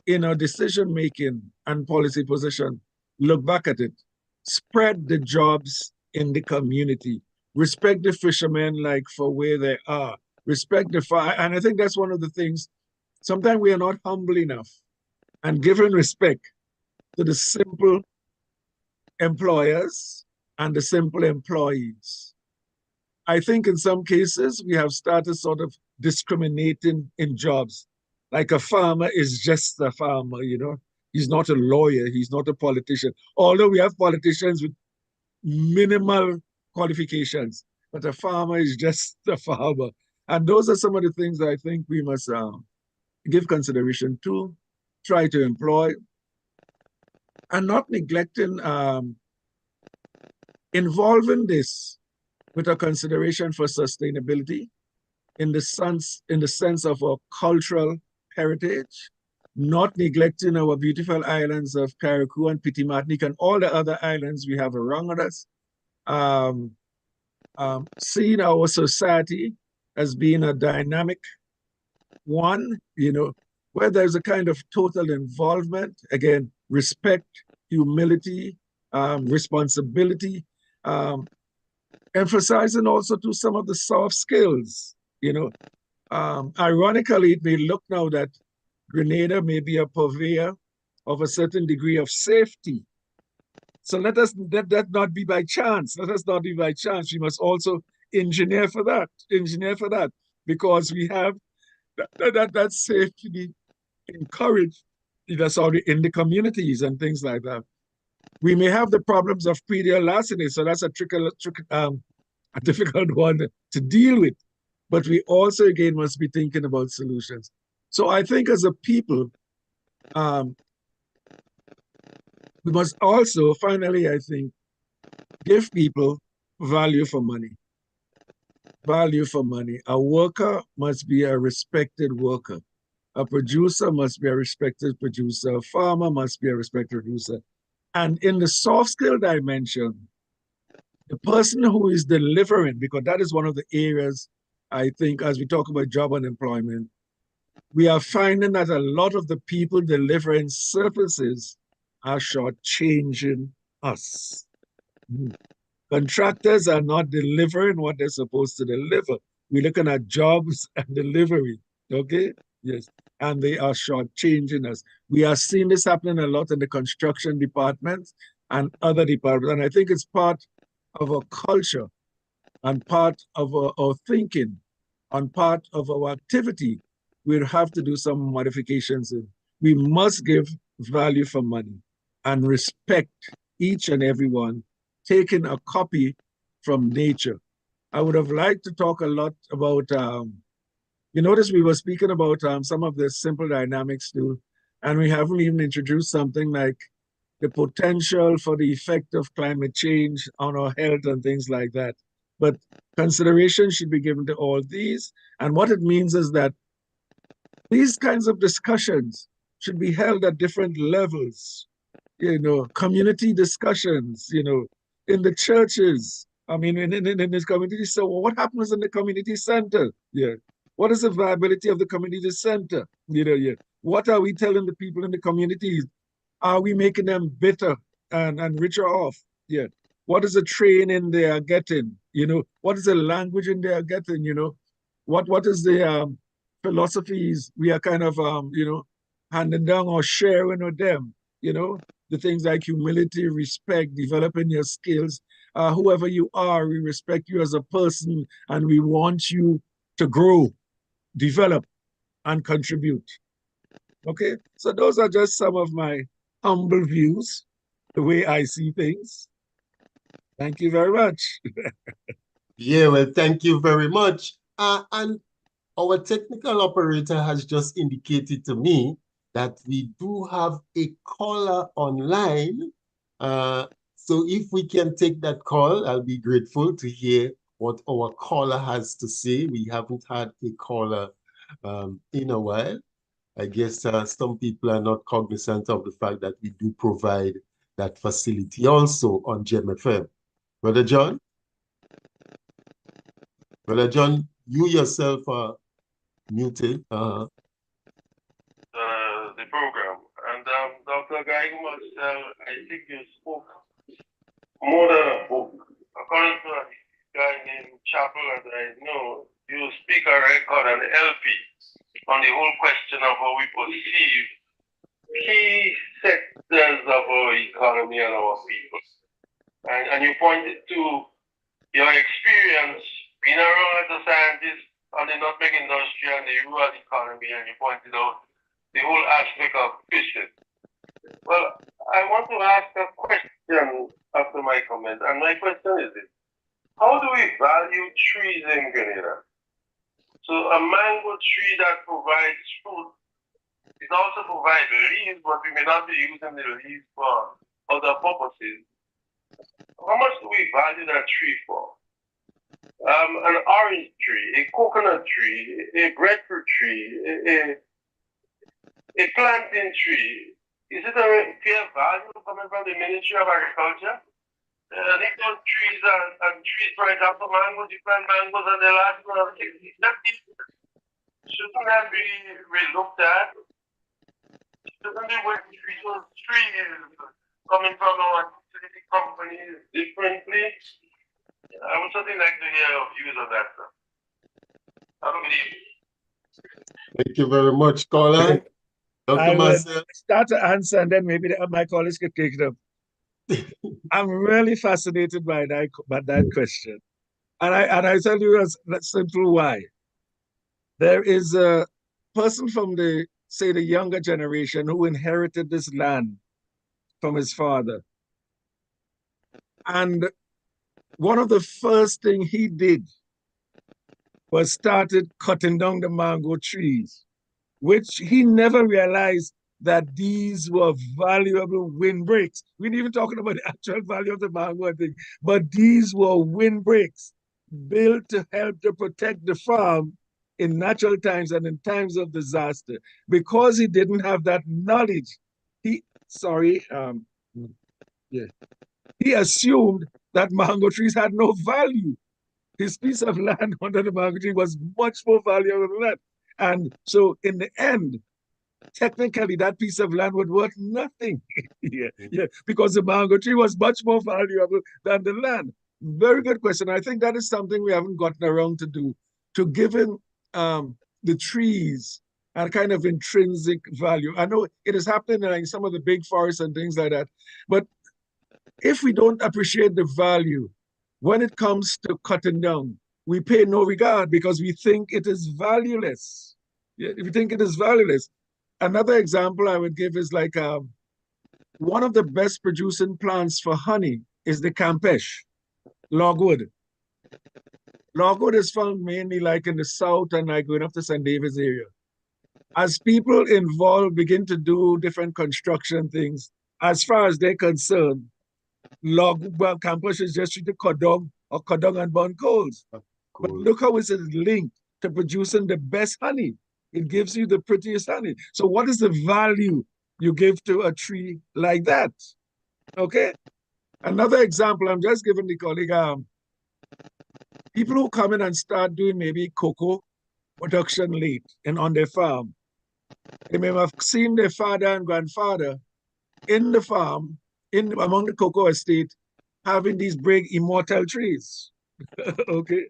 S7: in our decision-making and policy position, look back at it, spread the jobs in the community, respect the fishermen like for where they are, respect the fire. And I think that's one of the things, sometimes we are not humble enough and giving respect to the simple employers and the simple employees. I think in some cases, we have started sort of discriminating in jobs. Like a farmer is just a farmer, He's not a lawyer, he's not a politician. Although we have politicians with minimal qualifications, but a farmer is just a farmer. And those are some of the things I think we must give consideration to, try to employ, and not neglecting involving this with a consideration for sustainability in the sense of our cultural heritage, not neglecting our beautiful islands of Carriacou and Petit Martinique and all the other islands we have around us, seeing our society as being a dynamic one, where there's a kind of total involvement, again, respect, humility, responsibility, emphasizing also to some of the soft skills, Ironically, it may look now that Grenada may be a purveyor of a certain degree of safety. So let that not be by chance. Let us not be by chance. We must also engineer for that, because we have that safety encouraged in the communities and things like that. We may have the problems of predial larceny, so that's a difficult one to deal with. But we also, again, must be thinking about solutions. So I think as a people, we must also, finally, I think, give people value for money. Value for money. A worker must be a respected worker. A producer must be a respected producer. A farmer must be a respected producer. And in the soft skill dimension, the person who is delivering, because that is one of the areas, I think, as we talk about job and employment, we are finding that a lot of the people delivering services are shortchanging us. Contractors are not delivering what they're supposed to deliver. We're looking at jobs and delivery, okay? Yes, and they are shortchanging us. We are seeing this happening a lot in the construction departments and other departments, and I think it's part of our culture and part of our thinking and part of our activity. We'll have to do some modifications. We must give value for money and respect each and every one, taking a copy from nature. I would have liked to talk a lot about, you notice we were speaking about some of the simple dynamics too, and we haven't even introduced something like the potential for the effect of climate change on our health and things like that. But consideration should be given to all these. And what it means is that these kinds of discussions should be held at different levels, community discussions, in the churches, I mean, in this community. So what happens in the community center? Yeah. What is the viability of the community center? Yeah. What are we telling the people in the communities? Are we making them bitter and richer off? Yeah. What is the training they are getting? What is the languaging they are getting? What is the philosophies we are kind of handing down or sharing with them? The things like humility, respect, developing your skills. Whoever you are, we respect you as a person and we want you to grow, develop, and contribute. Okay, so those are just some of my humble views, the way I see things. Thank you very much.
S3: Yeah, well, thank you very much. And our technical operator has just indicated to me that we do have a caller online. So if we can take that call, I'll be grateful to hear what our caller has to say. We haven't had a caller in a while. I guess some people are not cognizant of the fact that we do provide that facility also on GEM FM. Brother John? Brother John, you yourself are muted.
S9: The program. And Dr. Guy Marcel, I think you spoke more than a book. According to a guy named Chappell, as I know, you speak a record, an LP, on the whole question of how we perceive key sectors of our economy and our people. And you pointed to your experience being around as a scientist on the nutmeg industry and the rural economy, and you pointed out the whole aspect of fishing. Well, I want to ask a question after my comment, and my question is this. How do we value trees in Grenada? So a mango tree that provides fruit, it also provides leaves, but we may not be using the leaves for other purposes. How much do we value that tree for? An orange tree, a coconut tree, a breadfruit tree, a plantain tree, is it a fair value coming from the Ministry of Agriculture? These are trees and trees, for example, mangoes, you plant mangoes and they last for 60, 70 years. Shouldn't that be relooked at? Shouldn't the way we treat those trees coming from our utility companies differently? I would certainly like to hear your views on that, sir. Have a good evening.
S3: Thank you very much, caller.
S7: I
S3: Dr.
S7: will
S3: Marcel.
S7: start to answer and then maybe my colleagues could take it up. I'm really fascinated by that question. And I tell you a simple why. There is a person from the younger generation who inherited this land from his father. And one of the first things he did was started cutting down the mango trees, which he never realized that these were valuable windbreaks. We ain't even talking about the actual value of the mango, I think, but these were windbreaks built to help to protect the farm in natural times and in times of disaster. Because he didn't have that knowledge, he assumed that mango trees had no value. His piece of land under the mango tree was much more valuable than that. And so in the end, technically that piece of land was worth nothing. Because the mango tree was much more valuable than the land. Very good question. I think that is something we haven't gotten around to do, to giving the trees a kind of intrinsic value. I know it is happening in like some of the big forests and things like that, but if we don't appreciate the value, when it comes to cutting down, we pay no regard because we think it is valueless. We think it is valueless. Another example I would give is like one of the best producing plants for honey is the campeche, logwood. Logwood is found mainly like in the south and like going up to St. David's area. As people involved begin to do different construction things, as far as they're concerned, campeche is just to cut down and burn coals. Cool. But look how it's linked to producing the best honey. It gives you the prettiest honey. So what is the value you give to a tree like that? Okay. Another example, I'm just giving the colleague people who come in and start doing maybe cocoa production late and on their farm, they may have seen their father and grandfather in the farm, among the cocoa estate, having these big immortal trees. Okay.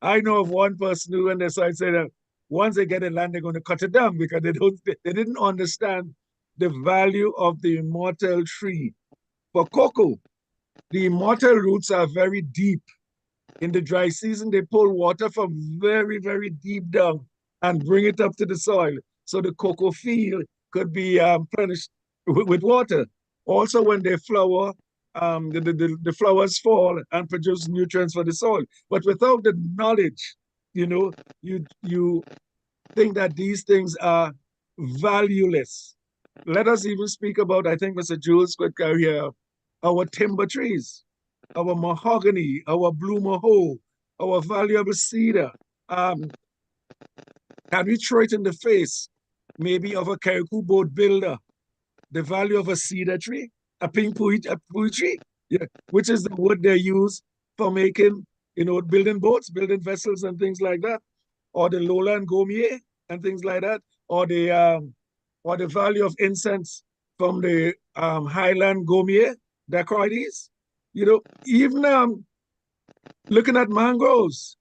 S7: I know of one person who, when they said that once they get the land, they're going to cut it down because they didn't understand the value of the immortal tree. For cocoa, the immortal roots are very deep. In the dry season, they pull water from very, very deep down and bring it up to the soil. So the cocoa field could be replenished with water. Also, when they flower, the flowers fall and produce nutrients for the soil. But without the knowledge, you think that these things are valueless. Let us even speak about, I think Mr. Jules could carry here, our timber trees, our mahogany, our blue mahoe, our valuable cedar. Can we throw it in the face, maybe of a Carriacou boat builder, the value of a cedar tree, a pink pui tree, yeah, which is the wood they use for making, building boats, building vessels and things like that, or the lowland gommier and things like that, or the value of incense from the highland gommier, dacoides. Even looking at mangroves,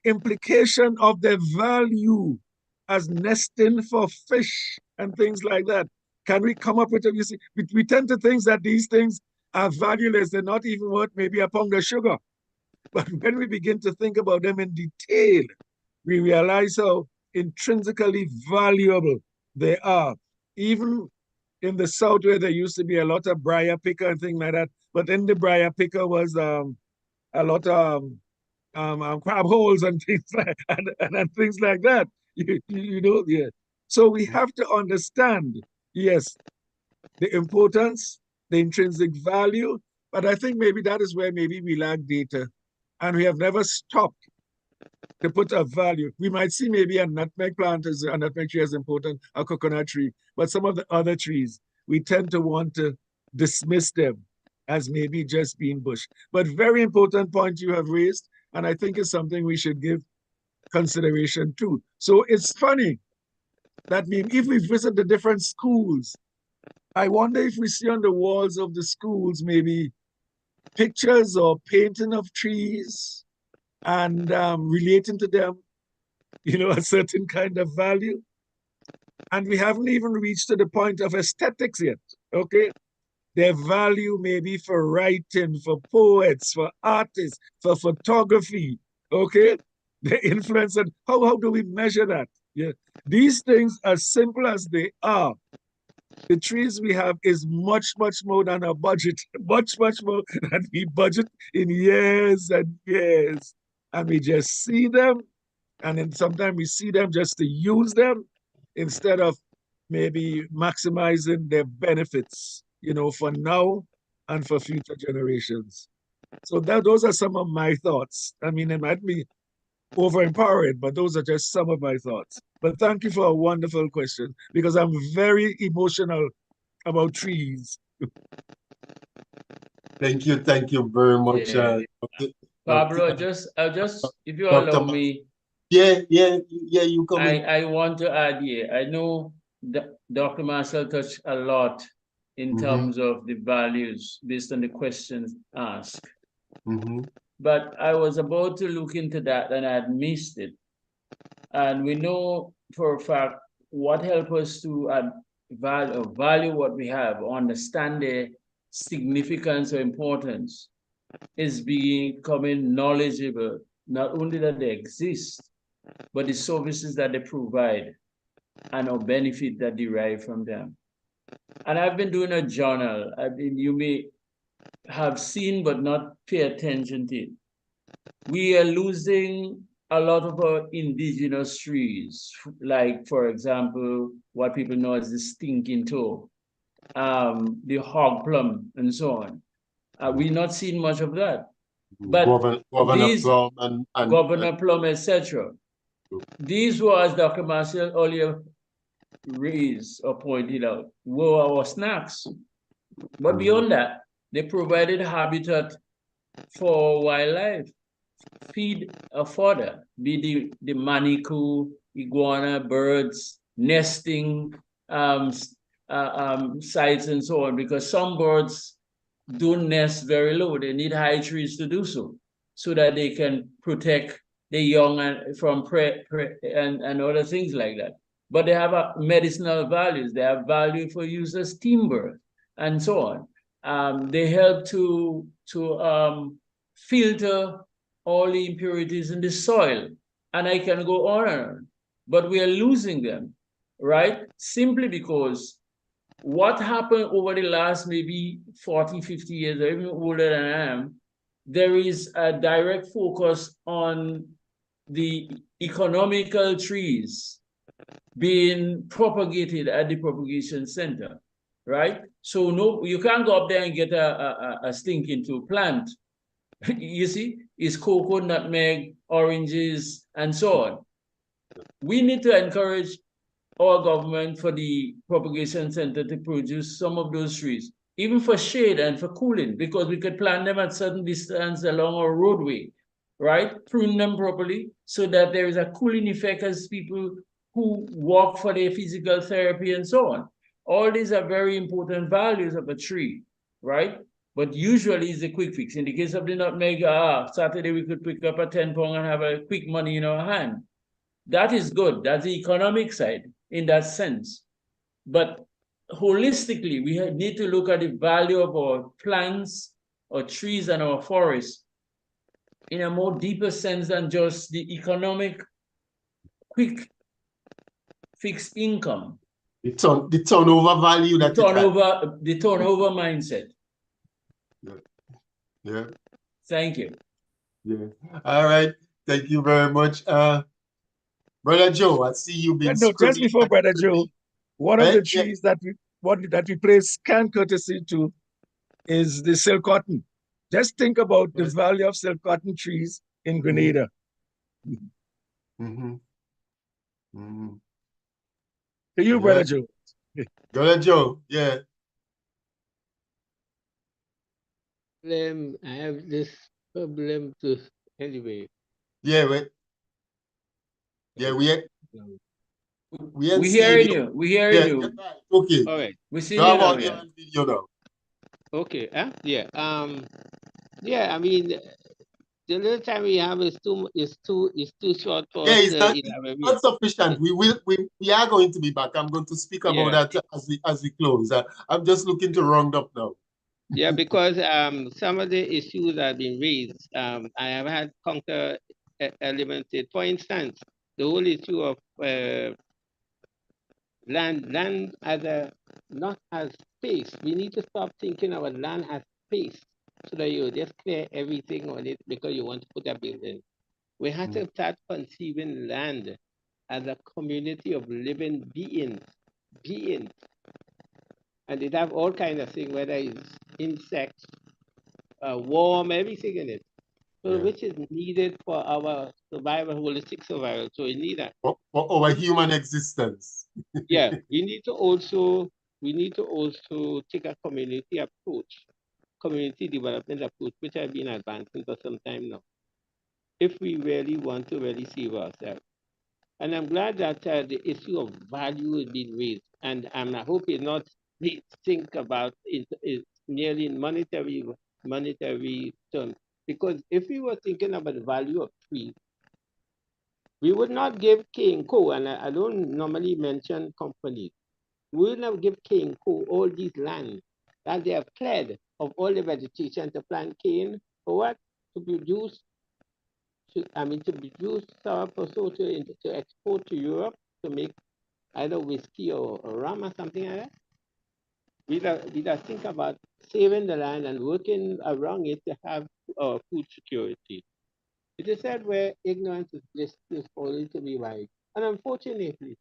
S7: implication of their value as nesting for fish and things like that. Can we come up with it? You see, we tend to think that these things are valueless. They're not even worth maybe a pound of sugar. But when we begin to think about them in detail, we realize how intrinsically valuable they are. Even in the South, where there used to be a lot of briar picker and things like that, but in the briar picker was a lot of crab holes and things like and things like that. Yeah. So we have to understand, yes, the importance, the intrinsic value, but I think maybe that is where maybe we lack data, and we have never stopped to put a value. We might see maybe a nutmeg tree as important, a coconut tree, but some of the other trees, we tend to want to dismiss them as maybe just being bush. But very important point you have raised, and I think it's something we should give consideration to. So it's funny that if we visit the different schools, I wonder if we see on the walls of the schools maybe pictures or painting of trees and relating to them, a certain kind of value. And we haven't even reached to the point of aesthetics yet, okay? Their value maybe for writing, for poets, for artists, for photography, okay? The influence, and how do we measure that? Yeah, these things, as simple as they are, the trees we have is much, much more than our budget, much, much more than we budget in years and years. And we just see them, and then sometimes we see them just to use them instead of maybe maximizing their benefits, for now and for future generations. So those are some of my thoughts. I mean, it might be over-empowering, but those are just some of my thoughts. But thank you for a wonderful question, because I'm very emotional about trees.
S3: Thank you very much.
S1: Yeah. Pablo, I'll just, if you allow me.
S3: Yeah, you come in.
S1: I want to add here, I know that Dr. Marcel touched a lot in terms of the values based on the questions asked. But I was about to look into that and I'd missed it. And we know for a fact what helps us to value what we have, understand the significance or importance, is becoming knowledgeable, not only that they exist, but the services that they provide and our benefit that derive from them. And I've been doing a journal. You may have seen but not pay attention to it. We are losing a lot of our indigenous trees, like, for example, what people know as the stinking toe, the hog plum, and so on. We're not seeing much of that. But Governor Plum, etc. These were, as Dr. Marcel earlier raised or pointed out, were our snacks. But beyond that, they provided habitat for wildlife. feed a fodder, be the manikou, iguana, birds, nesting sites and so on, because some birds don't nest very low. They need high trees to do so that they can protect the young from prey and other things like that. But they have medicinal values. They have value for use as timber and so on. They help to filter all the impurities in the soil. And I can go on and on. But we are losing them, right? Simply because what happened over the last maybe 40, 50 years, or even older than I am, there is a direct focus on the economical trees being propagated at the propagation center, right? So no, you can't go up there and get a stinking to plant. You see, it's cocoa, nutmeg, oranges, and so on. We need to encourage our government for the propagation center to produce some of those trees, even for shade and for cooling, because we could plant them at certain distance along our roadway, right? Prune them properly so that there is a cooling effect as people who walk for their physical therapy and so on. All these are very important values of a tree, right? But usually it's a quick fix. In the case of the nutmeg, Saturday we could pick up a 10 pound and have a quick money in our hand. That is good. That's the economic side in that sense. But holistically, we need to look at the value of our plants, our trees, and our forests in a more deeper sense than just the economic, quick, fixed income.
S3: The turnover value that
S1: the turnover mindset.
S3: Yeah.
S1: Thank you.
S3: Yeah. All right. Thank you very much. Brother Joe, I see you've been
S7: No, just before Brother Joe, one of the trees that we pay scant courtesy to is the silk cotton. Just think about the value of silk cotton trees in Grenada.
S3: Mm-hmm. Mm-hmm.
S7: To you, Brother Joe.
S3: Brother Joe, yeah.
S8: I have this problem to anyway.
S3: Yeah, we
S1: hearing you. We hearing you.
S3: Okay.
S8: All right.
S1: We see you now.
S3: Yeah. Video now.
S8: Okay. Yeah. Yeah. I mean, the little time we have is too short for us.
S3: It's not sufficient. We are going to be back. I'm going to speak about that as we close. I'm just looking to round up now.
S8: Yeah, because some of the issues have been raised. I have had counter elements. For instance, the whole issue of land as not as space. We need to stop thinking of land as space, so that you just clear everything on it because you want to put a building. We have to start conceiving land as a community of living beings, and it have all kinds of things, whether it's insects, warm, everything in it. So which is needed for our survival, holistic survival. So we need that.
S3: For our human existence.
S8: Yeah, we need to also take a community approach, community development approach, which I've been advancing for some time now, if we really want to really save ourselves. And I'm glad that the issue of value is being raised. And I hope it's not think about it merely in monetary terms. Because if we were thinking about the value of trees, we would not give K&Co, and I don't normally mention companies, we would not give K&Co all these lands that they have cleared of all the vegetation to plant cane for what? To produce sourpuss to export to Europe to make either whiskey or rum or something like that. We don't think about saving the land and working around it to have food security. It is said where ignorance is bliss is only to be wise. And unfortunately,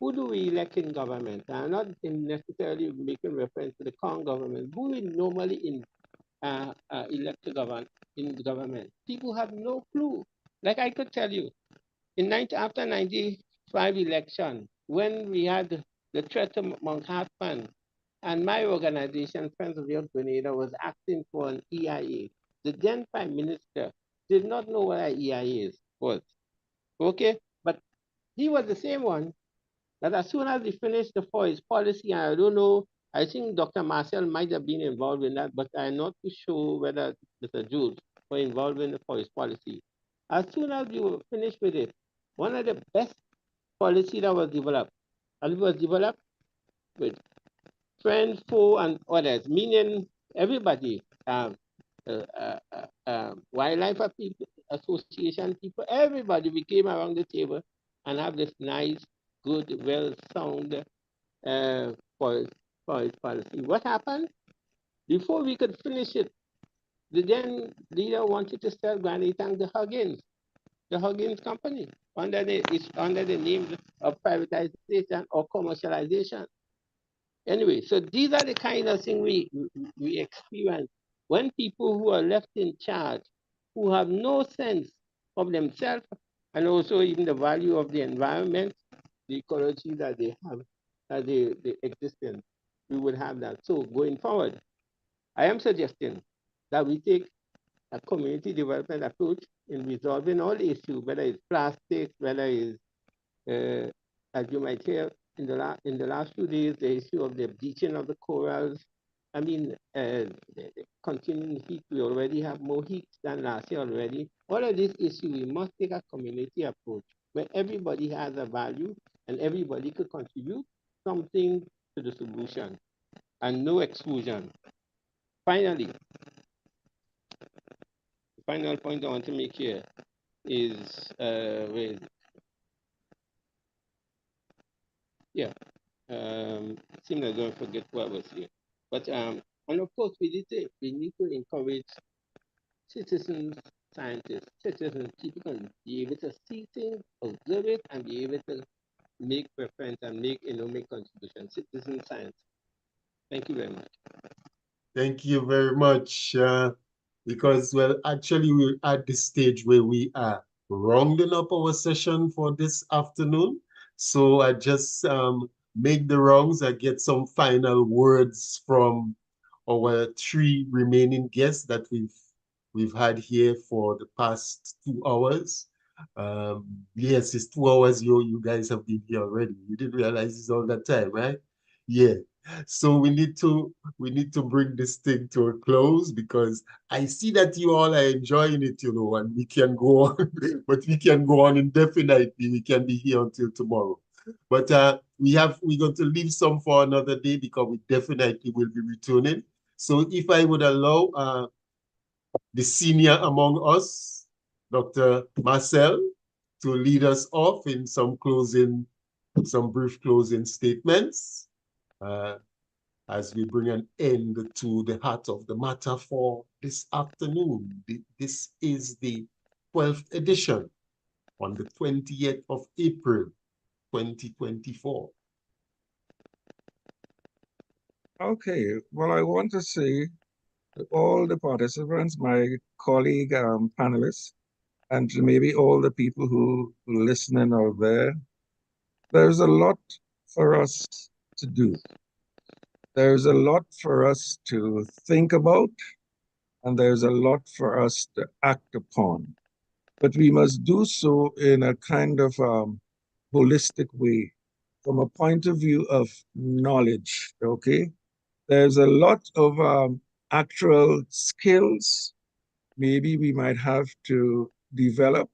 S8: who do we elect in government? I'm not necessarily making reference to the current government. Who we normally elect to in government? People have no clue. Like I could tell you, after 95 election, when we had the threat of Mount Hartman, and my organization, Friends of Youth Grenada, was asking for an EIA. The then Prime Minister did not know what an EIA was. Okay, but he was the same one that as soon as he finished the forest policy, and I don't know, I think Dr. Marcel might have been involved in that, but I'm not too sure whether Mr. Jules were involved in the forest policy. As soon as we were finished with it, one of the best policy that was developed, and it was developed with friends, foe, and others, meaning everybody, wildlife association people, everybody, we came around the table and have this nice, good, well sound forest policy. What happened? Before we could finish it, the then leader wanted to sell Granny Tank to the Huggins company, under the name of privatization or commercialization. Anyway, so these are the kind of things we experience when people who are left in charge, who have no sense of themselves and also even the value of the environment, the ecology that they have, that they exist in, we would have that. So going forward, I am suggesting that we take a community development approach in resolving all issues, whether it's plastic, whether it's, as you might hear, in the last few days, the issue of the bleaching of the corals. I mean, the continuing heat, we already have more heat than last year already. All of these issues, we must take a community approach where everybody has a value and everybody could contribute something to the solution and no exclusion. Finally, the final point I want to make here is, seems I'm going to forget what I was here. But and of course we need to encourage citizens, scientists, citizens, people can be able to see things, observe it, and be able to make reference and make economic contribution. Citizen science. Thank you very much.
S3: Thank you very much. Because, well, actually, we're at the stage where we are rounding up our session for this afternoon. So I just make the rounds. I get some final words from our three remaining guests that we've had here for the past 2 hours. Yes, it's 2 hours you guys have been here already. You didn't realize it's all that time, right? Yeah. So we need to bring this thing to a close because I see that you all are enjoying it, you know, and we can go on, but we can go on indefinitely. We can be here until tomorrow. But we're going to leave some for another day because we definitely will be returning. So if I would allow the senior among us, Dr. Marcel, to lead us off in some brief closing statements. As we bring an end to the heart of the matter for this afternoon. This is the 12th edition on the 20th of April, 2024.
S7: Okay, well, I want to say to all the participants, my colleague panelists, and to maybe all the people who are listening out there, there's a lot for us to do. There's a lot for us to think about, and there's a lot for us to act upon. But we must do so in a kind of holistic way, from a point of view of knowledge, okay? There's a lot of actual skills maybe we might have to develop.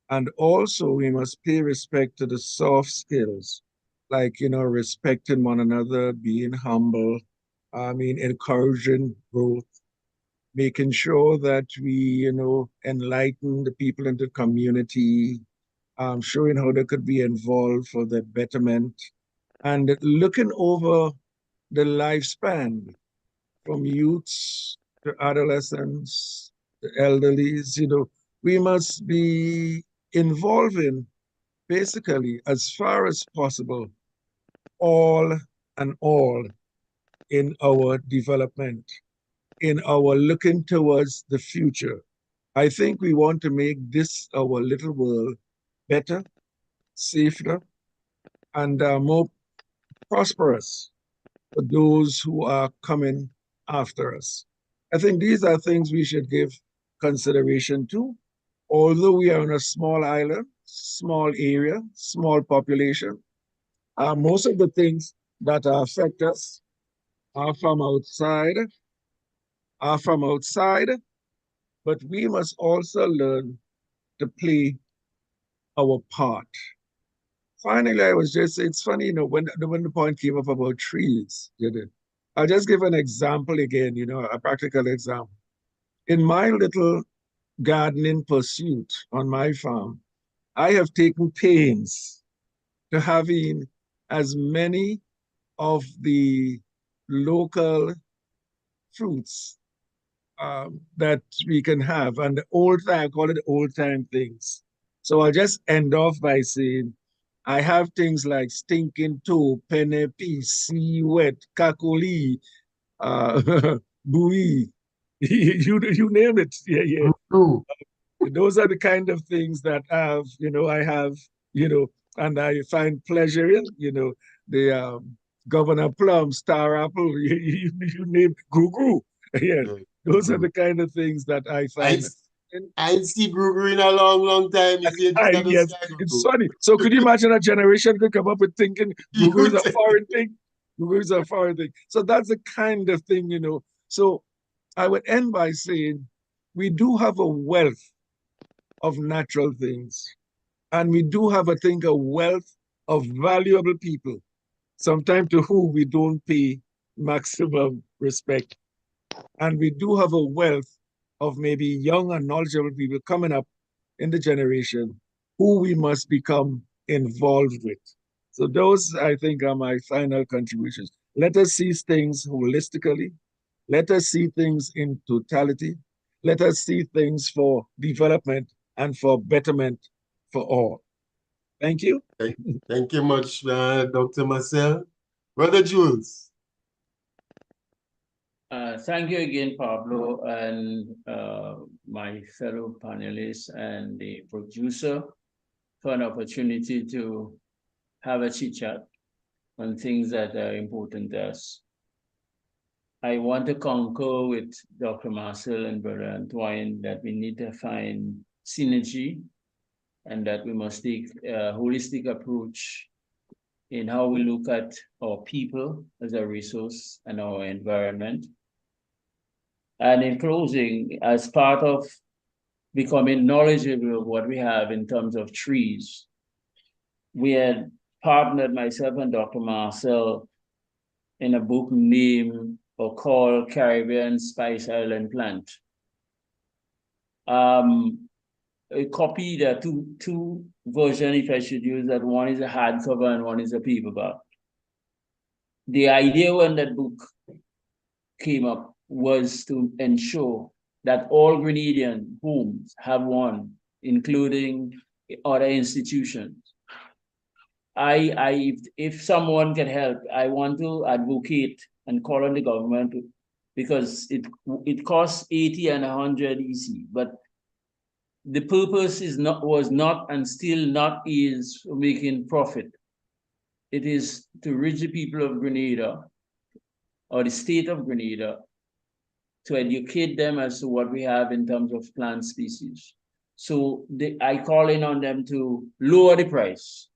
S7: And also we must pay respect to the soft skills, like, you know, respecting one another, being humble, encouraging growth, making sure that we, you know, enlighten the people in the community, showing how they could be involved for their betterment, and looking over the lifespan from youths to adolescents, to elderlies. You know, we must be involving basically as far as possible all in our development, in our looking towards the future. I think we want to make this our little world better, safer, and more prosperous for those who are coming after us. I think these are things we should give consideration too. Although we are on a small island, small area, small population, most of the things that affect us are from outside, but we must also learn to play our part. Finally, I was just, it's funny, you know, when the point came up about trees, I'll just give an example again, you know, a practical example. In my little gardening pursuit on my farm, I have taken pains to having as many of the local fruits that we can have, and the old time, I call it old time things. So I'll just end off by saying, I have things like stinking toe, penepi, sea wet, kakoli, bui, you name it. Yeah, yeah.
S3: True.
S7: Those are the kind of things that I have, and I find pleasure in, the Governor Plum, Star Apple, you name Goo. Yeah, those are the kind of things that I find.
S3: I see Guru in a long time.
S7: Yes, it's funny. So could you imagine a generation could come up with thinking Google is a foreign thing? Google is a foreign thing. So that's the kind of thing, So I would end by saying we do have a wealth of natural things. And we do have, I think, a wealth of valuable people, sometimes to whom we don't pay maximum respect. And we do have a wealth of maybe young and knowledgeable people coming up in the generation who we must become involved with. So those, I think, are my final contributions. Let us see things holistically. Let us see things in totality. Let us see things for development and for betterment for all. Thank you.
S3: Thank you much, Dr. Marcel. Brother Jules.
S1: Thank you again, Pablo, and my fellow panelists and the producer for an opportunity to have a chit chat on things that are important to us. I want to concur with Dr. Marcel and Brother Antoine that we need to find synergy and that we must take a holistic approach in how we look at our people as a resource and our environment. And in closing, as part of becoming knowledgeable of what we have in terms of trees, we had partnered, myself and Dr. Marcel, in a book named or called Caribbean Spice Island Plant. A copy, there are two versions, if I should use that. One is a hardcover and one is a paperback. The idea when that book came up was to ensure that all Grenadian homes have one, including other institutions. If someone can help, I want to advocate and call on the government because it costs 80 and 100 EC, but the purpose was not and still not is making profit. It is to reach the people of Grenada or the state of Grenada to educate them as to what we have in terms of plant species. So I call in on them to lower the price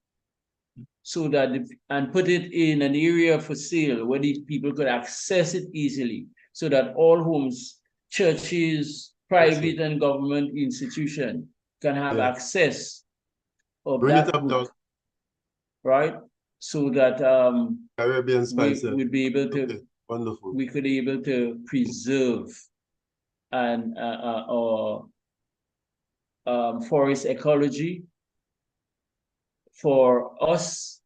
S1: so that, and put it in an area for sale where these people could access it easily so that all homes, churches, private and government institutions can have access of that book, right? So that
S3: Caribbean Spice
S1: we'd be able to,
S3: wonderful.
S1: We could be able to preserve and our forest ecology for us,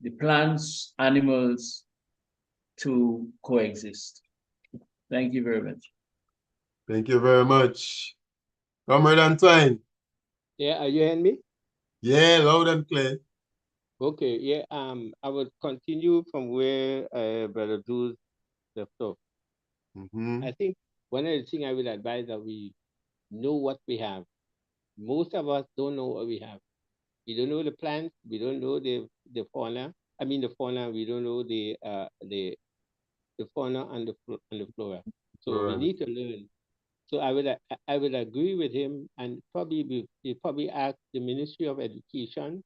S1: the plants, animals to coexist. Thank you very much.
S3: Thank you very much. Comrade Antoine.
S8: Yeah, are you hearing me?
S3: Yeah, loud and clear.
S8: Okay, yeah, I would continue from where Brother Jules left off. I think one of the things I would advise that we know what we have. Most of us don't know what we have. We don't know the plants, we don't know the fauna. I mean the fauna, we don't know the fauna and the flora. So we need to learn So I would agree with him, and we probably ask the Ministry of Education,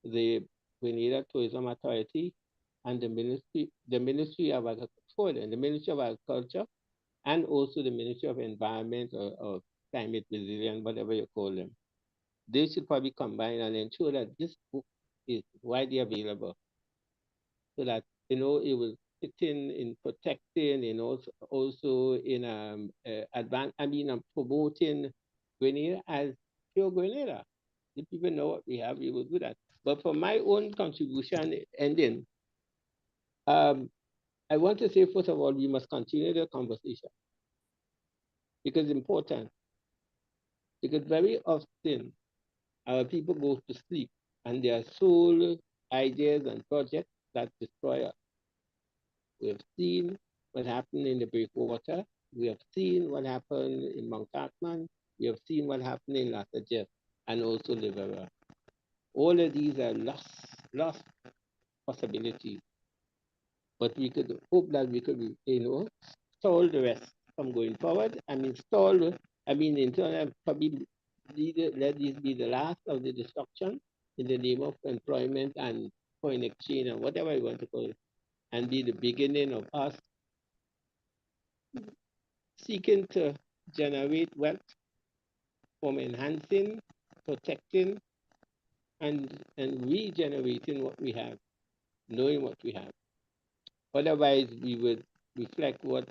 S8: the Grenada Tourism Authority, and the Ministry of Agriculture, and the Ministry of Agriculture, and also the Ministry of Environment or Climate Resilience, whatever you call them. They should probably combine and ensure that this book is widely available, so that it will fit in protecting and also in promoting Grenada as pure Grenada. If people know what we have, we will do that. But for my own contribution ending, I want to say, first of all, we must continue the conversation because it's important. Because very often our people go to sleep and their sole ideas and projects that destroy us. We have seen what happened in the Breakwater. We have seen what happened in Mount Hartman. We have seen what happened in Lhasa Jeff and also Livera. All of these are lost possibilities. But we could hope that we could, stall the rest from going forward. In terms of probably let this be the last of the destruction in the name of employment and foreign exchange and whatever you want to call it, and be the beginning of us seeking to generate wealth from enhancing, protecting, and regenerating what we have, knowing what we have. Otherwise, we would reflect what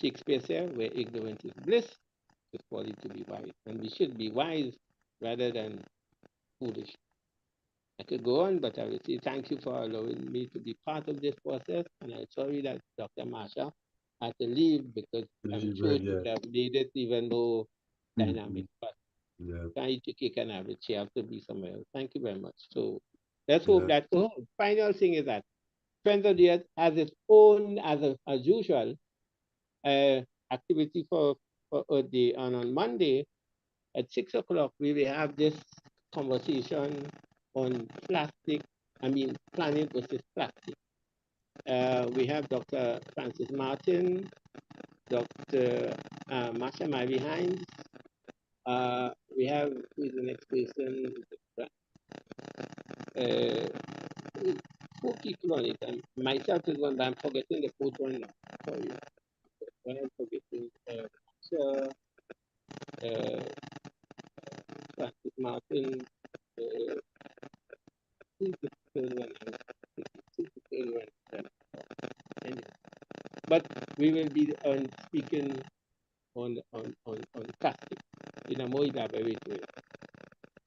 S8: Shakespeare said, where ignorance is bliss, it's folly to be wise. And we should be wise rather than foolish. I could go on, but I will say thank you for allowing me to be part of this process. And I'm sorry that Dr. Marsha had to leave because I'm sure it would have made it even more dynamic. But trying to kick and have it, she have to be somewhere else. Thank you very much. So let's hope that the final thing is that Friends of the Earth has its own, as usual, activity for Earth Day. And on Monday at 6 o'clock, we will have this conversation on planning versus plastic. We have Dr. Francis Martin, Dr. Masha Mary Hines. We have, who is the next person? 4 people on it. And myself is one, but I'm forgetting the fourth one now. Sorry. I'm forgetting Francis Martin. Who's the third one? But we will be speaking on plastic in a more elaborate way.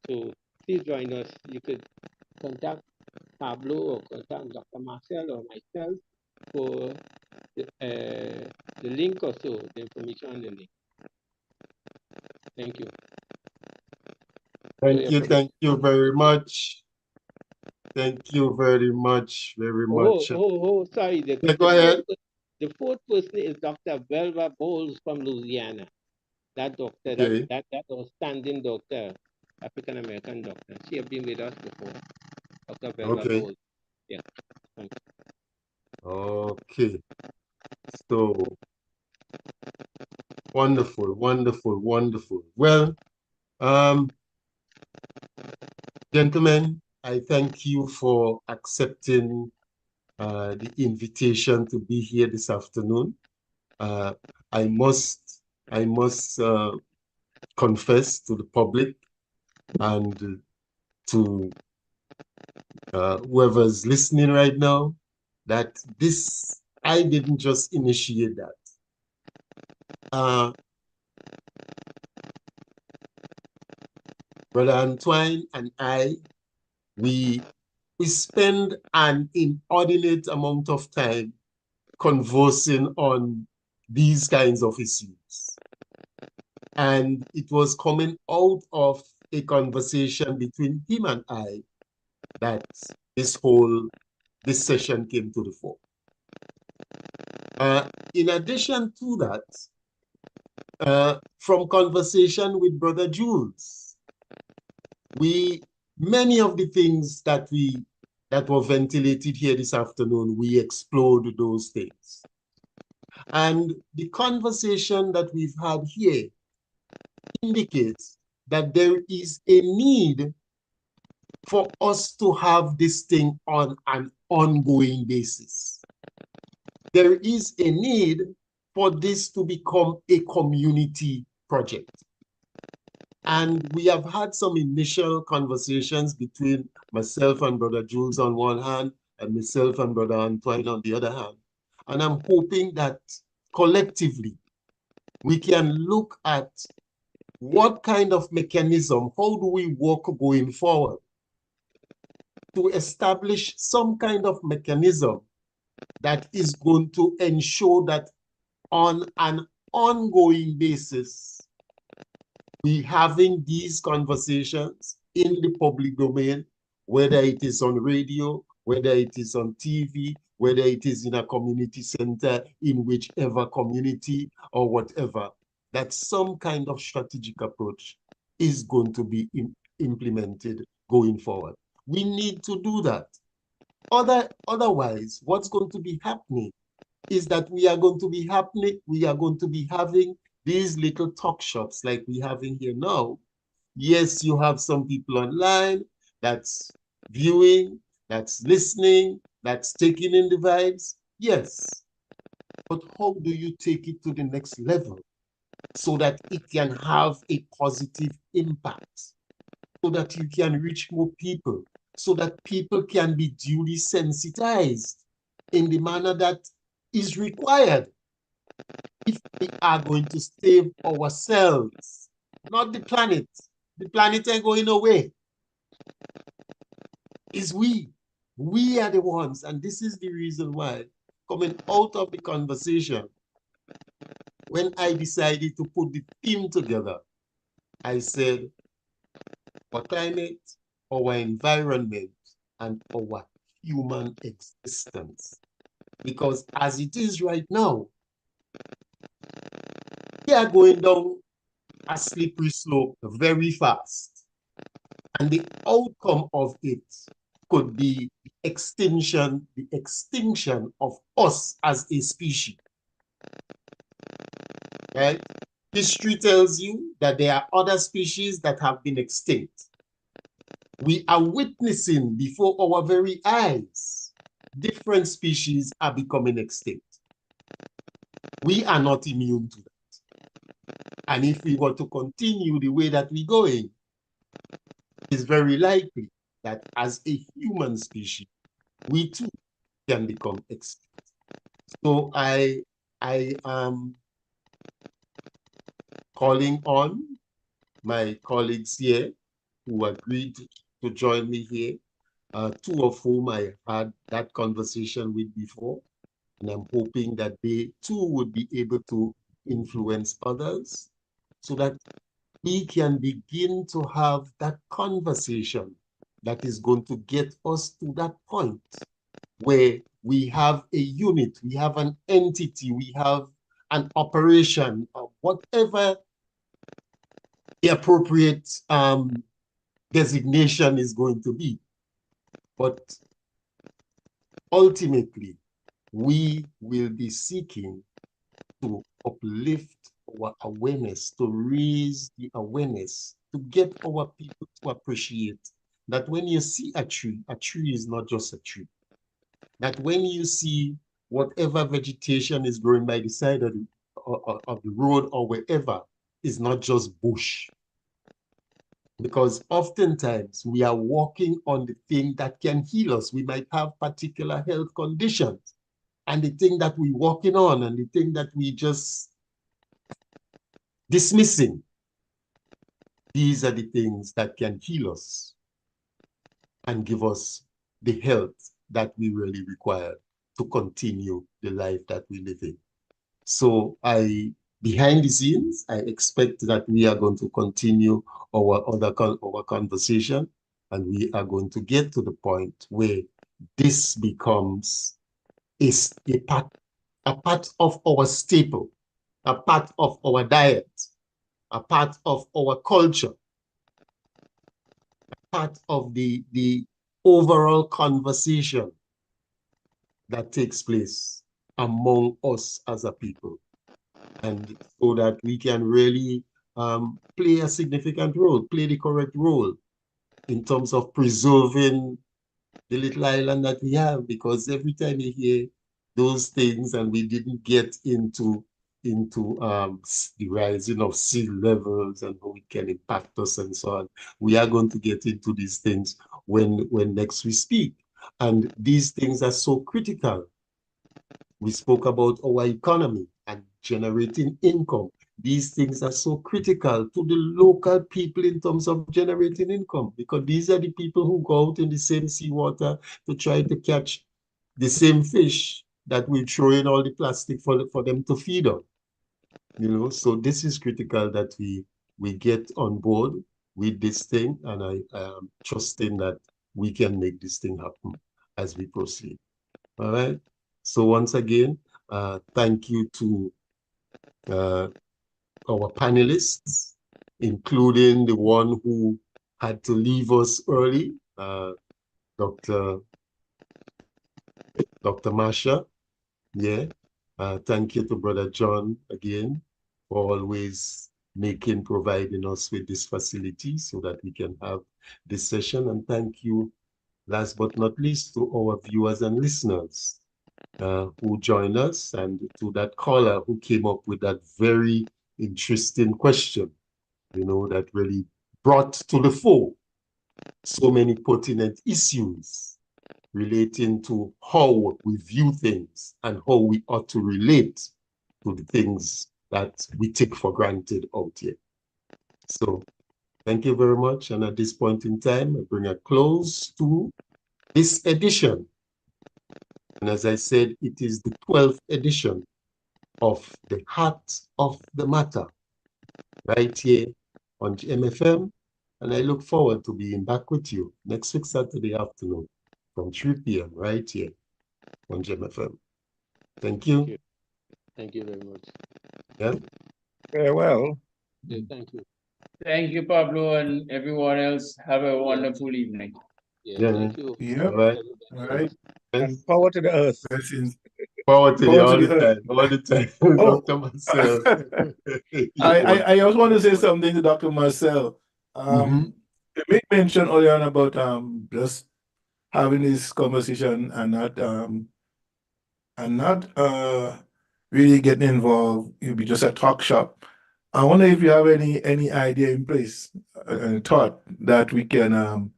S8: So please join us. You could contact Pablo or contact Dr. Marcel or myself for the link or so, the information on the link. Thank you.
S3: Thank you very much. Thank you very much,
S8: sorry.
S3: Go ahead.
S8: The fourth person is Dr. Belva Bowles from Louisiana. That doctor, that outstanding doctor, African American doctor. She has been with us before. Dr. Belva Bowles. Yeah. Thank you.
S3: Okay. So wonderful. Well, gentlemen, I thank you for accepting the invitation to be here this afternoon. I must confess to the public and to whoever's listening right now that I didn't just initiate that. Brother Antoine and I, we spend an inordinate amount of time conversing on these kinds of issues. And it was coming out of a conversation between him and I that this session came to the fore. In addition to that, from conversation with Brother Jules, many of the things that were ventilated here this afternoon, we explored those things. And the conversation that we've had here indicates that there is a need for us to have this thing on an ongoing basis. There is a need for this to become a community project. And we have had some initial conversations between myself and Brother Jules on one hand, and myself and Brother Antoine on the other hand. And I'm hoping that collectively, we can look at what kind of mechanism, how do we work going forward to establish some kind of mechanism that is going to ensure that on an ongoing basis, we having these conversations in the public domain, whether it is on radio, whether it is on TV, whether it is in a community center, in whichever community or whatever, that some kind of strategic approach is going to be implemented going forward. We need to do that. Otherwise, what's going to be happening is that we are going to be having these little talk shops like we're having here now. Yes, you have some people online that's viewing, that's listening, that's taking in the vibes. Yes. But how do you take it to the next level so that it can have a positive impact, so that you can reach more people, so that people can be duly sensitized in the manner that is required if we are going to save ourselves, not the planet. The planet ain't going away. It's we. We are the ones. And this is the reason why, coming out of the conversation, when I decided to put the team together, I said, our climate, our environment, and our human existence. Because as it is right now, we are going down a slippery slope very fast. And the outcome of it could be the extinction of us as a species. Right? History tells you that there are other species that have been extinct. We are witnessing before our very eyes, different species are becoming extinct. We are not immune to that. And if we were to continue the way that we're going, it's very likely that as a human species, we too can become extinct. So I am calling on my colleagues here who agreed to join me here, two of whom I had that conversation with before, and I'm hoping that they too would be able to influence others so that we can begin to have that conversation that is going to get us to that point where we have a unit, we have an entity, we have an operation, whatever the appropriate designation is going to be. But ultimately, we will be seeking to uplift our awareness, to raise the awareness, to get our people to appreciate that when you see a tree is not just a tree. That when you see whatever vegetation is growing by the side of the road or wherever, is not just bush. Because oftentimes we are walking on the thing that can heal us. We might have particular health conditions, and the thing that we're walking on and the thing that we just dismissing, these are the things that can heal us and give us the health that we really require to continue the life that we live in. So behind the scenes, I expect that we are going to continue our conversation, and we are going to get to the point where this becomes a part of our staple, a part of our diet, a part of our culture, a part of the overall conversation that takes place among us as a people, and so that we can really play a significant role, play the correct role in terms of preserving the little island that we have, because every time you hear those things, and we didn't get into the rising of sea levels and how it can impact us and so on. We are going to get into these things when next we speak. And these things are so critical. We spoke about our economy and generating income. These things are so critical to the local people in terms of generating income, because these are the people who go out in the same seawater to try to catch the same fish that we throw in all the plastic for them to feed on. You know, so this is critical that we get on board with this thing, and I am trusting that we can make this thing happen as we proceed. All right. So once again, thank you to our panelists, including the one who had to leave us early, Dr. Masha. Yeah. Thank you to Brother John again for always providing us with this facility so that we can have this session. And thank you, last but not least, to our viewers and listeners who joined us, and to that caller who came up with that very interesting question, you know, that really brought to the fore so many pertinent issues relating to how we view things and how we ought to relate to the things that we take for granted out here. So thank you very much. And at this point in time, I bring a close to this edition. And as I said, it is the 12th edition of the Heart of the Matter, right here on GMFM. And I look forward to being back with you next week, Saturday afternoon from 3 p.m. right here on GMFM. Thank you.
S8: Thank you very much.
S3: Yeah.
S7: Farewell.
S8: Yeah, thank you.
S1: Thank you, Pablo, and everyone else. Have a wonderful evening.
S8: Yeah, thank you.
S2: Yeah.
S3: All right.
S2: All right.
S7: And power to the earth.
S2: Blessings.
S3: Forward to you
S2: Power
S3: all
S2: to
S3: the
S2: the
S3: time. All the time.
S2: Oh.
S3: Dr. Marcel.
S2: I also want to say something to Dr. Marcel.
S3: Mhm.
S2: You made mention earlier on about just having this conversation and not really getting involved. You'll be just a talk shop. I wonder if you have any idea in place and thought that we can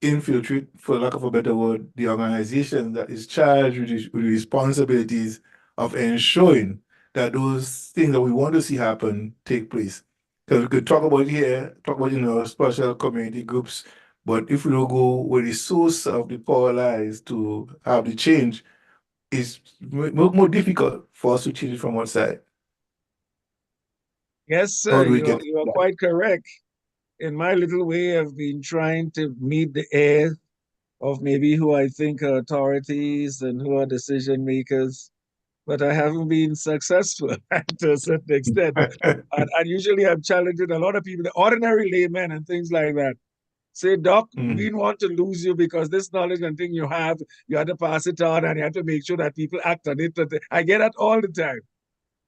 S2: infiltrate, for lack of a better word, the organization that is charged with the responsibilities of ensuring that those things that we want to see happen take place. Because we could talk about here, talk about special community groups, but if we don't go where the source of the power lies to have the change, it's more difficult for us to change it from outside.
S7: Yes,
S2: How
S7: sir,
S2: do we
S7: you
S2: get
S7: are quite correct. In my little way, I've been trying to meet the air of maybe who I think are authorities and who are decision makers, but I haven't been successful to a certain extent. And usually I'm challenging a lot of people, the ordinary laymen and things like that. Say, Doc, we don't want to lose you because this knowledge and thing you have to pass it on, and you have to make sure that people act on it. I get that all the time.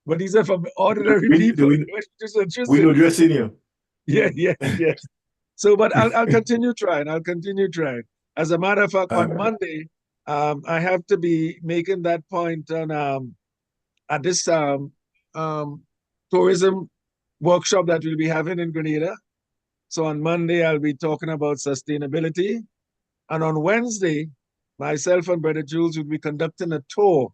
S7: But these are from ordinary people, which is interesting.
S2: We're addressing you.
S7: Yeah. So, but I'll continue trying. I'll continue trying. As a matter of fact, on Monday, I have to be making that point on at this tourism workshop that we'll be having in Grenada. So on Monday, I'll be talking about sustainability. And on Wednesday, myself and Brother Jules will be conducting a tour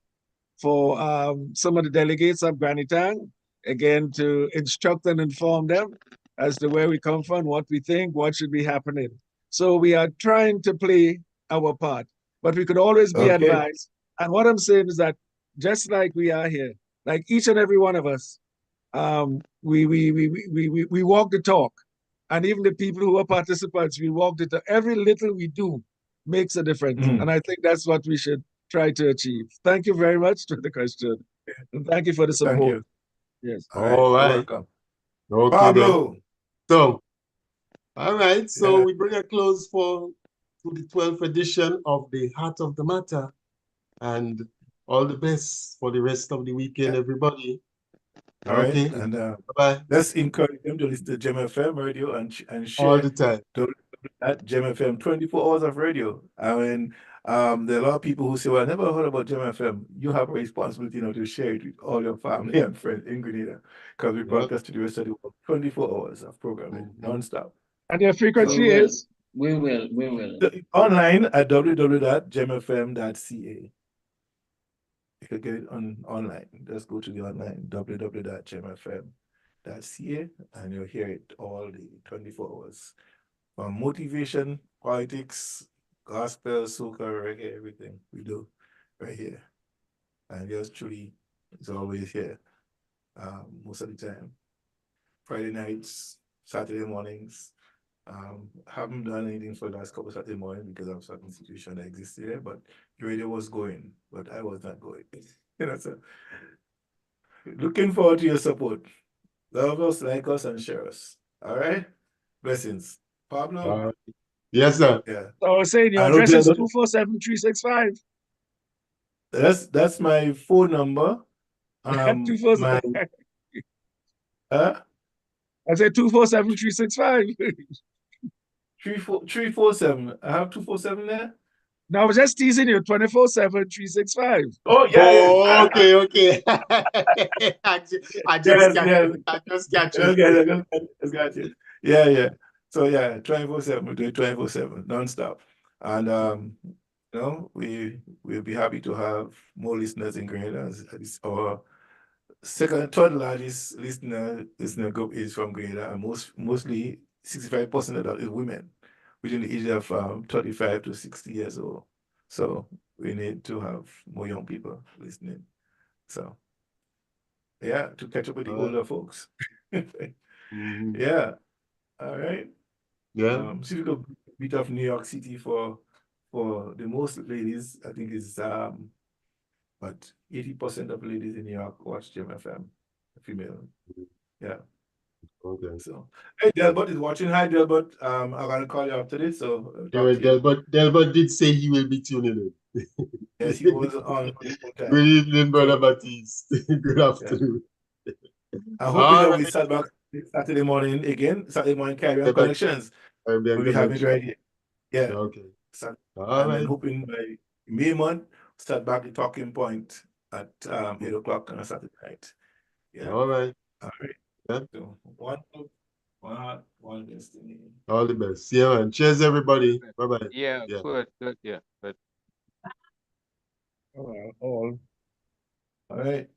S7: for some of the delegates of Granitang, again, to instruct and inform them as to where we come from, what we think, what should be happening. So we are trying to play our part, but we could always be advised. And what I'm saying is that just like we are here, like each and every one of us, we walk the talk. And even the people who are participants, we walk the talk. Every little we do makes a difference. And I think that's what we should try to achieve. Thank you very much for the question. And thank you for the support.
S2: Thank you.
S7: Yes.
S3: All right.
S2: Welcome.
S3: Okay,
S2: Pablo.
S3: So, all right. So we bring a close to the 12th edition of the Heart of the Matter. And All the best for the rest of the weekend, everybody.
S2: All right,
S3: Okay.
S2: and
S3: Bye.
S2: let's encourage them to listen to Gem FM radio and
S3: All
S2: share
S3: the time.
S2: at Gem FM 24 hours of radio. I mean, there are a lot of people who say, "Well, I never heard about Gem FM." You have a responsibility, to share it with all your family and friends in Grenada, because we broadcast to the rest of the world 24 hours of programming nonstop.
S10: And their frequency is?
S1: We will.
S2: Online at www.gemfm.ca. You can get it online. Just go to the online www.gemfm.ca and you'll hear it all the 24 hours. From motivation, politics, gospel, soca, reggae, everything we do right here. And yours truly is always here most of the time. Friday nights, Saturday mornings. Haven't done anything for the last couple of Saturday mornings because of certain situation that existed there, but the radio was going, but I was not going. So looking forward to your support. Love us, like us, and share us. All right? Blessings. Pablo?
S3: Yes, sir.
S2: Yeah.
S10: So I was saying your
S2: I know
S10: address is
S2: Delbert-
S10: 247-365.
S2: That's my phone number. My
S10: 247.
S2: uh
S10: I said 247-365.
S2: 347. I have 247 there.
S10: No, I was just teasing you. 24/7-365.
S2: Oh yeah.
S3: Oh, okay. I just got you.
S2: Yeah. So yeah, 24/7, we do it 24/7, nonstop. And we'll be happy to have more listeners in Grenada. It's our third largest listener group is from Grenada, and mostly 65% of that is women within the age of 35 to 60 years old. So we need to have more young people listening. So yeah, to catch up with the older folks. Yeah. All right.
S3: Yeah.
S2: See if we could beat off New York City for the most ladies. I think it's but 80% of ladies in New York watch Gem FM, female. Yeah.
S3: Okay.
S2: So hey, Delbert is watching. Hi Delbert. I'm gonna call you after this. So
S3: Delbert did say he will be tuning in.
S2: Yes, he was on.
S3: Good evening, Brother Baptiste. Good afternoon.
S2: I'm hoping that we start back Saturday morning again. Saturday morning Caribbean Connections. We have it right here. Yeah.
S3: Okay.
S2: Then hoping by May month, start back the talking point at 8 o'clock on a Saturday night. Yeah.
S3: All right.
S2: Yeah. So one heart, one destiny.
S3: All the best. Yeah, man. Cheers, everybody. Bye-bye.
S11: Yeah, good. Yeah, good.
S2: All right.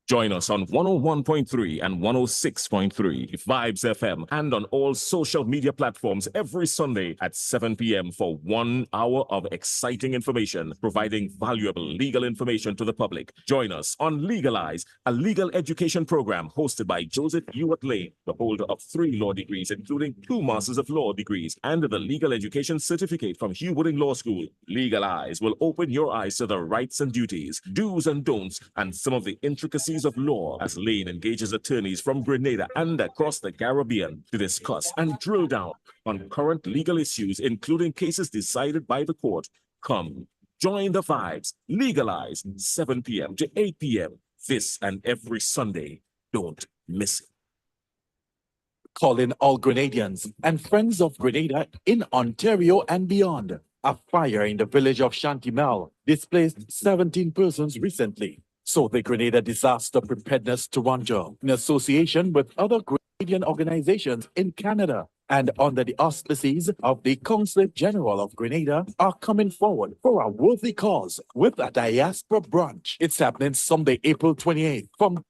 S4: Join us on 101.3 and 106.3 Vibes FM and on all social media platforms every Sunday at 7 p.m. for 1 hour of exciting information, providing valuable legal information to the public. Join us on Legalize, a legal education program hosted by Joseph Ewart Lane, the holder of 3 law degrees, including 2 Masters of Law degrees and the legal education certificate from Hugh Wooding Law School. Legalize will open your eyes to the rights and duties, do's and don'ts, and some of the intricacies of law as Lane engages attorneys from Grenada and across the Caribbean to discuss and drill down on current legal issues, including cases decided by the court. Come, join the vibes. Legalize 7 p.m. to 8 p.m. this and every Sunday. Don't miss it.
S5: Calling all Grenadians and friends of Grenada in Ontario and beyond. A fire in the village of Shantimel displaced 17 persons recently. So the Grenada Disaster Preparedness Toronto, in association with other Grenadian organizations in Canada and under the auspices of the Consulate General of Grenada, are coming forward for a worthy cause with a diaspora brunch. It's happening Sunday, April 28th from